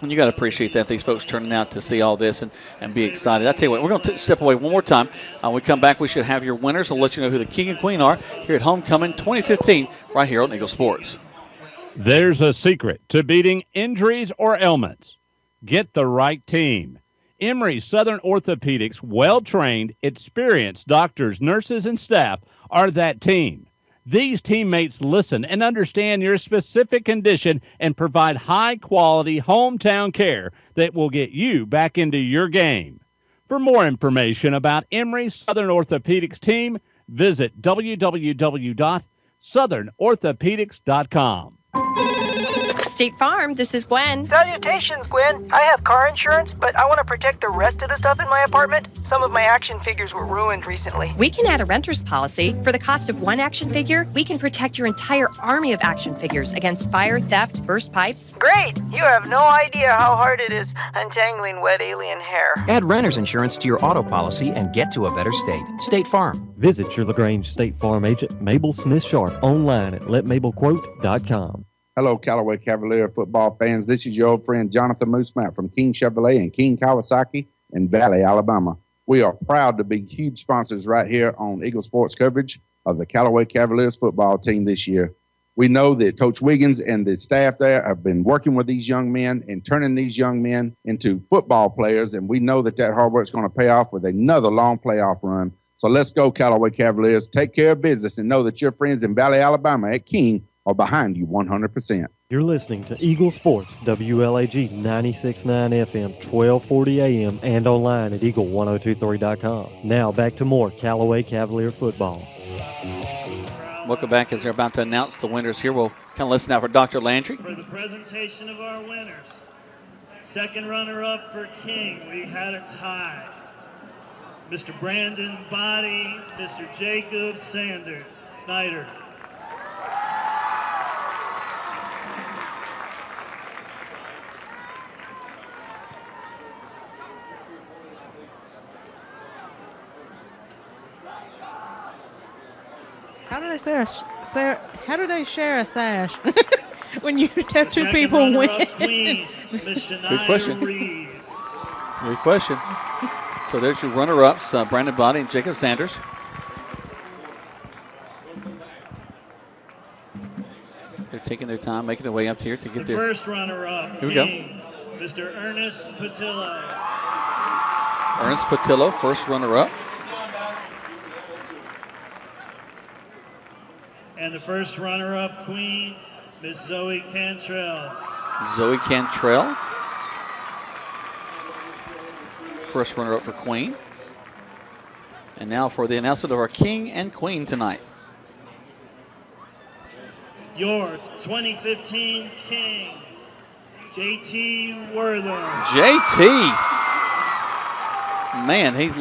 And you got to appreciate that, these folks turning out to see all this and be excited. I tell you what, we're going to step away one more time. When we come back, we should have your winners. I'll let you know who the king and queen are here at Homecoming 2015 right here on Eagle Sports. There's a secret to beating injuries or ailments. Get the right team. Emory Southern Orthopedics' well-trained, experienced doctors, nurses, and staff are that team. These teammates listen and understand your specific condition and provide high-quality hometown care that will get you back into your game. For more information about Emory Southern Orthopedics team, visit www.southernorthopedics.com. State Farm, this is Gwen. Salutations, Gwen. I have car insurance, but I want to protect the rest of the stuff in my apartment. Some of my action figures were ruined recently. We can add a renter's policy. For the cost of one action figure, we can protect your entire army of action figures against fire, theft, burst pipes. Great! You have no idea how hard it is untangling wet alien hair. Add renter's insurance to your auto policy and get to a better state. State Farm. Visit your LaGrange State Farm agent, Mabel Smith Sharp, online at letmabelquote.com. Hello, Callaway Cavalier football fans. This is your old friend Jonathan Moosemat from King Chevrolet and King Kawasaki in Valley, Alabama. We are proud to be huge sponsors right here on Eagle Sports coverage of the Callaway Cavaliers football team this year. We know that Coach Wiggins and the staff there have been working with these young men and turning these young men into football players, and we know that hard work is going to pay off with another long playoff run. So let's go, Callaway Cavaliers. Take care of business and know that your friends in Valley, Alabama at King are behind you 100%. You're listening to Eagle Sports, WLAG 96.9 FM, 1240 AM, and online at eagle1023.com. Now back to more Callaway Cavalier football. Welcome back as they're about to announce the winners here. We'll kind of listen out for Dr. Landry. For the presentation of our winners, second runner-up for King, we had a tie. Mr. Brandon Body, Mr. Jacob Snyder. How do they share a sash when you have two people win? Good question. Good question. So there's your runner-ups, Brandon Body and Jacob Sanders. They're taking their time, making their way up here to get their first runner-up. Here we go. Mr. Ernest Patillo. Ernest Patillo, first runner-up. And the first runner-up queen, Miss Zoe Cantrell. Zoe Cantrell. First runner-up for queen. And now for the announcement of our king and queen tonight. Your 2015 king, JT Wortham. JT. Man, he's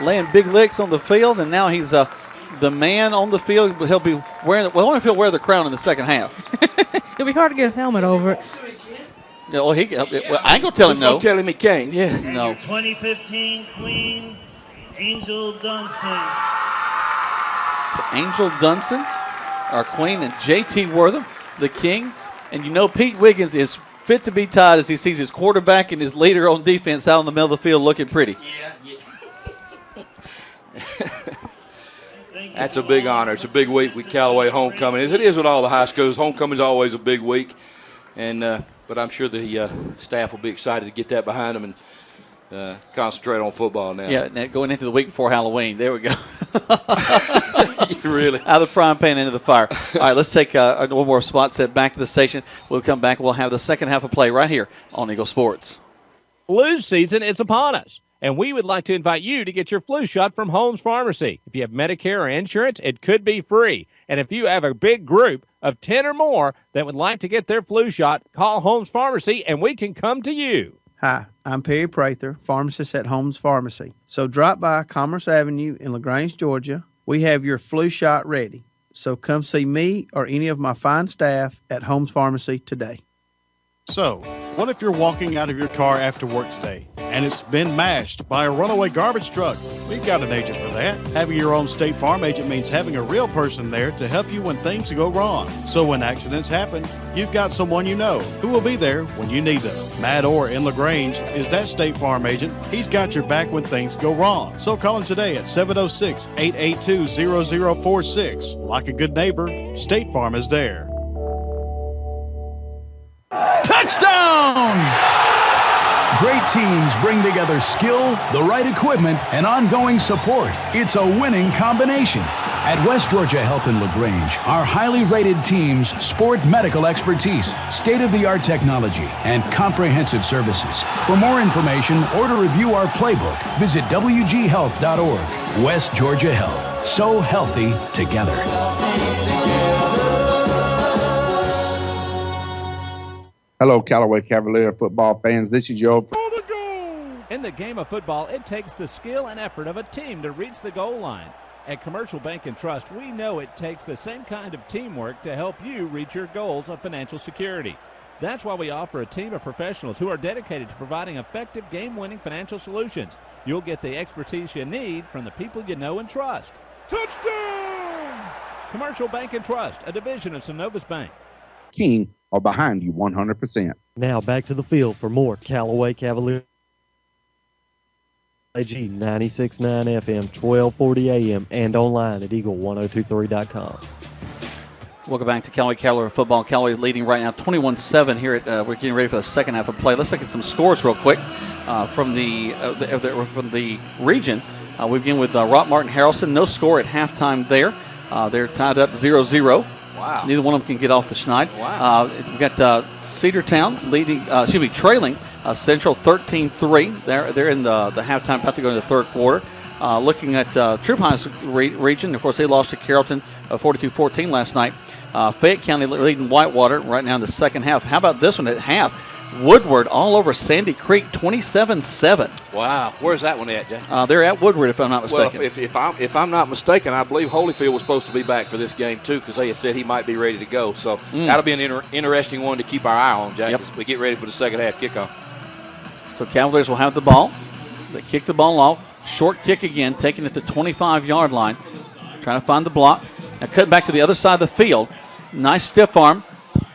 laying big licks on the field, and now he's the man on the field. He'll be wearing. Well, I wonder if he'll wear the crown in the second half. It'll be hard to get his helmet over it. Yeah, well, I ain't going to tell him no. Tell him he can't, yeah. No. 2015 Queen, Angel Dunson. So Angel Dunson, our queen, and J.T. Wortham, the king. And you know Pete Wiggins is fit to be tied as he sees his quarterback and his leader on defense out in the middle of the field looking pretty. Yeah. That's a big honor. It's a big week with Callaway homecoming. As it is with all the high schools, homecoming is always a big week. And but I'm sure the staff will be excited to get that behind them and concentrate on football now. Yeah, now going into the week before Halloween. There we go. Really? Out of the frying pan into the fire. All right, let's take one more spot set back to the station. We'll come back. We'll have the second half of play right here on Eagle Sports. Flu season is upon us, and we would like to invite you to get your flu shot from Holmes Pharmacy. If you have Medicare or insurance, it could be free. And if you have a big group of 10 or more that would like to get their flu shot, call Holmes Pharmacy, and we can come to you. Hi, I'm Perry Prather, pharmacist at Holmes Pharmacy. So drop by Commerce Avenue in LaGrange, Georgia. We have your flu shot ready. So come see me or any of my fine staff at Holmes Pharmacy today. So, what if you're walking out of your car after work today and it's been mashed by a runaway garbage truck? We've got an agent for that. Having your own State Farm agent means having a real person there to help you when things go wrong. So when accidents happen, you've got someone you know who will be there when you need them. Matt Orr in LaGrange is that State Farm agent. He's got your back when things go wrong. So call him today at 706-882-0046. Like a good neighbor, State Farm is there. Touchdown! Great teams bring together skill, the right equipment, and ongoing support. It's a winning combination. At West Georgia Health in LaGrange, our highly rated teams sport medical expertise, state-of-the-art technology, and comprehensive services. For more information or to review our playbook, visit wghealth.org. West Georgia Health. So healthy together. Hello, Callaway Cavalier football fans. This is your In the game of football, it takes the skill and effort of a team to reach the goal line. At Commercial Bank and Trust, we know it takes the same kind of teamwork to help you reach your goals of financial security. That's why we offer a team of professionals who are dedicated to providing effective game-winning financial solutions. You'll get the expertise you need from the people you know and trust. Touchdown! Commercial Bank and Trust, a division of Synovus Bank. King are behind you 100%. Now back to the field for more Callaway Cavalier. AG 96.9 FM, 1240 AM, and online at eagle1023.com. Welcome back to Callaway Cavalier football. Callaway leading right now 21-7 here at we're getting ready for the second half of play. Let's look at some scores real quick from the region. We begin with Rock Martin Harrelson. No score at halftime there. They're tied up 0-0. Wow. Neither one of them can get off the schneid. Wow. We've got Cedartown trailing Central 13-3. They're in the halftime, about to go into the third quarter. Looking at Troop High's region, of course, they lost to Carrollton 42-14 last night. Fayette County leading Whitewater right now in the second half. How about this one at half? Woodward all over Sandy Creek, 27-7. Wow. Where's that one at, Jay? They're at Woodward, if I'm not mistaken. Well, if I'm not mistaken, I believe Holyfield was supposed to be back for this game, too, because they had said he might be ready to go. So that'll be an interesting one to keep our eye on, Jack, as we get ready for the second half kickoff. So Cavaliers will have the ball. They kick the ball off. Short kick again, taking it to the 25-yard line. Trying to find the block. Now cut back to the other side of the field. Nice stiff arm.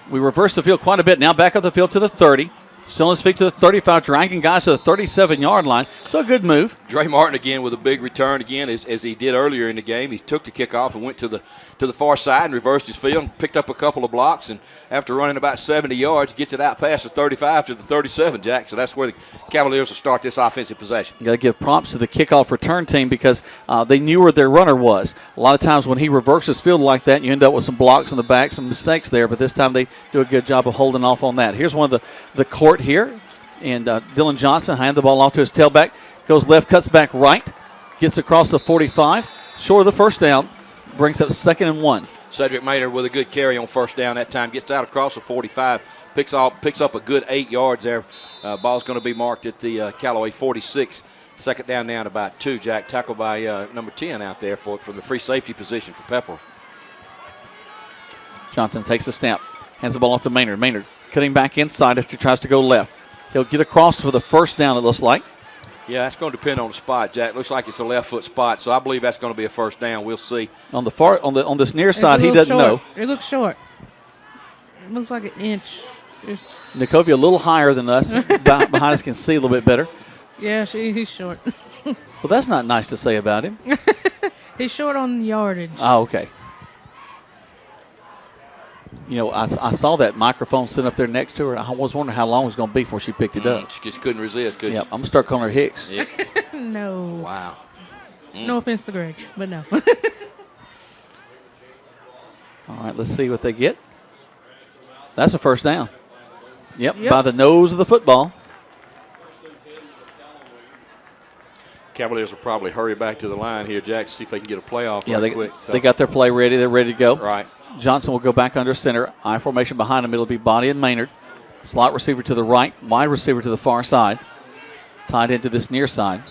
We reversed the field quite a bit. Now back up the field to the 30. Still on his feet to the 35, dragging guys to the 37-yard line. So a good move. Dre Martin again with a big return again, as he did earlier in the game. He took the kickoff and went to the far side and reversed his field and picked up a couple of blocks. And after running about 70 yards, gets it out past the 35 to the 37, Jack. So that's where the Cavaliers will start this offensive possession. You got to give props to the kickoff return team because they knew where their runner was. A lot of times when he reverses field like that, you end up with some blocks on the back, some mistakes there. But this time they do a good job of holding off on that. Here's one of the court here. And Dylan Johnson hand the ball off to his tailback. Goes left, cuts back right. Gets across the 45. Short of the first down. Brings up 2nd and 1. Cedric Maynard with a good carry on first down that time. Gets out across the 45. Picks up a good 8 yards there. Ball's going to be marked at the Callaway 46. Second down now at about 2, Jack. Tackled by number 10 out there from the free safety position for Pepperell. Johnson takes the snap. Hands the ball off to Maynard. Maynard Cutting back inside after he tries to go left. He'll get across for the first down, it looks like. Yeah, that's going to depend on the spot, Jack. Looks like it's a left foot spot, so I believe that's going to be a first down. We'll see. On the far on this near side, he doesn't know. It looks short. It looks like an inch. Nikovia a little higher than us. Behind us can see a little bit better. Yeah, he's short. Well, that's not nice to say about him. He's short on yardage. Oh, okay. You know, I saw that microphone sitting up there next to her. I was wondering how long it was going to be before she picked it up. She just couldn't resist, could she? I'm going to start calling her Hicks. Yep. No. Wow. No offense to Greg, but no. All right, let's see what they get. That's a first down. Yep, by the nose of the football. Cavaliers will probably hurry back to the line here, Jack, to see if they can get a play off quick. So. They got their play ready. They're ready to go. Right. Johnson will go back under center. I formation behind him. It'll be Body and Maynard. Slot receiver to the right. Wide receiver to the far side. Tied into this near side.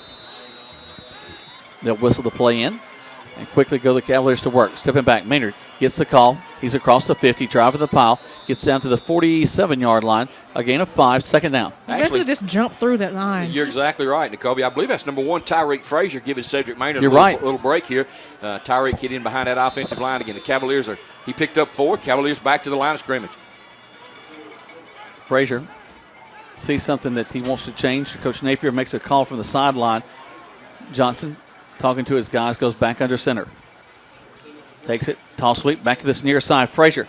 They'll whistle the play in and quickly go the Cavaliers to work. Stepping back, Maynard gets the call. He's across the 50, driving the pile. Gets down to the 47-yard line. A gain of 5, second down. Actually, just jump through that line. You're exactly right, Nicole. I believe that's number 1, Tyreek Frazier, giving Cedric Maynard a little break here. Tyreek hit in behind that offensive line again. The Cavaliers he picked up 4. Cavaliers back to the line of scrimmage. Frazier sees something that he wants to change. Coach Napier makes a call from the sideline. Johnson, talking to his guys, goes back under center. Takes it, toss sweep, back to this near side. Frazier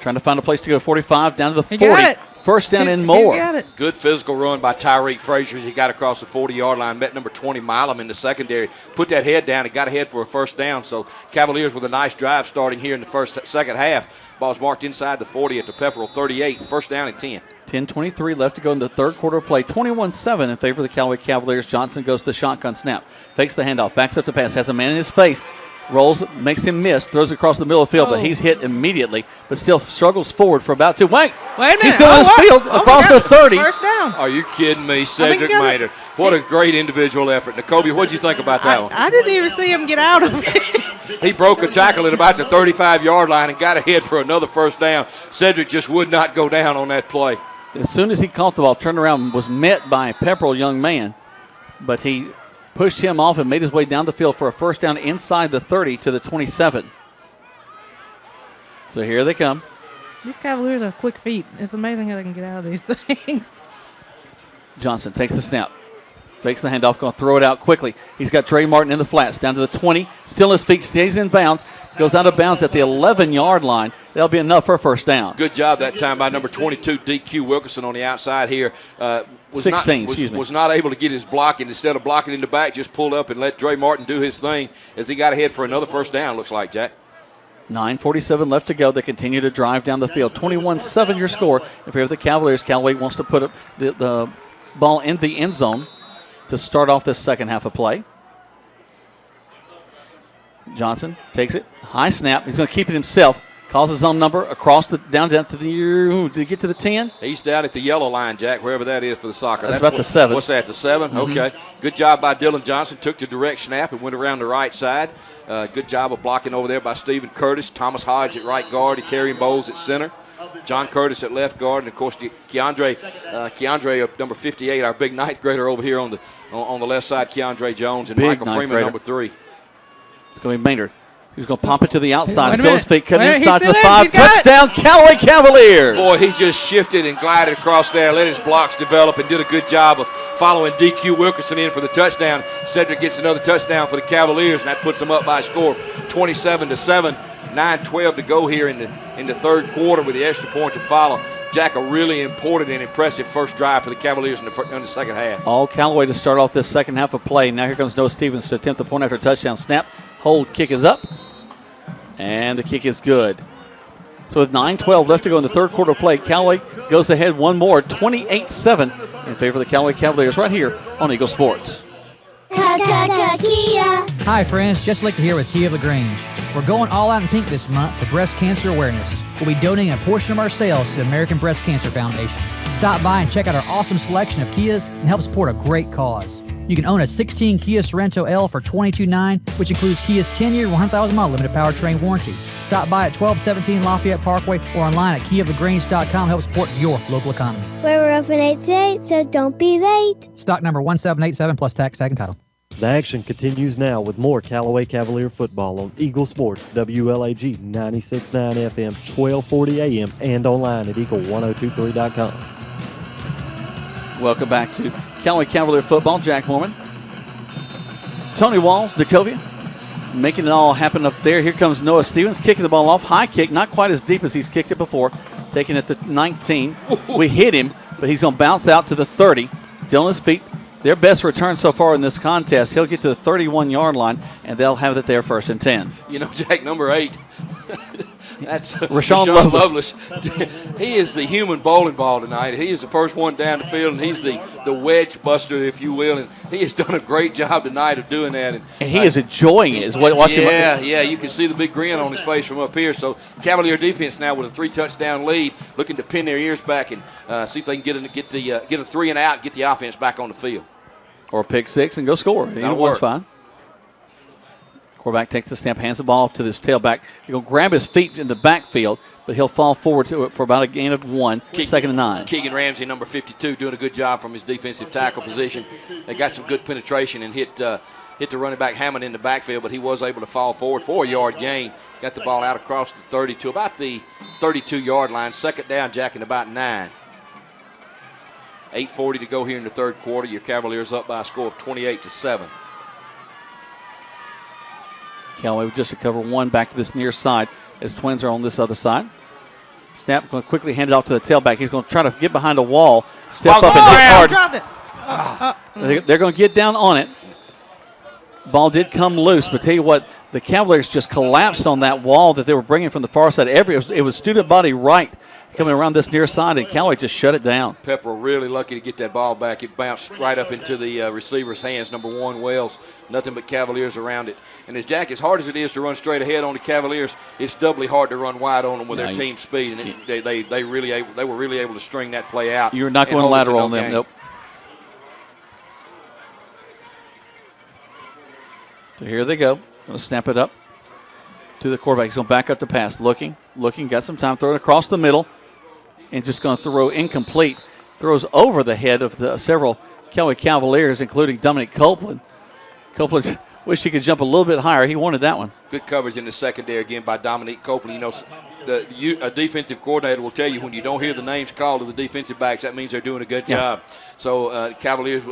trying to find a place to go. 45, down to the 40. First down and more. Good physical run by Tyreek Frazier as he got across the 40-yard line, met number 20, Milam, in the secondary. Put that head down and got ahead for a first down. So Cavaliers with a nice drive starting here in the second half. Ball's marked inside the 40 at the Pepperell 38. First down and 10. 10:23 left to go in the third quarter of play. 21-7 in favor of the Callaway Cavaliers. Johnson goes to the shotgun snap. Fakes the handoff. Backs up the pass. Has a man in his face. Rolls, makes him miss. Throws across the middle of the field, but he's hit immediately. But still struggles forward for about 2. Wait a minute. He's still in his field across the 30. First down. Are you kidding me? Cedric Maynard. What a great individual effort. Nicole, what did you think about that one? I didn't even see him get out of it. He broke a tackle at about the 35-yard line and got ahead for another first down. Cedric just would not go down on that play. As soon as he caught the ball, turned around, was met by a Pepperell young man, but he pushed him off and made his way down the field for a first down inside the 30 to the 27. So here they come. These Cavaliers have quick feet. It's amazing how they can get out of these things. Johnson takes the snap. Fakes the handoff, going to throw it out quickly. He's got Trey Martin in the flats, down to the 20. Still his feet, stays in bounds. Goes out of bounds at the 11-yard line. That'll be enough for a first down. Good job that time by number 22, DQ Wilkerson on the outside here. Was not able to get his block, and instead of blocking in the back, just pulled up and let Trey Martin do his thing as he got ahead for another first down, looks like, Jack. 9:47 left to go. They continue to drive down the field. 21-7 your score. In favor of the Cavaliers, Callaway wants to put up the ball in the end zone to start off this second half of play. Johnson takes it. High snap. He's going to keep it himself. Calls his own number across down to the did he get to the 10? He's down at the yellow line, Jack, wherever that is for the soccer. That's about the 7. What's that, the 7? Mm-hmm. Okay. Good job by Dylan Johnson. Took the direct snap and went around the right side. Good job of blocking over there by Stephen Curtis. Thomas Hodge at right guard. Terry Bowles at center. John Curtis at left guard. And, of course, Keandre number 58, our big ninth grader over here on the left side, Keandre Jones. And big Michael Freeman, grader. number 3. It's going to be Maynard. He's going to pop it to the outside. Still his feet cutting Wait, inside to the he's 5. Touchdown, Callaway Cavaliers. Boy, he just shifted and glided across there, let his blocks develop, and did a good job of following DQ Wilkerson in for the touchdown. Cedric gets another touchdown for the Cavaliers, and that puts them up by a score of 27-7. 9:12 to go here in the third quarter with the extra point to follow. Jack, a really important and impressive first drive for the Cavaliers in the second half. All Callaway to start off this second half of play. Now here comes Noah Stevens to attempt the point after touchdown. Snap, hold, kick is up, and the kick is good. So with 9:12 left to go in the third quarter of play, Callaway goes ahead one more, 28-7 in favor of the Callaway Cavaliers right here on Eagle Sports. Hi friends, Jess Lichter here with Kia of LaGrange. We're going all out in pink this month for breast cancer awareness. We'll be donating a portion of our sales to the American Breast Cancer Foundation. Stop by and check out our awesome selection of Kias and help support a great cause. You can own a 16 Kia Sorento L for $22,900, which includes Kia's 10-year, 100,000-mile limited powertrain warranty. Stop by at 1217 Lafayette Parkway or online at keyofthegreens.com. Help support your local economy. We're open 8 to 8, so don't be late. Stock number 1787 plus tax, tag, and title. The action continues now with more Callaway Cavalier football on Eagle Sports, WLAG 96.9 FM, 1240 AM, and online at eagle1023.com. Welcome back to Callaway Cavalier football. Jack Mormon, Tony Walls, Decovia, making it all happen up there. Here comes Noah Stevens kicking the ball off. High kick, not quite as deep as he's kicked it before. Taking it to 19. We hit him, but he's going to bounce out to the 30. Still on his feet. Their best return so far in this contest. He'll get to the 31-yard line, and they'll have it there 1st and 10. You know, Jack, number 8. That's Rashawn Lovelace. He is the human bowling ball tonight. He is the first one down the field, and he's the wedge buster, if you will. And he has done a great job tonight of doing that. And he is enjoying it. Watching yeah, you can see the big grin on his face from up here. So Cavalier defense now with a 3-touchdown lead, looking to pin their ears back and see if they can get a 3 and out, get the offense back on the field. Or pick 6 and go score. That'll work. Fine. Quarterback takes the snap, hands the ball to this tailback. He'll grab his feet in the backfield, but he'll fall forward to it for about a gain of 1, 2nd and 9. Keegan Ramsey, number 52, doing a good job from his defensive tackle position. They got some good penetration and hit the running back Hammond in the backfield, but he was able to fall forward for a yard gain. Got the ball out across the 30 to about the 32-yard line. 2nd down, Jack, and about 9. 8:40 to go here in the 3rd quarter. Your Cavaliers up by a score of 28-7. Callaway just to cover 1 back to this near side as Twins are on this other side. Snap, going to quickly hand it off to the tailback. He's going to try to get behind a wall, step up and hit hard. Dropped it. They're going to get down on it. Ball did come loose, but tell you what, the Cavaliers just collapsed on that wall that they were bringing from the far side. It was student body right coming around this near side, and Callaway just shut it down. Pepperell really lucky to get that ball back. It bounced right up into the receiver's hands, number 1, Wells. Nothing but Cavaliers around it. And as Jack, as hard as it is to run straight ahead on the Cavaliers, it's doubly hard to run wide on them with their team speed. And they were really able to string that play out. You're not going lateral on them. Nope. So here they go. Going to snap it up to the quarterback. He's going to back up the pass. Looking, got some time. Throw it across the middle. And just going to throw incomplete. Throws over the head of the several Callaway Cavaliers, including Dominic Copeland. Copeland wished he could jump a little bit higher. He wanted that one. Good coverage in the secondary again by Dominic Copeland. You know, a defensive coordinator will tell you when you don't hear the names called of the defensive backs, that means they're doing a good job. So Cavaliers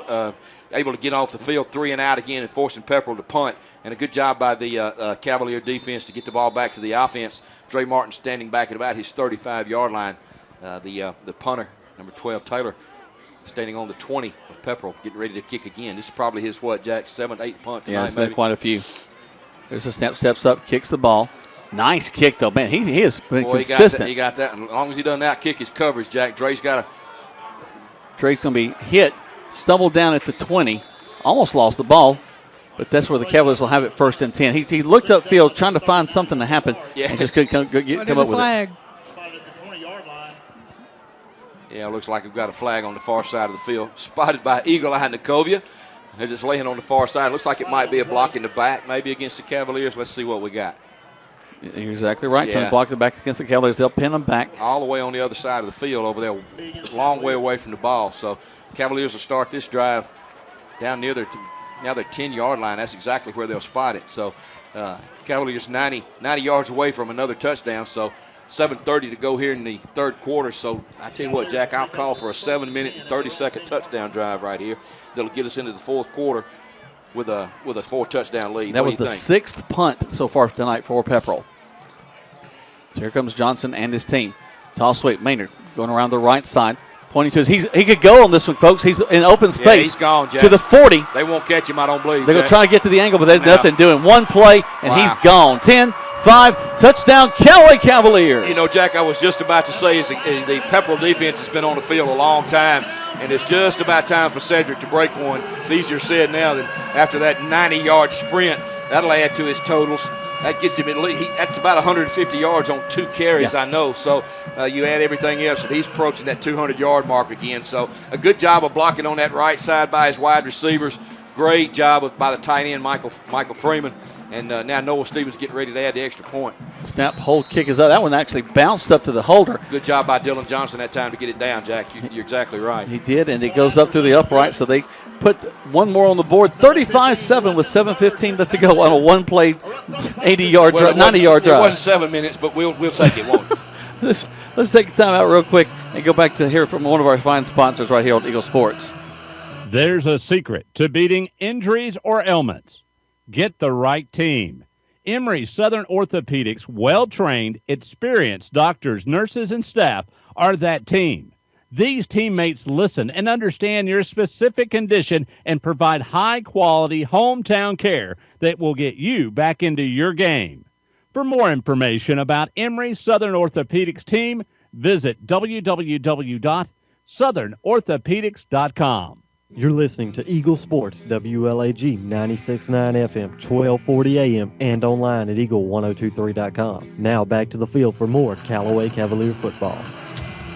able to get off the field 3 and out again and forcing Pepperell to punt. And a good job by the Cavalier defense to get the ball back to the offense. Dre Martin standing back at about his 35-yard line. The punter, number 12, Taylor, standing on the 20 of Pepperell, getting ready to kick again. This is probably his, Jack, 7th, 8th punt tonight. Yeah, it's been quite a few. There's a snap, steps up, kicks the ball. Nice kick, though. Man, he has been consistent. He got that. And as long as he doesn't out-kick his coverage, Jack, Dre's going to be hit, stumbled down at the 20, almost lost the ball. But that's where the Cavaliers will have it 1st and 10. He looked upfield trying to find something to happen and just couldn't come up with it. Yeah, it looks like we've got a flag on the far side of the field. Spotted by Eagle Eye Nikovia as it's laying on the far side. Looks like it might be a block in the back, maybe against the Cavaliers. Let's see what we got. You're exactly right. Trying to block the back against the Cavaliers. They'll pin them back. All the way on the other side of the field over there, long way away from the ball. So Cavaliers will start this drive down near their 10-yard line. That's exactly where they'll spot it. So Cavaliers 90 yards away from another touchdown. So 7:30 to go here in the 3rd quarter. So I tell you what, Jack, I'll call for a 7-minute and 30-second touchdown drive right here. That'll get us into the 4th quarter with a 4-touchdown lead. That was the 6th punt so far tonight for Pepperell. So here comes Johnson and his team. Toss sweep. Maynard going around the right side, pointing to his. He could go on this one, folks. He's in open space. Yeah, he's gone, Jack. To the 40. They won't catch him, I don't believe. They're going to try to get to the angle, but there's nothing doing. One play, and he's gone. 10, 5, touchdown, Callaway Cavaliers. You know, Jack, I was just about to say the Pepperell defense has been on the field a long time, and it's just about time for Cedric to break one. It's easier said now than after that 90-yard sprint. That'll add to his totals. That gets him at least. That's about 150 yards on 2 carries, I know. So you add everything else, and he's approaching that 200-yard mark again. So a good job of blocking on that right side by his wide receivers. Great job by the tight end, Michael Freeman. And now Noah Stevens getting ready to add the extra point. Snap, hold, kick is up. That one actually bounced up to the holder. Good job by Dylan Johnson that time to get it down, Jack. You're exactly right. He did, and it goes up through the upright, so they put one more on the board. 35-7 with 7:15 left to go on a one-play 80-yard drive, 90-yard drive. It wasn't 7 minutes, but we'll take it, won't we? Let's take a time out real quick and go back to hear from one of our fine sponsors right here on Eagle Sports. There's a secret to beating injuries or ailments. Get the right team. Emory Southern Orthopedics' well-trained, experienced doctors, nurses, and staff are that team. These teammates listen and understand your specific condition and provide high-quality hometown care that will get you back into your game. For more information about Emory Southern Orthopedics team, visit www.southernorthopedics.com. You're listening to Eagle Sports, WLAG 96.9 FM, 1240 AM, and online at eagle1023.com. Now back to the field for more Callaway Cavalier football.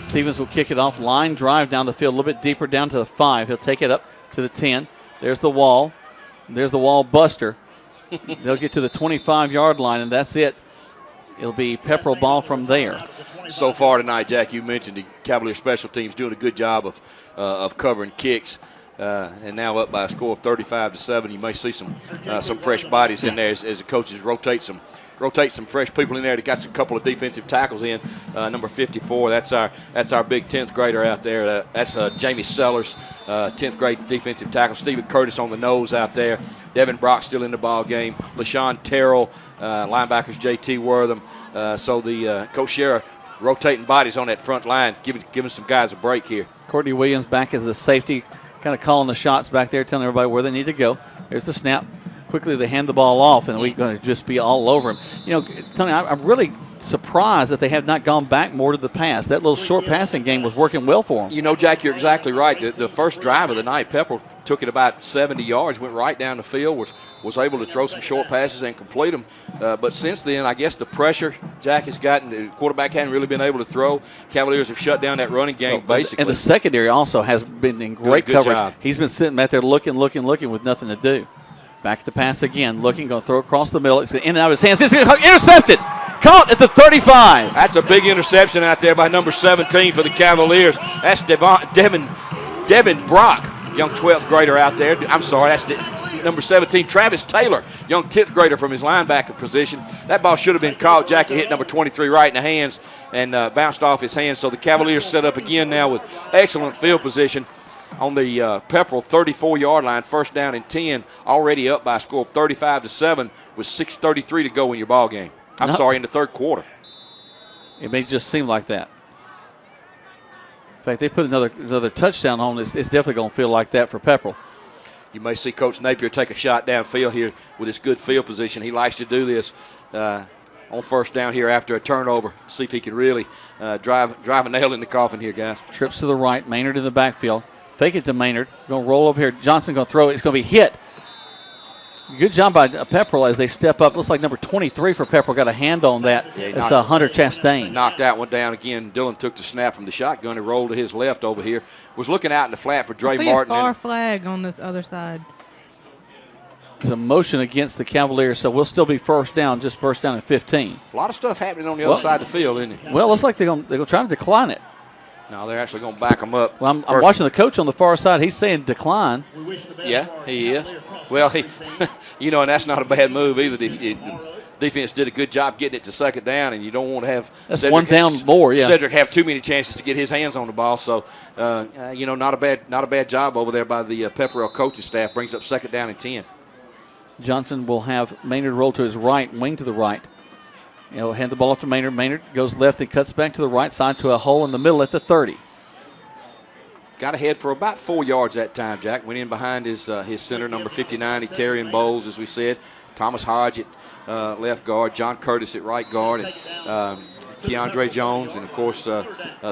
Stevens will kick it off. Line drive down the field, a little bit deeper down to the 5. He'll take it up to the 10. There's the wall. There's the wall buster. They'll get to the 25-yard line, and that's it. It'll be Pepperell ball from there. So far tonight, Jack, you mentioned the Cavalier special teams doing a good job of covering kicks. And now up by a score of 35-7. You may see some fresh bodies in there as the coaches rotate some fresh people in there. They got a couple of defensive tackles in. Number 54, that's our big 10th grader out there. That's Jamie Sellers, 10th grade defensive tackle. Stephen Curtis on the nose out there. Devin Brock still in the ball game. LaShawn Terrell, linebackers J.T. Wortham. So the Coach Shera rotating bodies on that front line, giving some guys a break here. Courtney Williams back as the safety, kind of calling the shots back there, telling everybody where they need to go. There's the snap. Quickly they hand the ball off, and we're going to just be all over him. You know, Tony, I'm really surprised that they have not gone back more to the pass. That little short passing game was working well for them. You know, Jack, you're exactly right. The first drive of the night, Pepperell took it about 70 yards, went right down the field, was able to throw some short passes and complete them. But since then, I guess the pressure Jack has gotten, the quarterback hadn't really been able to throw. Cavaliers have shut down that running game, basically. And the secondary also has been in great coverage. Job. He's been sitting back there looking with nothing to do. Back to pass again, looking, going to throw across the middle. It's in and out of his hands. It's intercepted. Caught at the 35. That's a big interception out there by number 17 for the Cavaliers. That's Devin Brock, young 12th grader out there. I'm sorry, that's number 17, Travis Taylor, young 10th grader from his linebacker position. That ball should have been caught. Jackie hit number 23 right in the hands and bounced off his hands. So the Cavaliers set up again now with excellent field position on the Pepperell 34-yard line, first down and 10, already up by a score of 35-7 with 6:33 to go in your ball game. In the third quarter. It may just seem like that. In fact, they put another touchdown on. It's definitely going to feel like that for Pepperell. You may see Coach Napier take a shot downfield here with his good field position. He likes to do this on first down here after a turnover. See if he can really drive a nail in the coffin here, guys. Trips to the right, Maynard in the backfield. Fake it to Maynard. Going to roll over here. Johnson going to throw it. It's going to be hit. Good job by Pepperell as they step up. Looks like number 23 for Pepperell got a hand on that. It's Hunter Chastain. Knocked that one down again. Dylan took the snap from the shotgun and rolled to his left over here. Was looking out in the flat for Dre Martin. I see a far flag on this other side. There's a motion against the Cavaliers, so we'll still be first down and 15. A lot of stuff happening on the other side of the field, isn't it? Well, looks like they're going to try to decline it. No, they're actually going to back them up. Well, I'm watching the coach on the far side. He's saying decline. Yeah, he is. Well, and that's not a bad move either. The defense did a good job getting it to second down, and you don't want to have one down more. Yeah, Cedric have too many chances to get his hands on the ball. So, not a bad job over there by the Pepperell coaching staff. Brings up second down and 10. Johnson will have Maynard roll to his right, wing to the right. He'll hand the ball up to Maynard. Maynard goes left and cuts back to the right side to a hole in the middle at the 30. Got ahead for about 4 yards that time, Jack. Went in behind his center, number 59, Terrian Bowles, as we said. Thomas Hodge at left guard. John Curtis at right guard. And Keandre Jones. And, of course,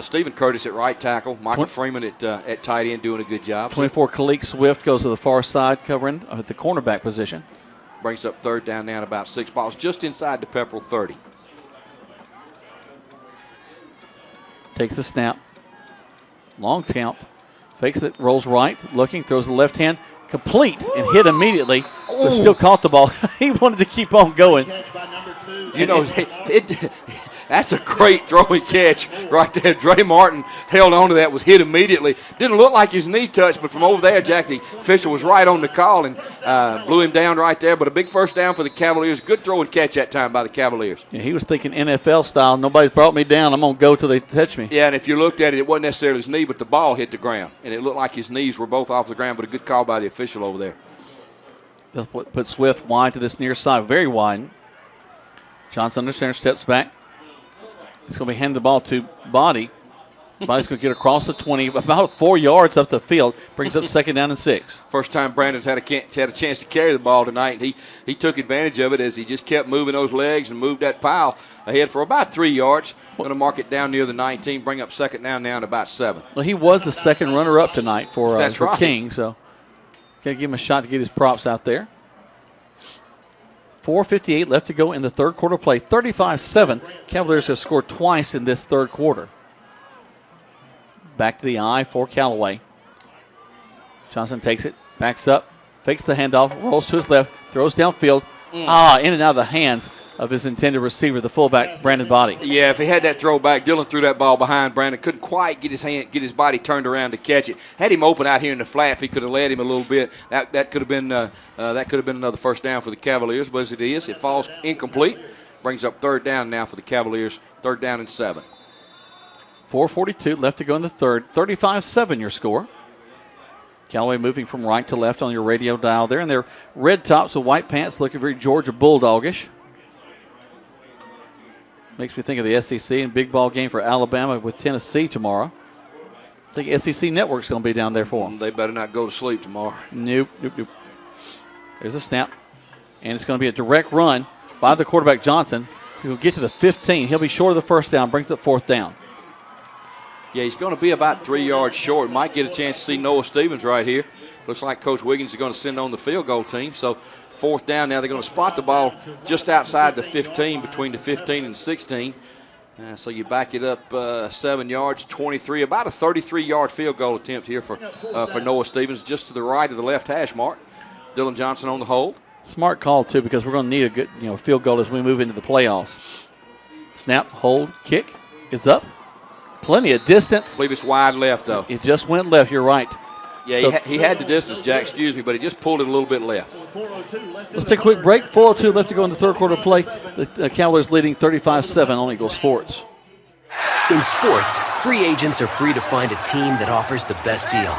Stephen Curtis at right tackle. Michael Freeman at tight end doing a good job. 24, Khalik Swift goes to the far side covering at the cornerback position. Brings up third down now at about 6 balls, just inside the Pepperell 30. Takes the snap. Long count. Fakes it, rolls right, looking, throws the left hand, complete and hit immediately, but still caught the ball. He wanted to keep on going. You know, that's a great throwing catch right there. Dre Martin held on to that, was hit immediately. Didn't look like his knee touched, but from over there, Jack, the official was right on the call and blew him down right there. But a big first down for the Cavaliers. Good throw and catch that time by the Cavaliers. Yeah, he was thinking NFL style. Nobody's brought me down. I'm going to go till they touch me. Yeah, and if you looked at it, it wasn't necessarily his knee, but the ball hit the ground. And it looked like his knees were both off the ground, but a good call by the official over there. They'll put Swift wide to this near side, very wide. Johnson under center, steps back. He's going to be handing the ball to Body. Body's going to get across the 20, about 4 yards up the field. Brings up second down and 6. First time Brandon's had a chance to carry the ball tonight. He took advantage of it as he just kept moving those legs and moved that pile ahead for about 3 yards. Going to mark it down near the 19, bring up second down now to about 7. Well, he was the second runner-up tonight for right. King, so got to give him a shot to get his props out there. 4:58 left to go in the third quarter play. 35-7. Cavaliers have scored twice in this third quarter. Back to the eye for Callaway. Johnson takes it, backs up, fakes the handoff, rolls to his left, throws downfield. In and out of the hands of his intended receiver, the fullback, Brandon Body. Yeah, if he had that throw back, Dylan threw that ball behind Brandon. Couldn't quite get his body turned around to catch it. Had him open out here in the flat, if he could have led him a little bit, that could have been another first down for the Cavaliers. But as it is, it falls incomplete. Brings up third down now for the Cavaliers. Third down and 7. 4:42 left to go in the third. 35-7 your score. Callaway moving from right to left on your radio dial there. And their red tops with white pants looking very Georgia Bulldogish. Makes me think of the SEC and big ball game for Alabama with Tennessee tomorrow. I think SEC Network's going to be down there for them. They better not go to sleep tomorrow. Nope. There's a snap. And it's going to be a direct run by the quarterback Johnson. He will get to the 15. He'll be short of the first down. Brings up fourth down. Yeah, he's going to be about 3 yards short. Might get a chance to see Noah Stevens right here. Looks like Coach Wiggins is going to send on the field goal team. So fourth down now. They're going to spot the ball just outside the 15, between the 15 and 16. So you back it up 7 yards, 23, about a 33-yard field goal attempt here for Noah Stevens, just to the right of the left hash mark. Dylan Johnson on the hold. Smart call, too, because we're going to need a good field goal as we move into the playoffs. Snap, hold, kick is up. Plenty of distance. I believe it's wide left, though. It just went left. You're right. Yeah, so, he had the distance, Jack, excuse me, but he just pulled it a little bit left. Let's take a quick break. 4:02 left to go in the third quarter play. The Cavaliers leading 35-7 on Eagle Sports. In sports, free agents are free to find a team that offers the best deal.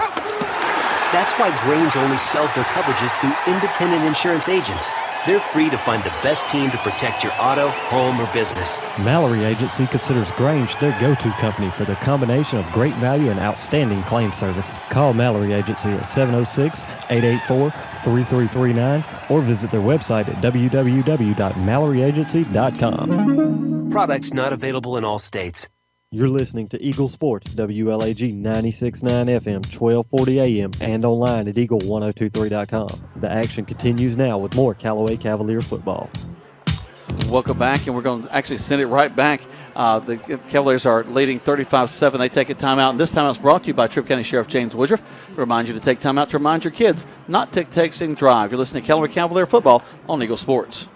That's why Grange only sells their coverages through independent insurance agents. They're free to find the best team to protect your auto, home, or business. Mallory Agency considers Grange their go-to company for their combination of great value and outstanding claim service. Call Mallory Agency at 706-884-3339 or visit their website at www.malloryagency.com. Products not available in all states. You're listening to Eagle Sports, WLAG 96.9 FM, 1240 AM, and online at eagle1023.com. The action continues now with more Callaway Cavalier football. Welcome back, and we're going to actually send it right back. The Cavaliers are leading 35-7. They take a timeout, and this timeout's brought to you by Tripp County Sheriff James Woodruff. Remind you to take time out to remind your kids not to text and drive. You're listening to Callaway Cavalier football on Eagle Sports.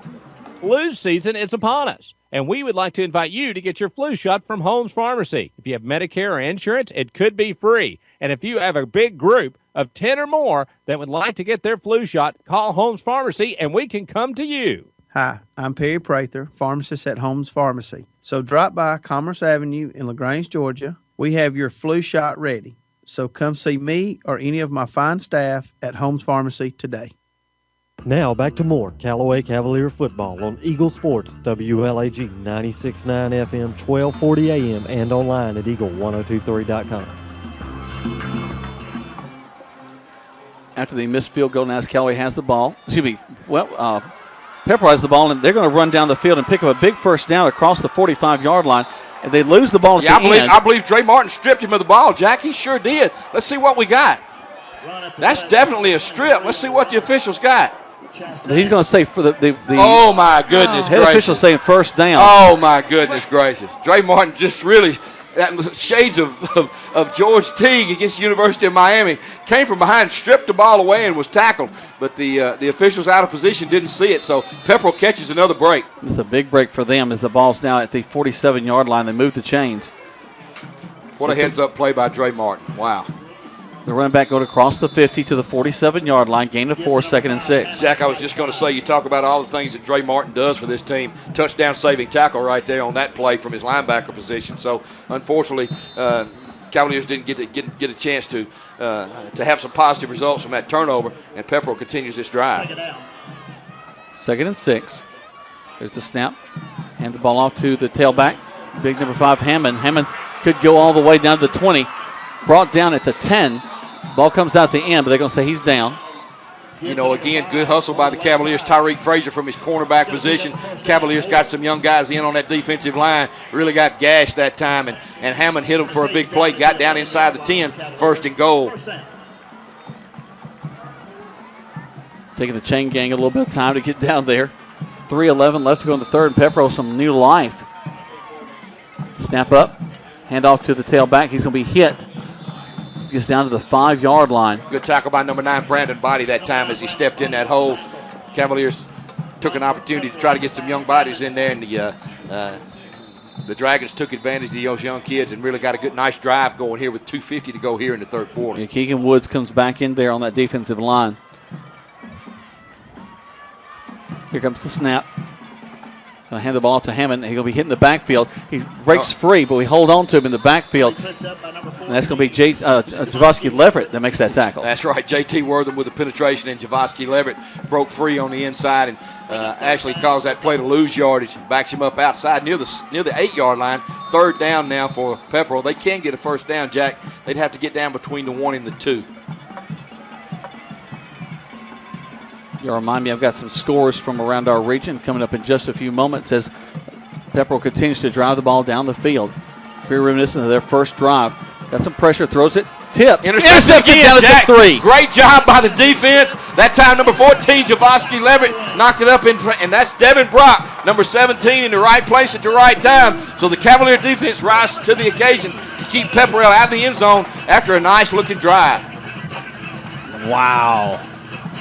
Flu season is upon us, and we would like to invite you to get your flu shot from Holmes Pharmacy. If you have Medicare or insurance, it could be free. And if you have a big group of 10 or more that would like to get their flu shot, call Holmes Pharmacy, and we can come to you. Hi, I'm Perry Prather, pharmacist at Holmes Pharmacy. So drop by Commerce Avenue in LaGrange, Georgia. We have your flu shot ready. So come see me or any of my fine staff at Holmes Pharmacy today. Now back to more Callaway Cavalier football on Eagle Sports, WLAG 96.9 FM, 1240 AM, and online at eagle1023.com. After the missed field goal, now Callaway has the ball. Pepperell has the ball, and they're going to run down the field and pick up a big first down across the 45-yard line. And they lose the ball at the end. I believe Dre Martin stripped him of the ball, Jack. He sure did. Let's see what we got. That's definitely a strip. Let's see what the officials got. He's going to say for the oh, my goodness head gracious. official saying first down. Oh, my goodness gracious. Dre Martin just really, that shades of George Teague against the University of Miami. Came from behind, stripped the ball away, and was tackled. But the officials out of position didn't see it, so Pepperell catches another break. It's a big break for them as the ball's now at the 47-yard line. They move the chains. What a heads-up play by Dre Martin. Wow. The running back going across the 50 to the 47-yard line, gain of 4, 2nd and 6. Jack, I was just going to say, you talk about all the things that Dre Martin does for this team. Touchdown saving tackle right there on that play from his linebacker position. So, unfortunately, Cavaliers didn't get a chance to have some positive results from that turnover, and Pepperell continues this drive. 2nd and 6. There's the snap. Hand the ball off to the tailback. Big number 5, Hammond. Hammond could go all the way down to the 20. Brought down at the 10. Ball comes out the end, but they're going to say he's down. You know, again, good hustle by the Cavaliers. Tyreek Frazier from his cornerback position. Cavaliers got some young guys in on that defensive line. Really got gashed that time, and Hammond hit him for a big play. Got down inside the 10, 1st and goal. Taking the chain gang a little bit of time to get down there. 3:11 left to go in the third, and Pepperell some new life. Snap up, hand off to the tailback. He's going to be hit. Gets down to the 5-yard line. Good tackle by number 9, Brandon Body, that time as he stepped in that hole. Cavaliers took an opportunity to try to get some young bodies in there, and the Dragons took advantage of those young kids and really got a nice drive going here with 2:50 to go here in the third quarter. Yeah, Keegan Woods comes back in there on that defensive line. Here comes the snap. I'll hand the ball off to Hammond. He's going to be hitting the backfield. He breaks free, but we hold on to him in the backfield. And that's going to be Javosky Leverett that makes that tackle. That's right. J.T. Wortham with the penetration, and Javosky Leverett broke free on the inside and actually caused that play to lose yardage. Backs him up outside near the 8-yard line. 3rd down now for Pepperell. They can get a 1st down, Jack. They'd have to get down between the 1 and the 2. You'll remind me, I've got some scores from around our region coming up in just a few moments as Pepperell continues to drive the ball down the field. Very reminiscent of their first drive. Got some pressure, throws it, tip. Intercepted down Jack. at the 3. Great job by the defense. That time, number 14, Javosky Leverett, knocked it up in front, and that's Devin Brock, number 17, in the right place at the right time. So the Cavalier defense rises to the occasion to keep Pepperell out of the end zone after a nice-looking drive. Wow.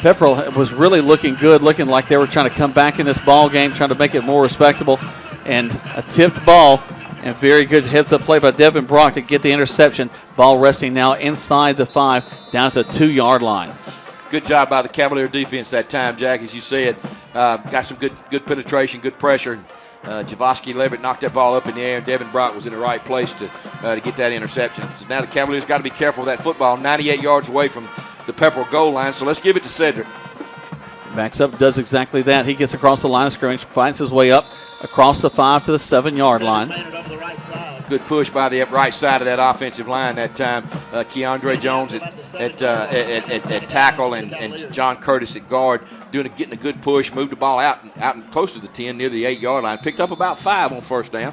Pepperell was really looking good, looking like they were trying to come back in this ball game, trying to make it more respectable. And a tipped ball and very good heads-up play by Devin Brock to get the interception. Ball resting now inside the 5, down at the 2-yard line. Good job by the Cavalier defense that time, Jack, as you said. Got some good penetration, good pressure. Javosky Leverett knocked that ball up in the air, and Devin Brock was in the right place to get that interception. So now the Cavaliers got to be careful with that football, 98 yards away from the Pepperell goal line. So let's give it to Cedric. Backs up, does exactly that. He gets across the line of scrimmage, finds his way up across the 5 to the 7-yard line. Good push by the right side of that offensive line that time. Keandre Jones at tackle and John Curtis at guard getting a good push. Moved the ball out and close to the 10 near the 8-yard line. Picked up about 5 on 1st down.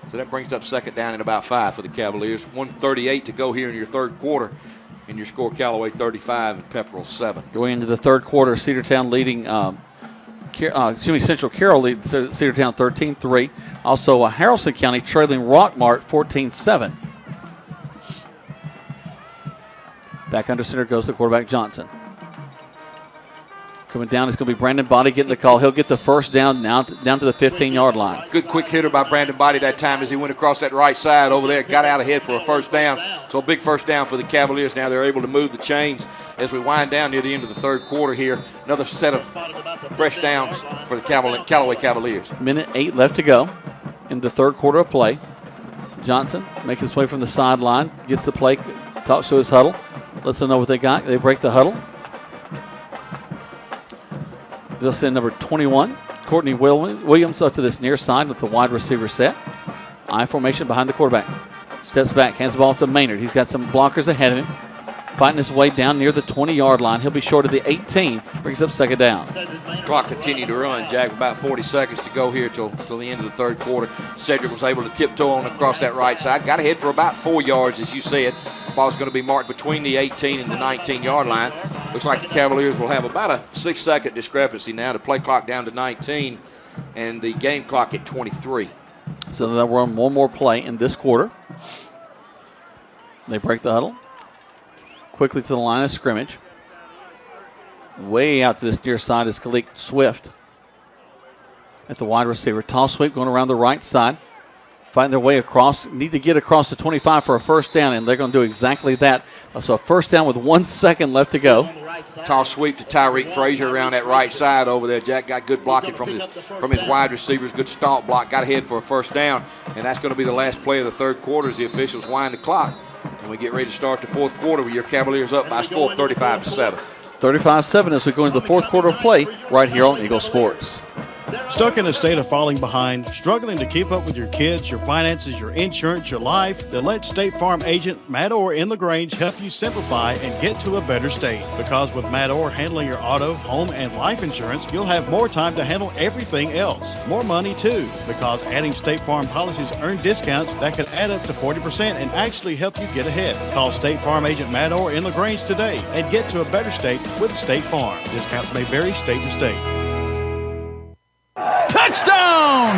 So that brings up 2nd down and about 5 for the Cavaliers. 1:38 to go here in your third quarter. And your score, Callaway 35 and Pepperell 7. Going into the third quarter, Cedartown leading Central Carroll leads Cedartown 13-3. Also, Haralson County trailing Rockmart 14-7. Back under center goes the quarterback Johnson. Coming down is going to be Brandon Body getting the call. He'll get the 1st down now down to the 15-yard line. Good quick hitter by Brandon Body that time as he went across that right side over there. Got out ahead for a 1st down. So a big 1st down for the Cavaliers. Now they're able to move the chains as we wind down near the end of the third quarter here. Another set of fresh downs for the Callaway Cavaliers. 1:08 left to go in the third quarter of play. Johnson makes his way from the sideline, gets the play, talks to his huddle, lets them know what they got. They break the huddle. They'll send number 21, Courtney Williams, up to this near side with the wide receiver set. I formation behind the quarterback. Steps back, hands the ball to Maynard. He's got some blockers ahead of him. Fighting his way down near the 20-yard line. He'll be short of the 18. Brings up 2nd down. Clock continued to run, Jack. About 40 seconds to go here till the end of the third quarter. Cedric was able to tiptoe on across that right side. Got ahead for about 4 yards, as you said. Ball's going to be marked between the 18 and the 19-yard line. Looks like the Cavaliers will have about a 6-second discrepancy now. The play clock down to 19 and the game clock at 23. So they'll run one more play in this quarter. They break the huddle. Quickly to the line of scrimmage. Way out to this near side is Khalik Swift at the wide receiver. Toss sweep going around the right side. Find their way across. Need to get across the 25 for a first down, and they're going to do exactly that. So a first down with 1 second left to go. Toss sweep to Tyreek Frazier around that right side over there. Jack got good blocking from his wide receivers. Good stomp block. Got ahead for a first down, and that's going to be the last play of the third quarter as the officials wind the clock. And we get ready to start the fourth quarter with your Cavaliers up by a score of 35-7. 35-7 as we go into the fourth quarter of play right here on Eagle Sports. Stuck in a state of falling behind, struggling to keep up with your kids, your finances, your insurance, your life? Then let State Farm agent Matt Orr in LaGrange help you simplify and get to a better state. Because with Matt Orr handling your auto, home, and life insurance, you'll have more time to handle everything else. More money too, because adding State Farm policies earn discounts that could add up to 40% and actually help you get ahead. Call State Farm agent Matt Orr in LaGrange today and get to a better state with State Farm. Discounts may vary state to state. Touchdown!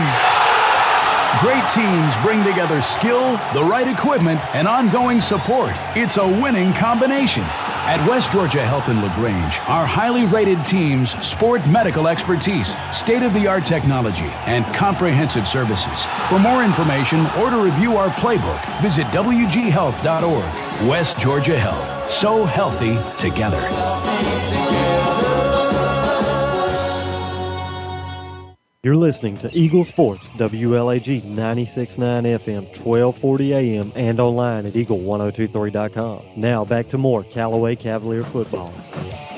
Great teams bring together skill, the right equipment, and ongoing support. It's a winning combination. At West Georgia Health in LaGrange, our highly rated teams sport medical expertise, state-of-the-art technology, and comprehensive services. For more information or to review our playbook, visit wghealth.org. West Georgia Health. So healthy together. You're listening to Eagle Sports, WLAG 96.9 FM, 1240 AM, and online at eagle1023.com. Now back to more Callaway Cavalier football.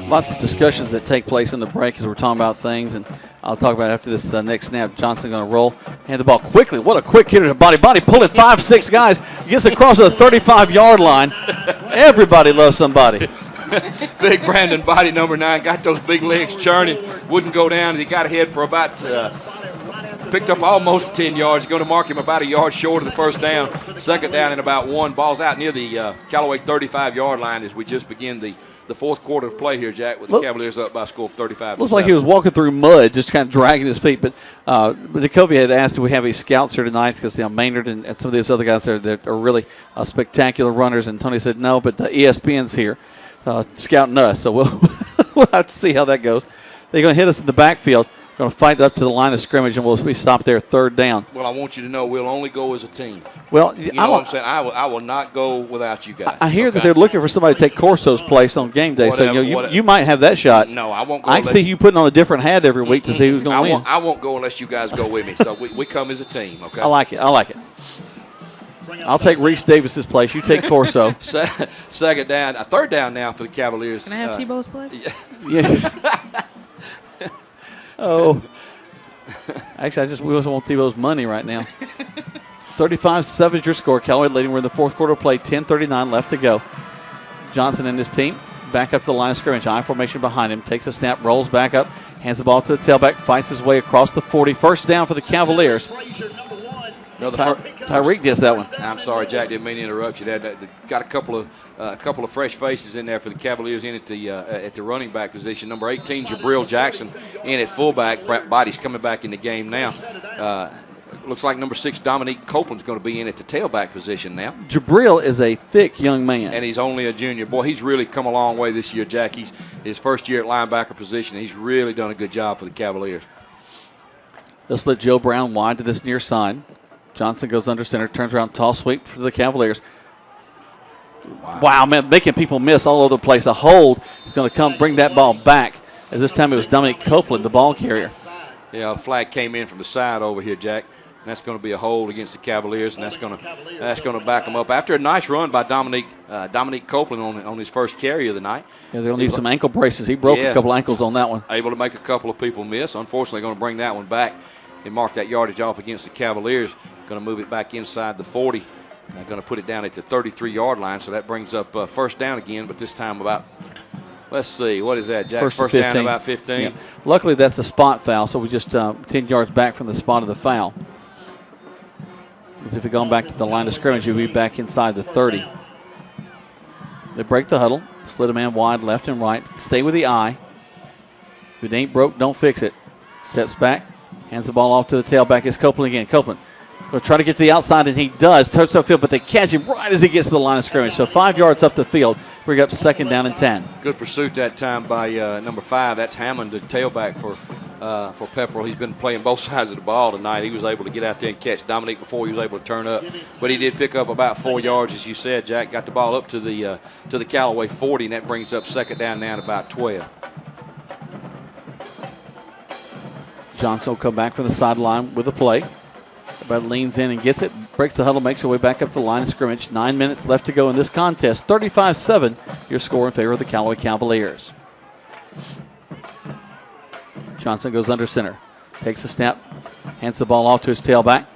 Lots of discussions that take place in the break as we're talking about things, and I'll talk about it after this next snap. Johnson's going to roll, hand the ball quickly. What a quick hitter to Body. Body pulling 5-6 guys, gets across the 35-yard line. Everybody loves somebody. Big Brandon Body, number 9, got those big legs churning, wouldn't go down. He got ahead for about, picked up almost 10 yards. Going to mark him about a yard short of the first down. Second down and about 1. Ball's out near the Callaway 35-yard line as we just begin the fourth quarter of play here, Jack, with the Cavaliers up by a score of 35-7. Looks like he was walking through mud, just kind of dragging his feet. But Jacoby had asked, do we have any scouts here tonight? Because Maynard and some of these other guys there that are really spectacular runners. And Tony said, no, but the ESPN's here. Scouting us, so we'll have to see how that goes. They're going to hit us in the backfield. We're going to fight up to the line of scrimmage, and we'll be stopped there third down. Well, I want you to know we'll only go as a team. Well, you know what I'm saying? I will not go without you guys. I hear that they're looking for somebody to take Corso's place on game day, so you might have that shot. No, I won't go. I can see you putting on a different hat every week to see who's going to win. I won't go unless you guys go with me. So we come as a team, okay? I like it. I'll take Reese Davis's place. You take Corso. Second down. Third down now for the Cavaliers. Can I have Tebow's place? Yeah. Oh. Actually, we just want Tebow's money right now. 35-7 is your score. Callaway leading. We're in the fourth quarter of play. 10:39 left to go. Johnson and his team back up to the line of scrimmage. I formation behind him. Takes a snap, rolls back up, hands the ball to the tailback, fights his way across the 40. First down for the Cavaliers. No, Tyreek gets that one. I'm sorry, Jack. Didn't mean to interrupt you. Got a couple of fresh faces in there for the Cavaliers in at the running back position. Number 18, Jabril Jackson, in at fullback. Body's coming back in the game now. Looks like number 6, Dominique Copeland's going to be in at the tailback position now. Jabril is a thick young man. And he's only a junior. Boy, he's really come a long way this year, Jack. He's his first year at linebacker position. He's really done a good job for the Cavaliers. They'll split Joe Brown wide to this near side. Johnson goes under center, turns around, tall sweep for the Cavaliers. Wow, man, making people miss all over the place. A hold is going to come bring that ball back, as this time it was Dominique Copeland, the ball carrier. Yeah, the flag came in from the side over here, Jack. And that's going to be a hold against the Cavaliers, and that's going to back them up. After a nice run by Dominique Copeland on his first carry of the night. Yeah, they'll need some ankle braces. He broke a couple ankles on that one. Able to make a couple of people miss. Unfortunately, going to bring that one back and mark that yardage off against the Cavaliers. Going to move it back inside the 40. Going to put it down at the 33-yard line, so that brings up first down again, but this time about, let's see, what is that, Jack? First down about 15. Yeah. Luckily, that's a spot foul, so we just 10 yards back from the spot of the foul. Because if we're going back to the line of scrimmage, we'll be back inside the 30. They break the huddle, split a man wide left and right. Stay with the eye. If it ain't broke, don't fix it. Steps back, hands the ball off to the tailback. It's Copeland again. Copeland He'll try to get to the outside, and he does. Touch upfield, but they catch him right as he gets to the line of scrimmage. So 5 yards up the field, bring up 2nd down and 10. Good pursuit that time by number 5. That's Hammond, the tailback for Pepperell. He's been playing both sides of the ball tonight. He was able to get out there and catch Dominique before he was able to turn up. But he did pick up about 4 yards, as you said, Jack. Got the ball up to the Callaway 40, and that brings up 2nd down now at about 12. Johnson will come back from the sideline with a play. Everybody leans in and gets it, breaks the huddle, makes her way back up the line of scrimmage. 9 minutes left to go in this contest. 35-7, your score in favor of the Callaway Cavaliers. Johnson goes under center, takes a snap, hands the ball off to his tailback.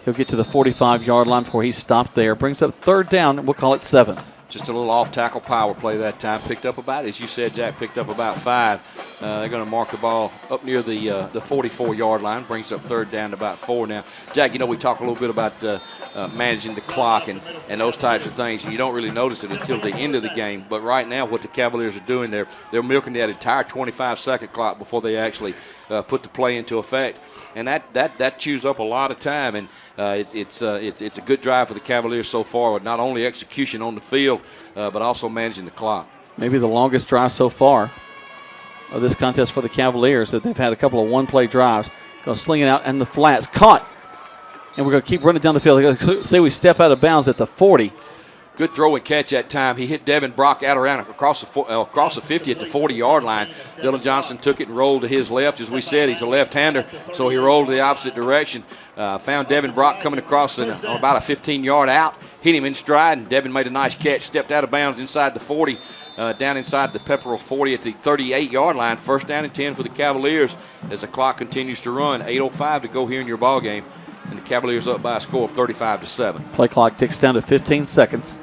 He'll get to the 45-yard line before he's stopped there. Brings up 3rd down, and we'll call it 7. Just a little off-tackle power play that time. Picked up about, as you said, Jack, picked up about 5. They're going to mark the ball up near the 44-yard line. Brings up 3rd down to about 4 now. Jack, we talk a little bit about managing the clock and those types of things, and you don't really notice it until the end of the game. But right now, what the Cavaliers are doing, they're milking that entire 25-second clock before they actually put the play into effect. And that chews up a lot of time, and it's a good drive for the Cavaliers so far, with not only execution on the field, but also managing the clock. Maybe the longest drive so far of this contest for the Cavaliers, that they've had a couple of one-play drives. Going to sling it out, and the flats caught. And we're going to keep running down the field. Say we step out of bounds at the 40. Good throw and catch that time. He hit Devin Brock out around across the 50 at the 40-yard line. Dylan Johnson took it and rolled to his left. As we said, he's a left-hander, so he rolled to the opposite direction. Found Devin Brock coming across on about a 15-yard out. Hit him in stride, and Devin made a nice catch. Stepped out of bounds inside the 40, down inside the Pepperell 40 at the 38-yard line. 1st down and 10 for the Cavaliers as the clock continues to run. 8:05 to go here in your ball game, and the Cavaliers up by a score of 35-7. Play clock ticks down to 15 seconds.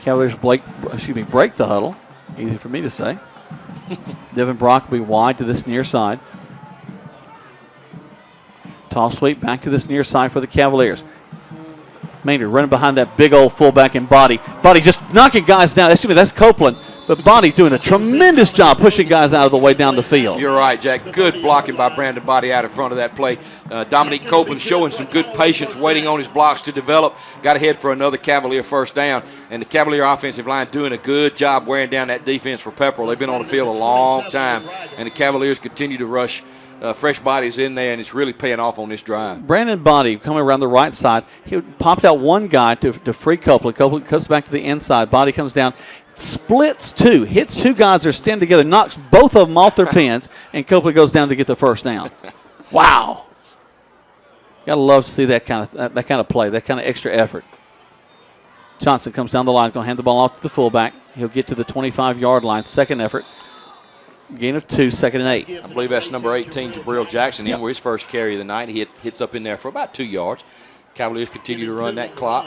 Cavaliers break the huddle. Easy for me to say. Devin Brock will be wide to this near side. Toss sweep back to this near side for the Cavaliers. Maynard running behind that big old fullback in Body. Body just knocking guys down. Excuse me, that's Copeland. But Body doing a tremendous job pushing guys out of the way down the field. You're right, Jack. Good blocking by Brandon Body out in front of that play. Dominique Copeland showing some good patience, waiting on his blocks to develop. Got ahead for another Cavalier 1st down. And the Cavalier offensive line doing a good job wearing down that defense for Pepperell. They've been on the field a long time. And the Cavaliers continue to rush fresh bodies in there, and it's really paying off on this drive. Brandon Body coming around the right side. He popped out one guy to free Copeland. Copeland comes back to the inside. Body comes down, splits 2, hits 2 guys that are standing together, knocks both of them off their pins, and Copeland goes down to get the 1st down. Wow. Gotta love to see that kind of play, that kind of extra effort. Johnson comes down the line, going to hand the ball off to the fullback. He'll get to the 25-yard line. 2nd effort. Gain of 2, 2nd and 8. I believe that's number 18, Jabril Jackson, in where his first carry of the night. He hits up in there for about 2 yards. Cavaliers continue to run that clock.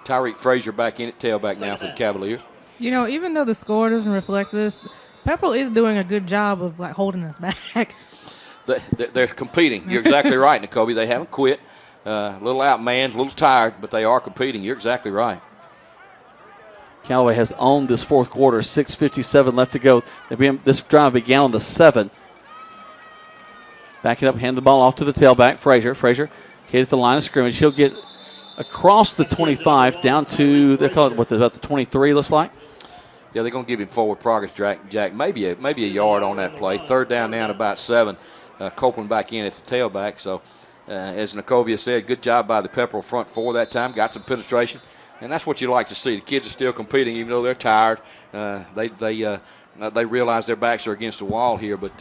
Tyreek Frazier back in at tailback now for the Cavaliers. Even though the score doesn't reflect this, Pepperell is doing a good job of holding us back. They're competing. You're exactly right, N'Kobe. They haven't quit. A little outmanned, a little tired, but they are competing. You're exactly right. Callaway has owned this 4th quarter. 6:57 left to go. This drive began on the 7. Back it up, hand the ball off to the tailback, Frazier. Frazier hit at the line of scrimmage. He'll get across the 25 down to, they call it about the 23, looks like. Yeah, they're going to give him forward progress, Jack. Maybe a yard on that play. 3rd down now at about 7. Copeland back in at the tailback. So, as N'Kovia said, good job by the Pepperell front 4 that time. Got some penetration. And that's what you like to see. The kids are still competing, even though they're tired. They realize their backs are against the wall here, but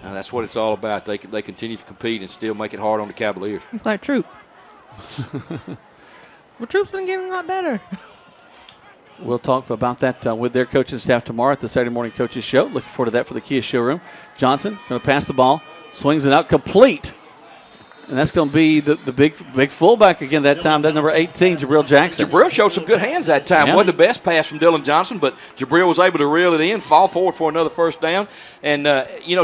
that's what it's all about. They continue to compete and still make it hard on the Cavaliers. It's like Troop. Well, Troop's been getting a lot better. We'll talk about that with their coaching staff tomorrow at the Saturday Morning Coaches Show. Looking forward to that for the Kia Showroom. Johnson going to pass the ball, swings it out complete. And that's going to be the big fullback again that time, that number 18, Jabril Jackson. Jabril showed some good hands that time. Yeah. Wasn't the best pass from Dylan Johnson, but Jabril was able to reel it in, fall forward for another 1st down. And,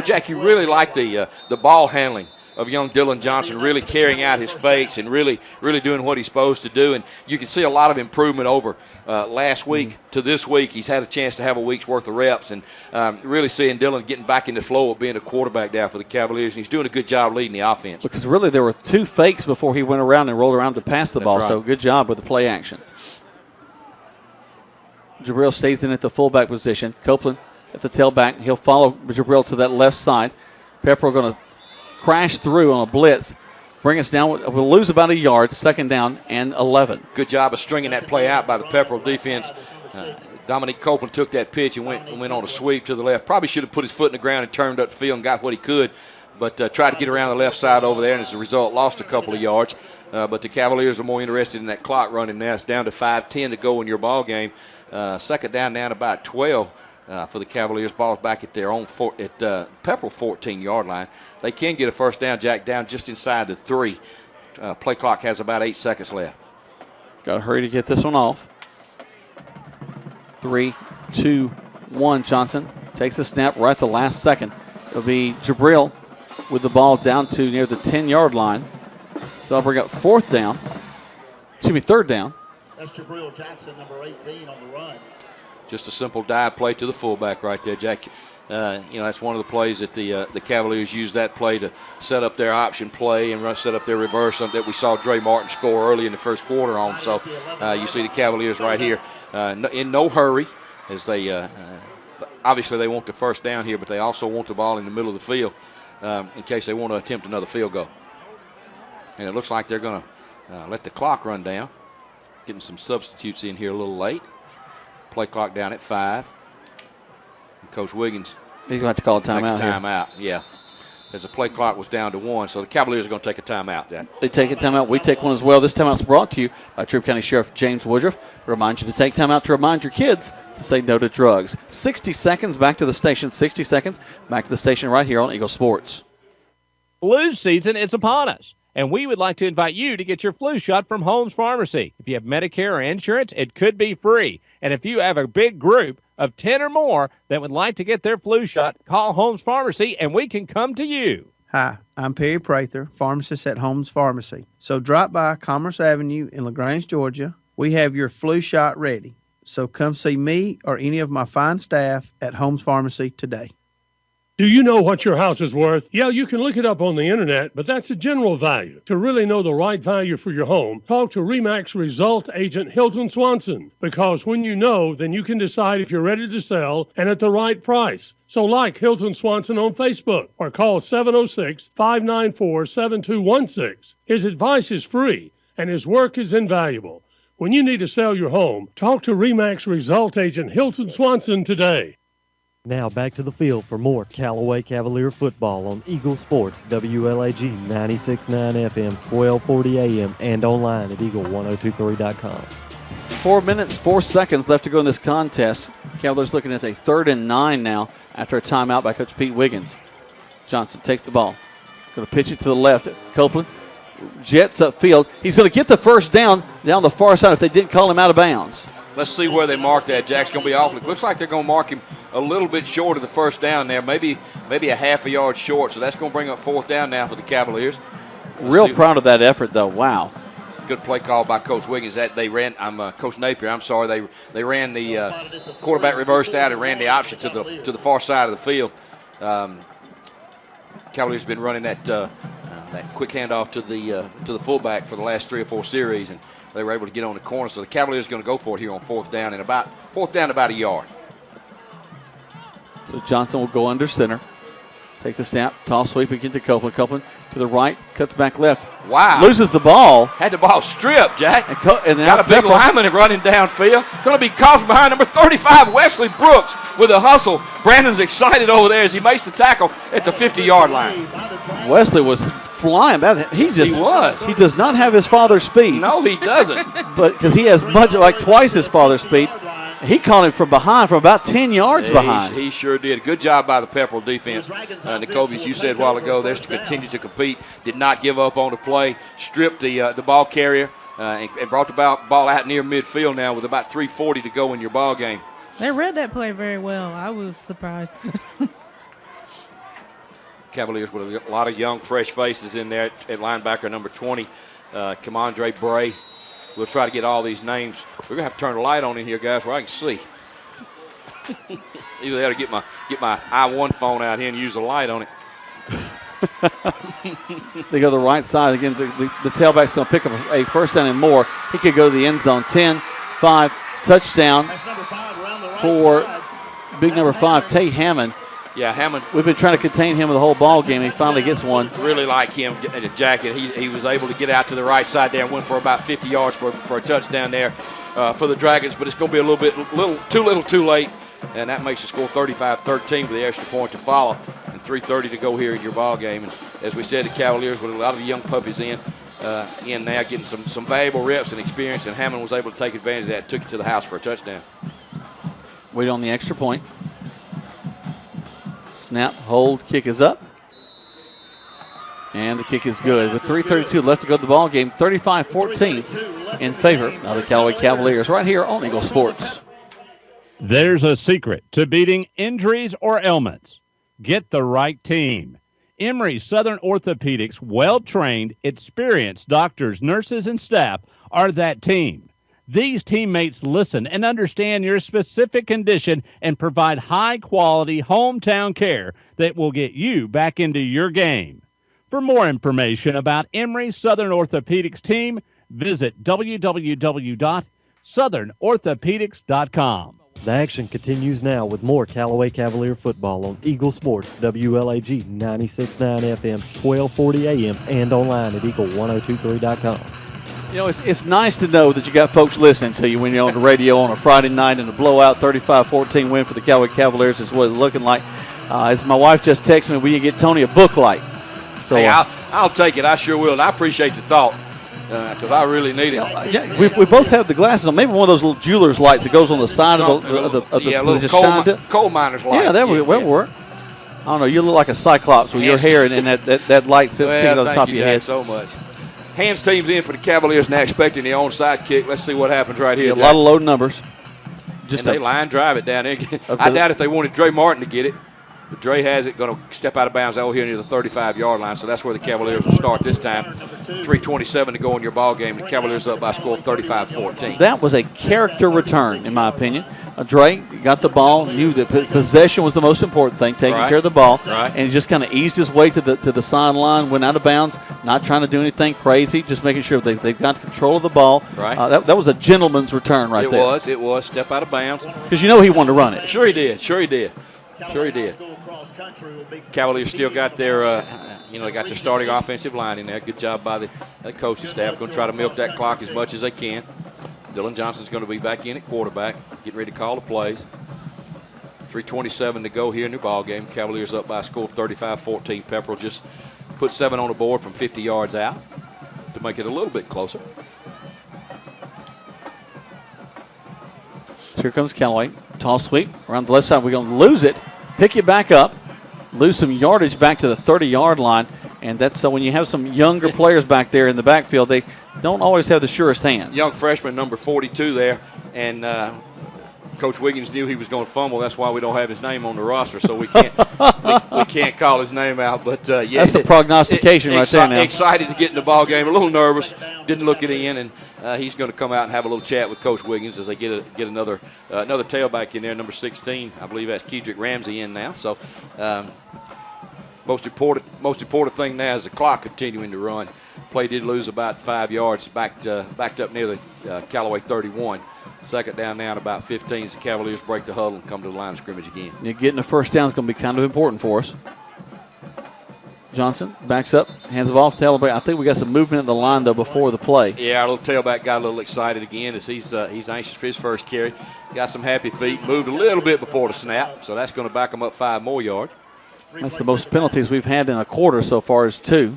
Jack, you really like the ball handling of young Dylan Johnson really carrying out his fakes and really doing what he's supposed to do. And you can see a lot of improvement over last week to this week. He's had a chance to have a week's worth of reps, and really seeing Dylan getting back in the flow of being a quarterback down for the Cavaliers. And he's doing a good job leading the offense. Because really there were 2 fakes before he went around and rolled around to pass the ball. Right. So good job with the play action. Jabril stays in at the fullback position. Copeland at the tailback. He'll follow Jabril to that left side. Pepperell going to crash through on a blitz. Bring us down. We'll lose about a yard. 2nd down and 11. Good job of stringing that play out by the Pepperell defense. Dominique Copeland took that pitch and went on a sweep to the left. Probably should have put his foot in the ground and turned up the field and got what he could, but tried to get around the left side over there, and as a result lost a couple of yards. But the Cavaliers are more interested in that clock running now. It's down to 5:10 to go in your ball game. 2nd down about 12 for the Cavaliers. Ball's back at their own Pepperell 14-yard line. They can get a first down, Jack, down just inside the 3. Play clock has about 8 seconds left. Got to hurry to get this one off. 3, 2, 1. Johnson takes the snap right at the last second. It'll be Jabril with the ball down to near the 10-yard line. They'll bring up 3rd down. That's Jabril Jackson, number 18 on the run. Just a simple dive play to the fullback right there, Jack. That's one of the plays that the Cavaliers use that play to set up their option play and set up their reverse that we saw Dre Martin score early in the first quarter on. So you see the Cavaliers right here in no hurry as they obviously they want the first down here, but they also want the ball in the middle of the field in case they want to attempt another field goal. And it looks like they're going to let the clock run down. Getting some substitutes in here a little late. Play clock down at 5. And Coach Wiggins. He's going to have to call a timeout. Timeout, yeah. As the play clock was down to 1, so the Cavaliers are going to take a timeout, Jack. They take a timeout. We take one as well. This timeout's brought to you by Troup County Sheriff James Woodruff. Remind you to take timeout to remind your kids to say no to drugs. 60 seconds back to the station. 60 seconds back to the station right here on Eagle Sports. Flu season is upon us, and we would like to invite you to get your flu shot from Holmes Pharmacy. If you have Medicare or insurance, it could be free. And if you have a big group of 10 or more that would like to get their flu shot, call Holmes Pharmacy, and we can come to you. Hi, I'm Perry Prather, pharmacist at Holmes Pharmacy. So drop by Commerce Avenue in LaGrange, Georgia. We have your flu shot ready. So come see me or any of my fine staff at Holmes Pharmacy today. Do you know what your house is worth? Yeah, you can look it up on the internet, but that's a general value. To really know the right value for your home, talk to RE/MAX Result Agent Hilton Swanson. Because when you know, then you can decide if you're ready to sell and at the right price. So like Hilton Swanson on Facebook or call 706-594-7216. His advice is free and his work is invaluable. When you need to sell your home, talk to RE/MAX Result Agent Hilton Swanson today. Now back to the field for more Callaway Cavalier football on Eagle Sports, WLAG 96.9 FM, 1240 AM, and online at eagle1023.com. 4 minutes, 4 seconds left to go in this contest. Cavaliers looking at a 3rd and 9 now after a timeout by Coach Pete Wiggins. Johnson takes the ball. Going to pitch it to the left. Copeland jets upfield. He's going to get the first down the far side if they didn't call him out of bounds. Let's see where they mark that. Jack's going to be awfully. Looks like they're going to mark him a little bit short of the first down there, maybe a half a yard short. So that's going to bring up 4th down now for the Cavaliers. Real proud of that effort, though. Wow. Good play call by Coach Wiggins. That they ran. Coach Napier. I'm sorry. They ran the quarterback reversed out and ran the option to the far side of the field. Cavaliers been running that quick handoff to the fullback for the last 3 or 4 series, and they were able to get on the corner. So the Cavaliers are going to go for it here on 4th down and about a yard. So Johnson will go under center. Take the snap, toss sweep again to Copeland. Copeland to the right, cuts back left. Wow. Loses the ball. Had the ball stripped, Jack. And got a big lineman running downfield. Going to be caught from behind number 35, Wesley Brooks, with a hustle. Brandon's excited over there as he makes the tackle at the 50-yard line. Wesley was flying. He was. He does not have his father's speed. No, he doesn't. But because he has twice his father's speed. He caught him from behind, from about 10 yards behind. He sure did. Good job by the Pepperell defense. Nicole, as you said a while ago, they're to continue to compete. Did not give up on the play. Stripped the ball carrier and brought the ball out near midfield now with about 3:40 to go in your ball game. They read that play very well. I was surprised. Cavaliers with a lot of young, fresh faces in there at linebacker number 20, Kamondre Bray. We'll try to get all these names. We're going to have to turn the light on in here, guys, where I can see. Either have to get my I1 phone out here and use the light on it. They go to the right side. Again, the tailback's going to pick up a first down and more. He could go to the end zone. 10-5, touchdown for big number 5, Tay Hammond. Yeah, Hammond. We've been trying to contain him the whole ball game. He finally gets one. Really like him in a jacket. He was able to get out to the right side there and went for about 50 yards for a touchdown there for the Dragons. But it's going to be a little too late. And that makes the score 35-13 with the extra point to follow. And 3:30 to go here in your ball game. And as we said, the Cavaliers with a lot of the young puppies in now getting some valuable reps and experience. And Hammond was able to take advantage of that, took it to the house for a touchdown. Wait on the extra point. Snap, hold, kick is up. And the kick is good. With 3:32 left to go to the ball game, 35-14 in favor of the Callaway Cavaliers right here on Eagle Sports. There's a secret to beating injuries or ailments. Get the right team. Emory Southern Orthopedics' well-trained, experienced doctors, nurses, and staff are that team. These teammates listen and understand your specific condition and provide high-quality hometown care that will get you back into your game. For more information about Emory Southern Orthopedics team, visit www.southernorthopedics.com. The action continues now with more Callaway Cavalier football on Eagle Sports, WLAG 96.9 FM, 1240 AM, and online at eagle1023.com. You know, it's nice to know that you got folks listening to you when you're on the radio on a Friday night in a blowout 35-14 win for the Callaway Cavaliers is what it's looking like. As my wife just texted me, we can get Tony a book light. So hey, I'll take it. I sure will, and I appreciate the thought. Because I really need it. Yeah, we both have the glasses on. Maybe one of those little jeweler's lights that goes on the side of the little coal miner's light. Yeah, that would work. I don't know. You look like a cyclops with your hair and that light sitting on the top of your head. So much. Hands team's in for the Cavaliers now, expecting the onside kick. Let's see what happens right here. A lot of low numbers. And they line drive it down there. I doubt if they wanted Dre Martin to get it. But Dre has it, going to step out of bounds out here near the 35-yard line, so that's where the Cavaliers will start this time. 3:27 to go in your ball game. The Cavaliers up by a score of 35-14. That was a character return, in my opinion. Dre got the ball, knew that possession was the most important thing, taking care of the ball, and he just kind of eased his way to the sideline, went out of bounds, not trying to do anything crazy, just making sure they've got control of the ball. That was a gentleman's return right there. It was. Step out of bounds. Because you know he wanted to run it. Sure he did. Cavaliers still got their, they got their starting offensive line in there. Good job by the coaching staff. Going to try to milk that clock as much as they can. Dylan Johnson's going to be back in at quarterback, getting ready to call the plays. 3:27 to go here in the ball game. Cavaliers up by a score of 35-14. Pepperell just put 7 on the board from 50 yards out to make it a little bit closer. So here comes Callaway. Toss sweep around the left side. We're going to lose it, pick it back up, lose some yardage back to the 30-yard line. And that's so when you have some younger players back there in the backfield, they don't always have the surest hands. Young freshman, number 42 there. And Coach Wiggins knew he was going to fumble. That's why we don't have his name on the roster, so we can't we can't call his name out. But that's a prognostication right there now. Excited to get in the ball game, a little nervous, didn't look it in, and he's going to come out and have a little chat with Coach Wiggins as they get another tailback in there, number 16. I believe that's Kedrick Ramsey in now. So most important thing now is the clock continuing to run. Play did lose about 5 yards, backed up near the Callaway 31. Second down now at about 15 as the Cavaliers break the huddle and come to the line of scrimmage again. Getting a first down is going to be kind of important for us. Johnson backs up, hands the ball to tailback. I think we got some movement in the line, though, before the play. Yeah, our little tailback got a little excited again as he's anxious for his first carry. Got some happy feet, moved a little bit before the snap, so that's going to back him up 5 more yards. That's the most penalties we've had in a quarter so far is 2.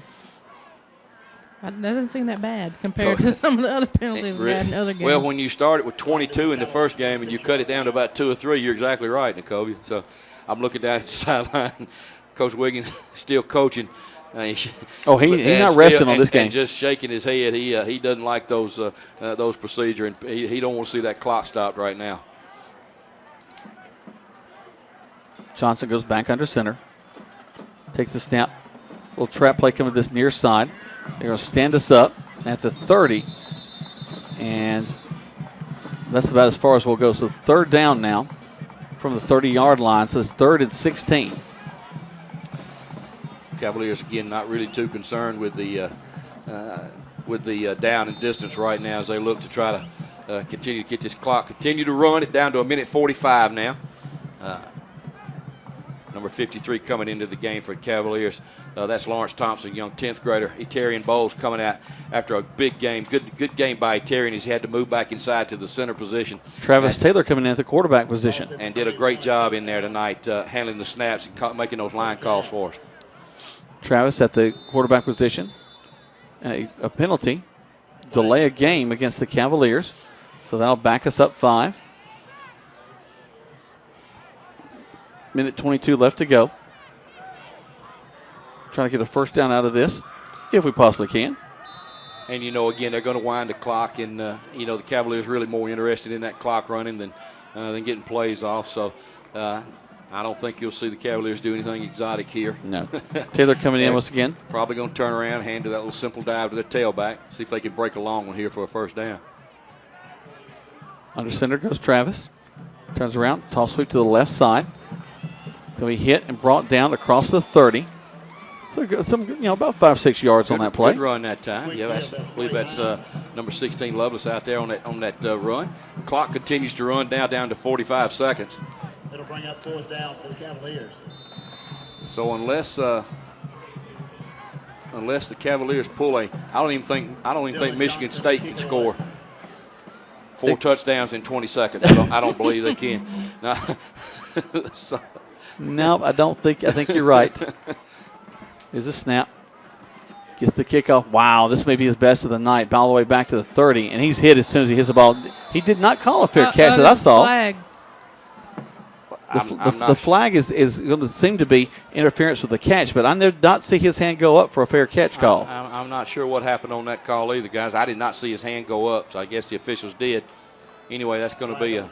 That doesn't seem that bad compared to some of the other penalties we've had in other games. Well, when you started with 22 in the first game and you cut it down to about 2 or 3, you're exactly right, Nicole. So I'm looking down at the sideline. Coach Wiggins still coaching. He's not resting on this game. And just shaking his head. He doesn't like those procedure, and he don't want to see that clock stopped right now. Johnson goes back under center. Takes the snap. Little trap play coming to this near side. They're going to stand us up at the 30. And that's about as far as we'll go. So third down now from the 30-yard line. So it's 3rd and 16. Cavaliers, again, not really too concerned with the down and distance right now as they look to try to continue to get this clock, continue to run it down to 1:45 now. Number 53 coming into the game for Cavaliers. That's Lawrence Thompson, young 10th grader. Eterian Bowles coming out after a big game. Good game by Eterian. He's had to move back inside to the center position. Travis Taylor coming in at the quarterback position. And did a great job in there tonight handling the snaps and making those line calls for us. Travis at the quarterback position. A penalty. Delay a game against the Cavaliers. So that'll back us up 5. Minute 22 left to go. Trying to get a first down out of this, if we possibly can. And, again, they're going to wind the clock, and, the Cavaliers really more interested in that clock running than getting plays off. So I don't think you'll see the Cavaliers do anything exotic here. No. Taylor coming in once again. Probably going to turn around, hand to that little simple dive to the tailback, see if they can break a long one here for a first down. Under center goes Travis. Turns around, toss sweep to the left side. Going to be hit and brought down across the 30. So about 5-6 yards on that play. Good run that time. Yeah, I believe that's number 16 Lovelace out there on that run. Clock continues to run down to 45 seconds. It'll bring up 4th down for the Cavaliers. So unless the Cavaliers pull I don't even think Michigan State can score 4 touchdowns in 20 seconds. I don't believe they can. No. No, I don't think. I think you're right. Here's the snap. Gets the kickoff. Wow, this may be his best of the night. All the way back to the 30, and he's hit as soon as he hits the ball. He did not call a fair catch that I saw. Flag. The flag is going to seem to be interference with the catch, but I did not see his hand go up for a fair catch call. I'm not sure what happened on that call either, guys. I did not see his hand go up, so I guess the officials did. Anyway, that's going to be a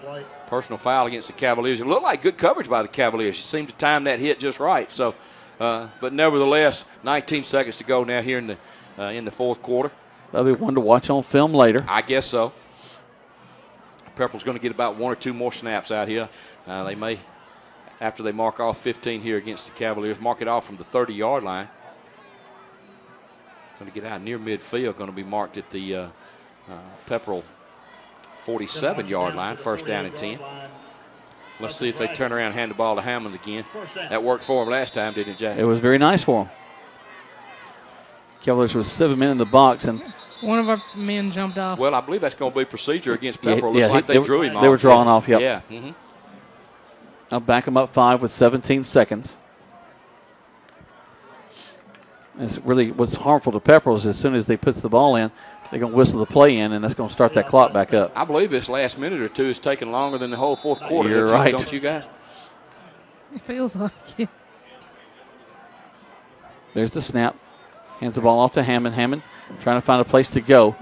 personal foul against the Cavaliers. It looked like good coverage by the Cavaliers. He seemed to time that hit just right. So, but nevertheless, 19 seconds to go now here in the fourth quarter. That'll be one to watch on film later. I guess so. Pepperell's going to get about 1 or 2 more snaps out here. They may, after they mark off 15 here against the Cavaliers, mark it off from the 30-yard line. Going to get out near midfield. Going to be marked at the Pepperell 47-yard line, first down and 10. Let's see if they turn around and hand the ball to Hammond again. That worked for him last time, didn't it, Jack? It was very nice for him. Cavaliers with 7 men in the box, and one of our men jumped off. Well, I believe that's going to be procedure against Pepperell. Yeah, Looks like they drew him off. They were drawing off, yep. Yeah. Mm-hmm. I'll back them up 5 with 17 seconds. It's really what's harmful to Pepperell is as soon as they put the ball in, they're going to whistle the play in, and that's going to start that clock back up. I believe this last minute or two is taking longer than the whole fourth quarter. You're right. Don't you guys? It feels like it. There's the snap. Hands the ball off to Hammond. Hammond trying to find a place to go.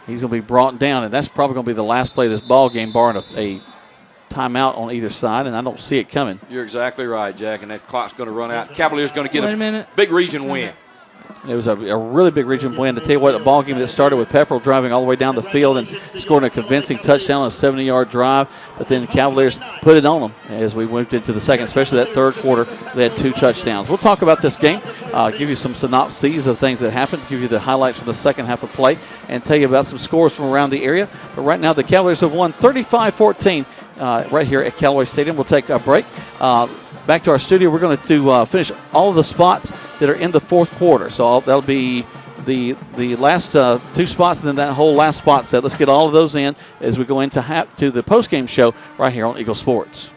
He's going to be brought down, and that's probably going to be the last play of this ball game, barring a timeout on either side, and I don't see it coming. You're exactly right, Jack, and that clock's going to run out. Cavaliers going to get a big region win. It was a really big region win. To tell you what, a ball game that started with Pepperell driving all the way down the field and scoring a convincing touchdown on a 70-yard drive. But then the Cavaliers put it on them as we moved into the second, especially that third quarter. They had 2 touchdowns. We'll talk about this game, give you some synopses of things that happened, give you the highlights from the second half of play, and tell you about some scores from around the area. But right now the Cavaliers have won 35-14 right here at Callaway Stadium. We'll take a break. Back to our studio, we're going to finish all of the spots that are in the fourth quarter. So that'll be the last 2 spots and then that whole last spot set. Let's get all of those in as we go into the postgame show right here on Eagle Sports.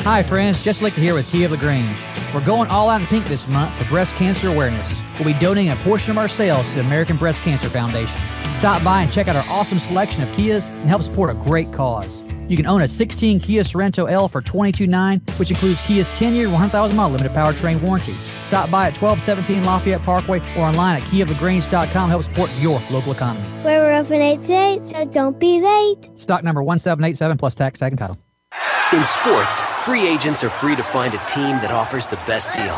Hi, friends. Jess Lichter here with Kia of LaGrange. We're going all out in pink this month for breast cancer awareness. We'll be donating a portion of our sales to the American Breast Cancer Foundation. Stop by and check out our awesome selection of Kias and help support a great cause. You can own a 16 Kia Sorento L for $22,900, which includes Kia's 10-year, 100,000-mile limited powertrain warranty. Stop by at 1217 Lafayette Parkway or online at KiaofLaGrange.com to help support your local economy. We're open 8 to 8, so don't be late. Stock number 1787 plus tax, tag, and title. In sports, free agents are free to find a team that offers the best deal.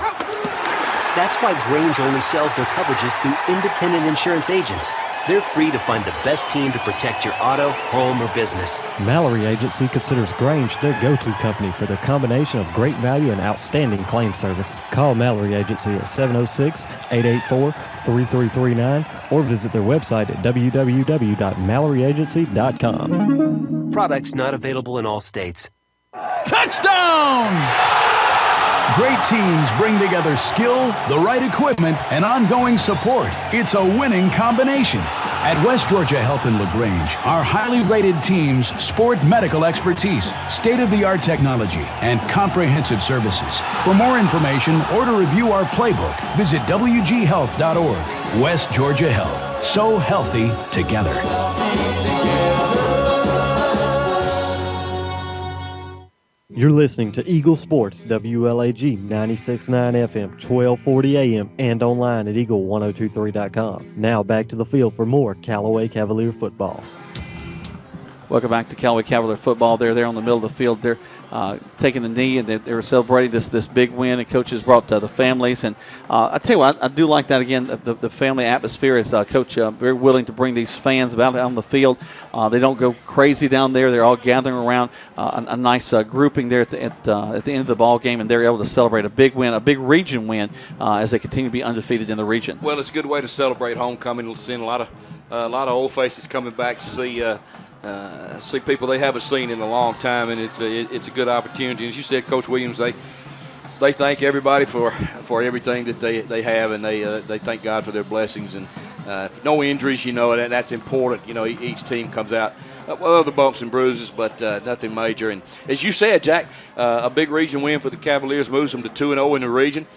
That's why Grange only sells their coverages through independent insurance agents. They're free to find the best team to protect your auto, home, or business. Mallory Agency considers Grange their go-to company for their combination of great value and outstanding claim service. Call Mallory Agency at 706-884-3339 or visit their website at www.malloryagency.com. Products not available in all states. Touchdown! Great teams bring together skill, the right equipment, and ongoing support. It's a winning combination. At West Georgia Health in LaGrange, our highly rated teams sport medical expertise, state-of-the-art technology, and comprehensive services. For more information or to review our playbook, visit wghealth.org. West Georgia Health. So healthy together. You're listening to Eagle Sports, WLAG 96.9 FM, 1240 AM, and online at eagle1023.com. Now back to the field for more Callaway Cavalier football. Welcome back to Callaway Cavalier football. They're there on the middle of the field. They're taking the knee, and they were celebrating this big win. And coaches brought the families. And I tell you what, I do like that again. The family atmosphere is Coach very willing to bring these fans out on the field. They don't go crazy down there. They're all gathering around a nice grouping there at the end of the ball game, and they're able to celebrate a big win, a big region win, as they continue to be undefeated in the region. Well, it's a good way to celebrate homecoming. We'll see a lot of old faces coming back to see people they haven't seen in a long time, and it's a good opportunity. As you said, Coach Williams, they thank everybody for everything that they have, and they thank God for their blessings. And no injuries, that's important. Each team comes out with other bumps and bruises, but nothing major. And as you said, Jack, a big region win for the Cavaliers moves them to 2-0 in the region.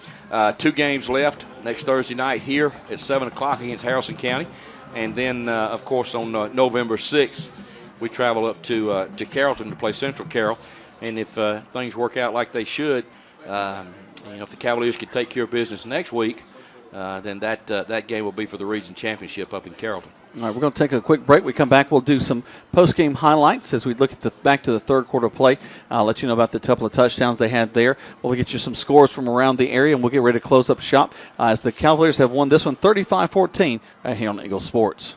2 games left next Thursday night here at 7 o'clock against Harrison County, and then of course on November 6th. We travel up to Carrollton to play Central Carroll, and if things work out like they should, if the Cavaliers could take care of business next week, then that game will be for the region championship up in Carrollton. All right, we're going to take a quick break. We come back, we'll do some post-game highlights as we look at back to the third quarter play. I'll let you know about the couple of touchdowns they had there. We'll get you some scores from around the area, and we'll get ready to close up shop as the Cavaliers have won this one 35-14 right here on Eagle Sports.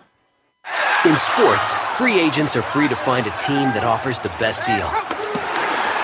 In sports, free agents are free to find a team that offers the best deal.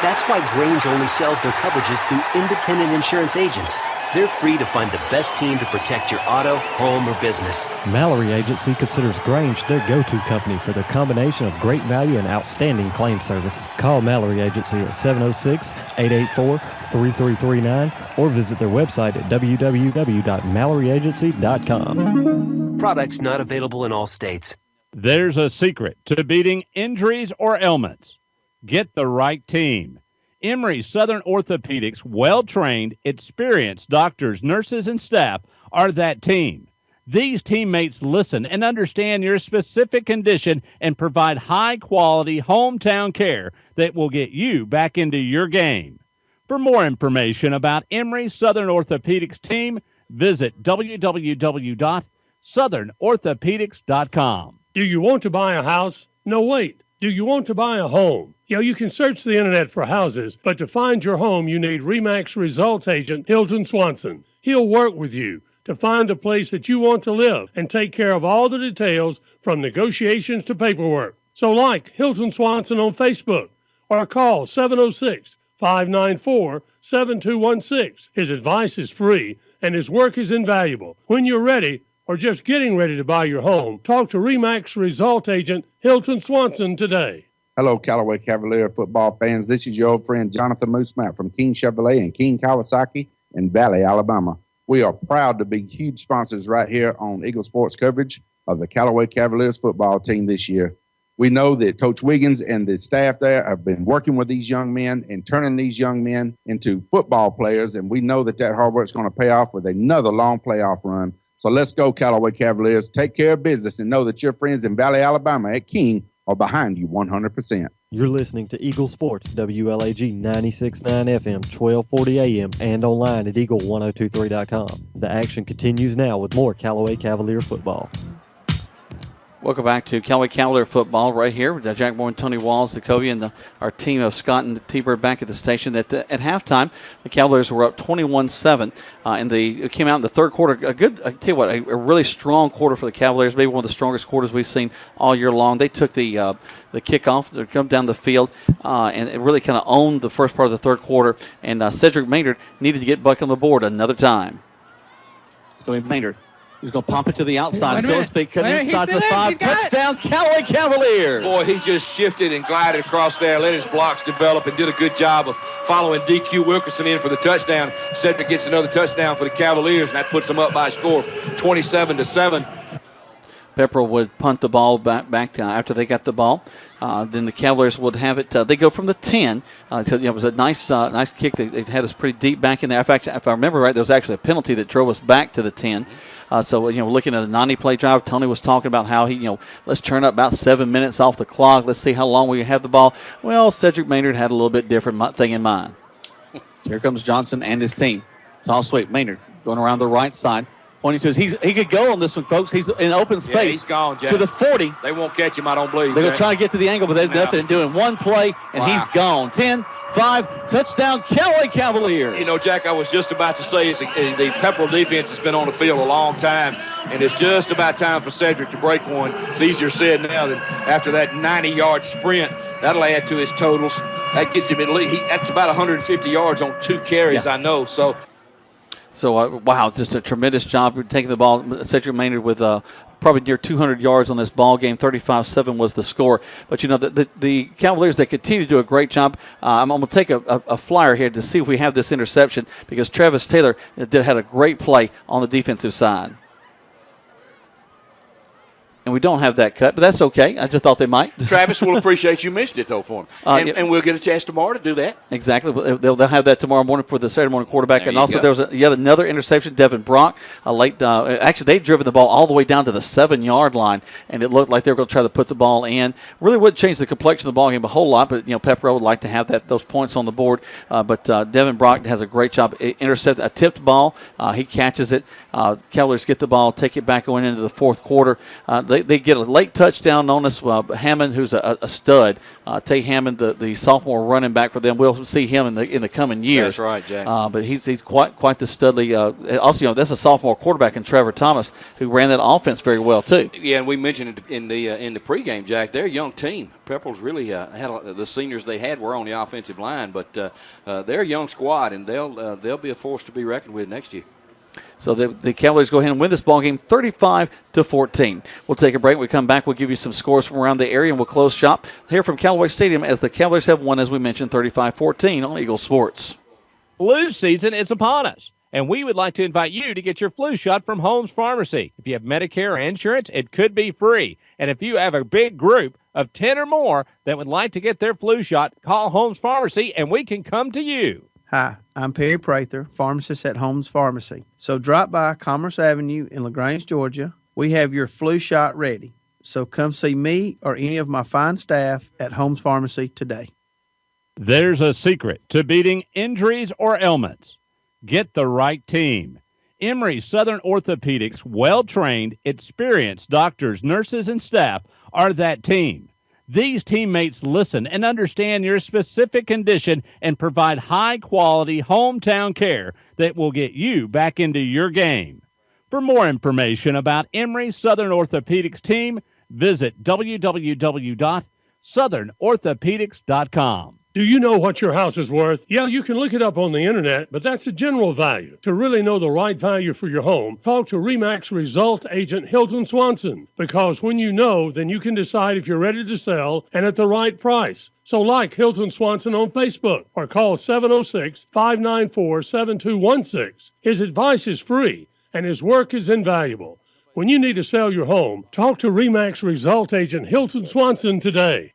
That's why Grange only sells their coverages through independent insurance agents. They're free to find the best team to protect your auto, home, or business. Mallory Agency considers Grange their go-to company for their combination of great value and outstanding claim service. Call Mallory Agency at 706-884-3339 or visit their website at www.malloryagency.com. Products not available in all states. There's a secret to beating injuries or ailments. Get the right team. Emory Southern Orthopedics' well-trained, experienced doctors, nurses, and staff are that team. These teammates listen and understand your specific condition and provide high-quality hometown care that will get you back into your game. For more information about Emory Southern Orthopedics team, visit www.southernorthopedics.com. Do you want to buy a house? No, wait. Do you want to buy a home? You can search the internet for houses, but to find your home, you need RE/MAX results agent Hilton Swanson. He'll work with you to find a place that you want to live and take care of all the details from negotiations to paperwork. So like Hilton Swanson on Facebook or call 706-594-7216. His advice is free and his work is invaluable. When you're ready, or just getting ready to buy your home, talk to RE/MAX result agent Hilton Swanson today. Hello, Callaway Cavalier football fans. This is your old friend Jonathan Moosemat from King Chevrolet and King Kawasaki in Valley, Alabama. We are proud to be huge sponsors right here on Eagle Sports coverage of the Callaway Cavaliers football team this year. We know that Coach Wiggins and the staff there have been working with these young men and turning these young men into football players, and we know that hard work is going to pay off with another long playoff run. So let's go, Callaway Cavaliers. Take care of business and know that your friends in Valley, Alabama at King are behind you 100%. You're listening to Eagle Sports, WLAG 96.9 FM, 1240 AM, and online at eagle1023.com. The action continues now with more Callaway Cavalier football. Welcome back to Callaway Cavalier football right here with Jack Moore and Tony Walls, the Covey, and our team of Scott and T-Bird back at the station. At halftime, the Cavaliers were up 21-7, and they came out in the third quarter. I tell you what, a really strong quarter for the Cavaliers, maybe one of the strongest quarters we've seen all year long. They took the kickoff, they come down the field, and it really kind of owned the first part of the third quarter, and Cedric Maynard needed to get back on the board another time. It's going to be Maynard. He's going to pump it to the outside. So to speak, cut inside the 5. Touchdown, Callaway Cavaliers. Boy, he just shifted and glided across there, let his blocks develop, and did a good job of following DQ Wilkerson in for the touchdown. Cedric gets another touchdown for the Cavaliers, and that puts them up by a score of 27-7. Pepperell would punt the ball back after they got the ball. Then the Cavaliers would have it. They go from the 10. So, it was a nice kick. They had us pretty deep back in there. In fact, if I remember right, there was actually a penalty that drove us back to the 10. So, we're looking at a 90-play drive. Tony was talking about how he, let's turn up about 7 minutes off the clock. Let's see how long we have the ball. Well, Cedric Maynard had a little bit different thing in mind. So here comes Johnson and his team. Toss sweep. Maynard going around the right side. Pointing to he could go on this one, folks. He's in open space. Yeah, he's gone, Jack. To the 40. They won't catch him, I don't believe. They're going to try to get to the angle, but there's nothing doing. One play, and he's gone. 10, 5, touchdown, Callaway Cavaliers. Jack, I was just about to say the Pepperell defense has been on the field a long time, and it's just about time for Cedric to break one. It's easier said now than after that 90-yard sprint. That'll add to his totals. That gets him that's about 150 yards on 2 carries, I know. So, wow, just a tremendous job taking the ball. Cedric Maynard with probably near 200 yards on this ball game. 35-7 was the score. But, the Cavaliers, they continue to do a great job. I'm going to take a flyer here to see if we have this interception because Travis Taylor had a great play on the defensive side. And we don't have that cut, but that's okay. I just thought they might. Travis will appreciate you mentioned it, though, for him. And we'll get a chance tomorrow to do that. Exactly. They'll have that tomorrow morning for the Saturday morning quarterback. And also there was yet another interception, Devin Brock. Actually, they'd driven the ball all the way down to the 7-yard line, and it looked like they were going to try to put the ball in. Really wouldn't change the complexion of the ball game a whole lot, but, Pepperell would like to have those points on the board. But Devin Brock has a great job. Intercept a tipped ball. He catches it. Cavaliers get the ball, take it back going into the fourth quarter. They get a late touchdown on us. Hammond, who's a stud, Tay Hammond, the sophomore running back for them. We'll see him in the coming years. That's right, Jack. But he's quite the studly. Also, that's a sophomore quarterback in Trevor Thomas, who ran that offense very well too. Yeah, and we mentioned it in the pregame, Jack. They're a young team. Pepperell's really the seniors they had were on the offensive line, but they're a young squad, and they'll be a force to be reckoned with next year. So the Cavaliers go ahead and win this ball game 35-14. We'll take a break. When we come back, we'll give you some scores from around the area, and we'll close shop here from Callaway Stadium as the Cavaliers have won, as we mentioned, 35-14 on Eagle Sports. Flu season is upon us, and we would like to invite you to get your flu shot from Holmes Pharmacy. If you have Medicare or insurance, it could be free. And if you have a big group of 10 or more that would like to get their flu shot, call Holmes Pharmacy, and we can come to you. Hi, I'm Perry Prather, pharmacist at Holmes Pharmacy. So drop by Commerce Avenue in LaGrange, Georgia. We have your flu shot ready. So come see me or any of my fine staff at Holmes Pharmacy today. There's a secret to beating injuries or ailments. Get the right team. Emory Southern Orthopedics, well-trained, experienced doctors, nurses, and staff are that team. These teammates listen and understand your specific condition and provide high-quality hometown care that will get you back into your game. For more information about Emory Southern Orthopedics team, visit www.southernorthopedics.com. Do you know what your house is worth? Yeah, you can look it up on the internet, but that's a general value. To really know the right value for your home, talk to RE/MAX Result Agent Hilton Swanson. Because when you know, then you can decide if you're ready to sell and at the right price. So like Hilton Swanson on Facebook or call 706-594-7216. His advice is free and his work is invaluable. When you need to sell your home, talk to RE/MAX Result Agent Hilton Swanson today.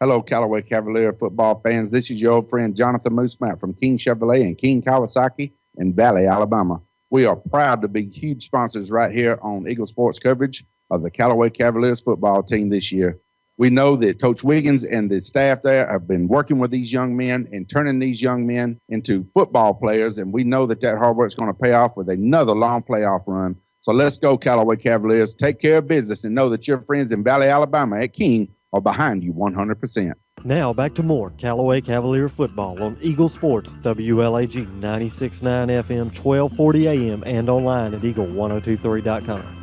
Hello, Callaway Cavalier football fans. This is your old friend Jonathan Moosemat from King Chevrolet and King Kawasaki in Valley, Alabama. We are proud to be huge sponsors right here on Eagle Sports coverage of the Callaway Cavaliers football team this year. We know that Coach Wiggins and the staff there have been working with these young men and turning these young men into football players, and we know that hard work is going to pay off with another long playoff run. So let's go, Callaway Cavaliers. Take care of business and know that your friends in Valley, Alabama at King are behind you 100%. Now back to more Callaway Cavalier football on Eagle Sports, WLAG 96.9 FM, 1240 AM, and online at eagle1023.com.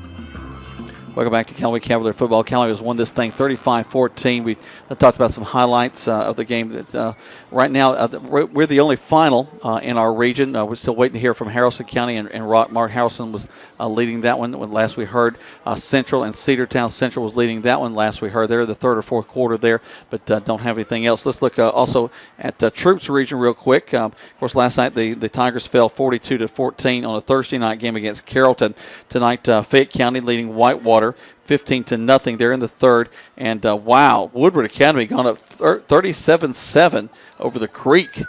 Welcome back to Callaway Cavalier football. Callaway has won this thing 35-14. We talked about some highlights of the game. That right now, we're the only final in our region. We're still waiting to hear from Haralson County and Rockmart. Haralson was leading that one. When last we heard, Central and Cedartown Central was leading that one. Last we heard, they're the third or fourth quarter there, but don't have anything else. Let's look also at the Troops region real quick. Of course, last night the Tigers fell 42-14 on a Thursday night game against Carrollton. Tonight, Fayette County leading Whitewater 15-0 there in the third. And wow, Woodward Academy gone up 37-7 over the Creek.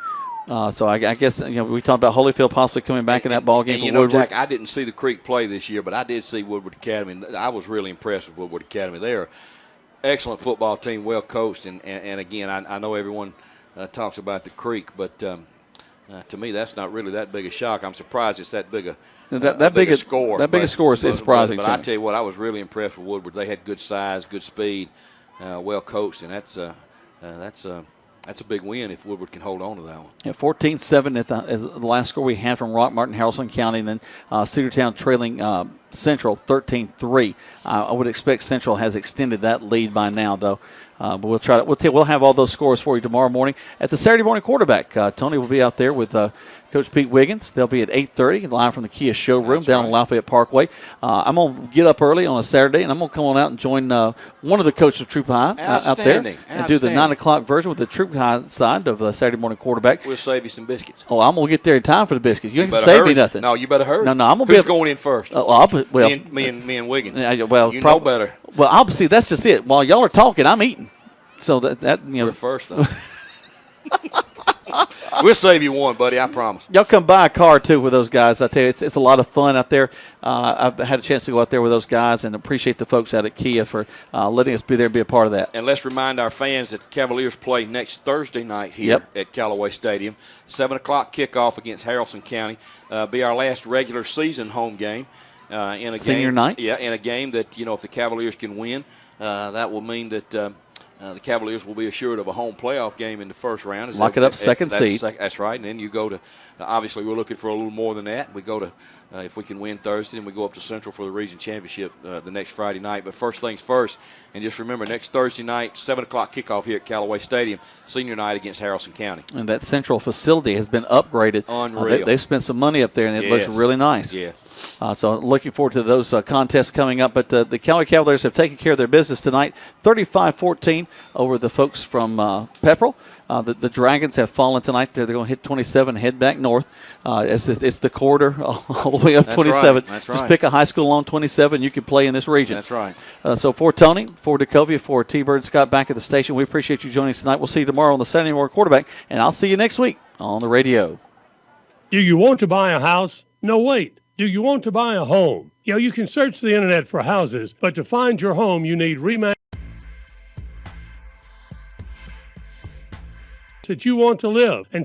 So I guess we talked about Holyfield possibly coming back in that ball game. And, Jack, I didn't see the Creek play this year, but I did see Woodward Academy. I was really impressed with Woodward Academy. They're an excellent football team, well coached. And again, I know everyone talks about the Creek, but to me, that's not really that big a shock. I'm surprised it's that big a score. That big a score is surprising. But I tell you what, I was really impressed with Woodward. They had good size, good speed, well coached, and that's a big win if Woodward can hold on to that one. Yeah, 14-7 at the last score we had from Rockmart and Haralson County, and then Cedartown trailing Central 13-3. I would expect Central has extended that lead by now, though. But we'll have all those scores for you tomorrow morning at the Saturday morning quarterback. Tony will be out there with Coach Pete Wiggins. They'll be at 8:30 live from the Kia showroom down on Lafayette Parkway. I'm going to get up early on a Saturday, and I'm going to come on out and join one of the coaches of Troop High out there and do the 9 o'clock version with the Troop High side of the Saturday morning quarterback. We'll save you some biscuits. Oh, I'm going to get there in time for the biscuits. You ain't going to save me nothing. No, you better hurry. No, I'm going to Who's going in first? Me and Wiggins. Well, know better. Well, I'll see. That's just it. While y'all are talking, I'm eating. So that We're first, though. We'll save you one, buddy. I promise. Y'all come buy a car, too, with those guys. I tell you, it's a lot of fun out there. I've had a chance to go out there with those guys and appreciate the folks out at Kia for letting us be there and be a part of that. And let's remind our fans that the Cavaliers play next Thursday night here at Callaway Stadium. 7 o'clock kickoff against Haralson County. Be our last regular season home game. In a Senior game, night? Yeah, in a game that, if the Cavaliers can win, that will mean that the Cavaliers will be assured of a home playoff game in the first round. Lock it up, second seed. That's right. And then you go to, obviously, we're looking for a little more than that. We go to, if we can win Thursday, then we go up to Central for the region championship the next Friday night. But first things first, and just remember, next Thursday night, 7 o'clock kickoff here at Callaway Stadium, senior night against Haralson County. And that Central facility has been upgraded. Unreal. They've spent some money up there, and it looks really nice. Yeah. So looking forward to those contests coming up. But the Callaway Cavaliers have taken care of their business tonight, 35-14 over the folks from Pepperell. The Dragons have fallen tonight. They're going to hit 27, head back north. It's the corridor all the way up 27. That's Just right. pick a high school along 27. You can play in this region. That's right. So for Tony, for Decovia, for T-Bird Scott back at the station, we appreciate you joining us tonight. We'll see you tomorrow on the Saturday Morning Quarterback, and I'll see you next week on the radio. Do you want to buy a house? No, wait. Do you want to buy a home? You can search the internet for houses, but to find your home, you need RE/MAX that you want to live. And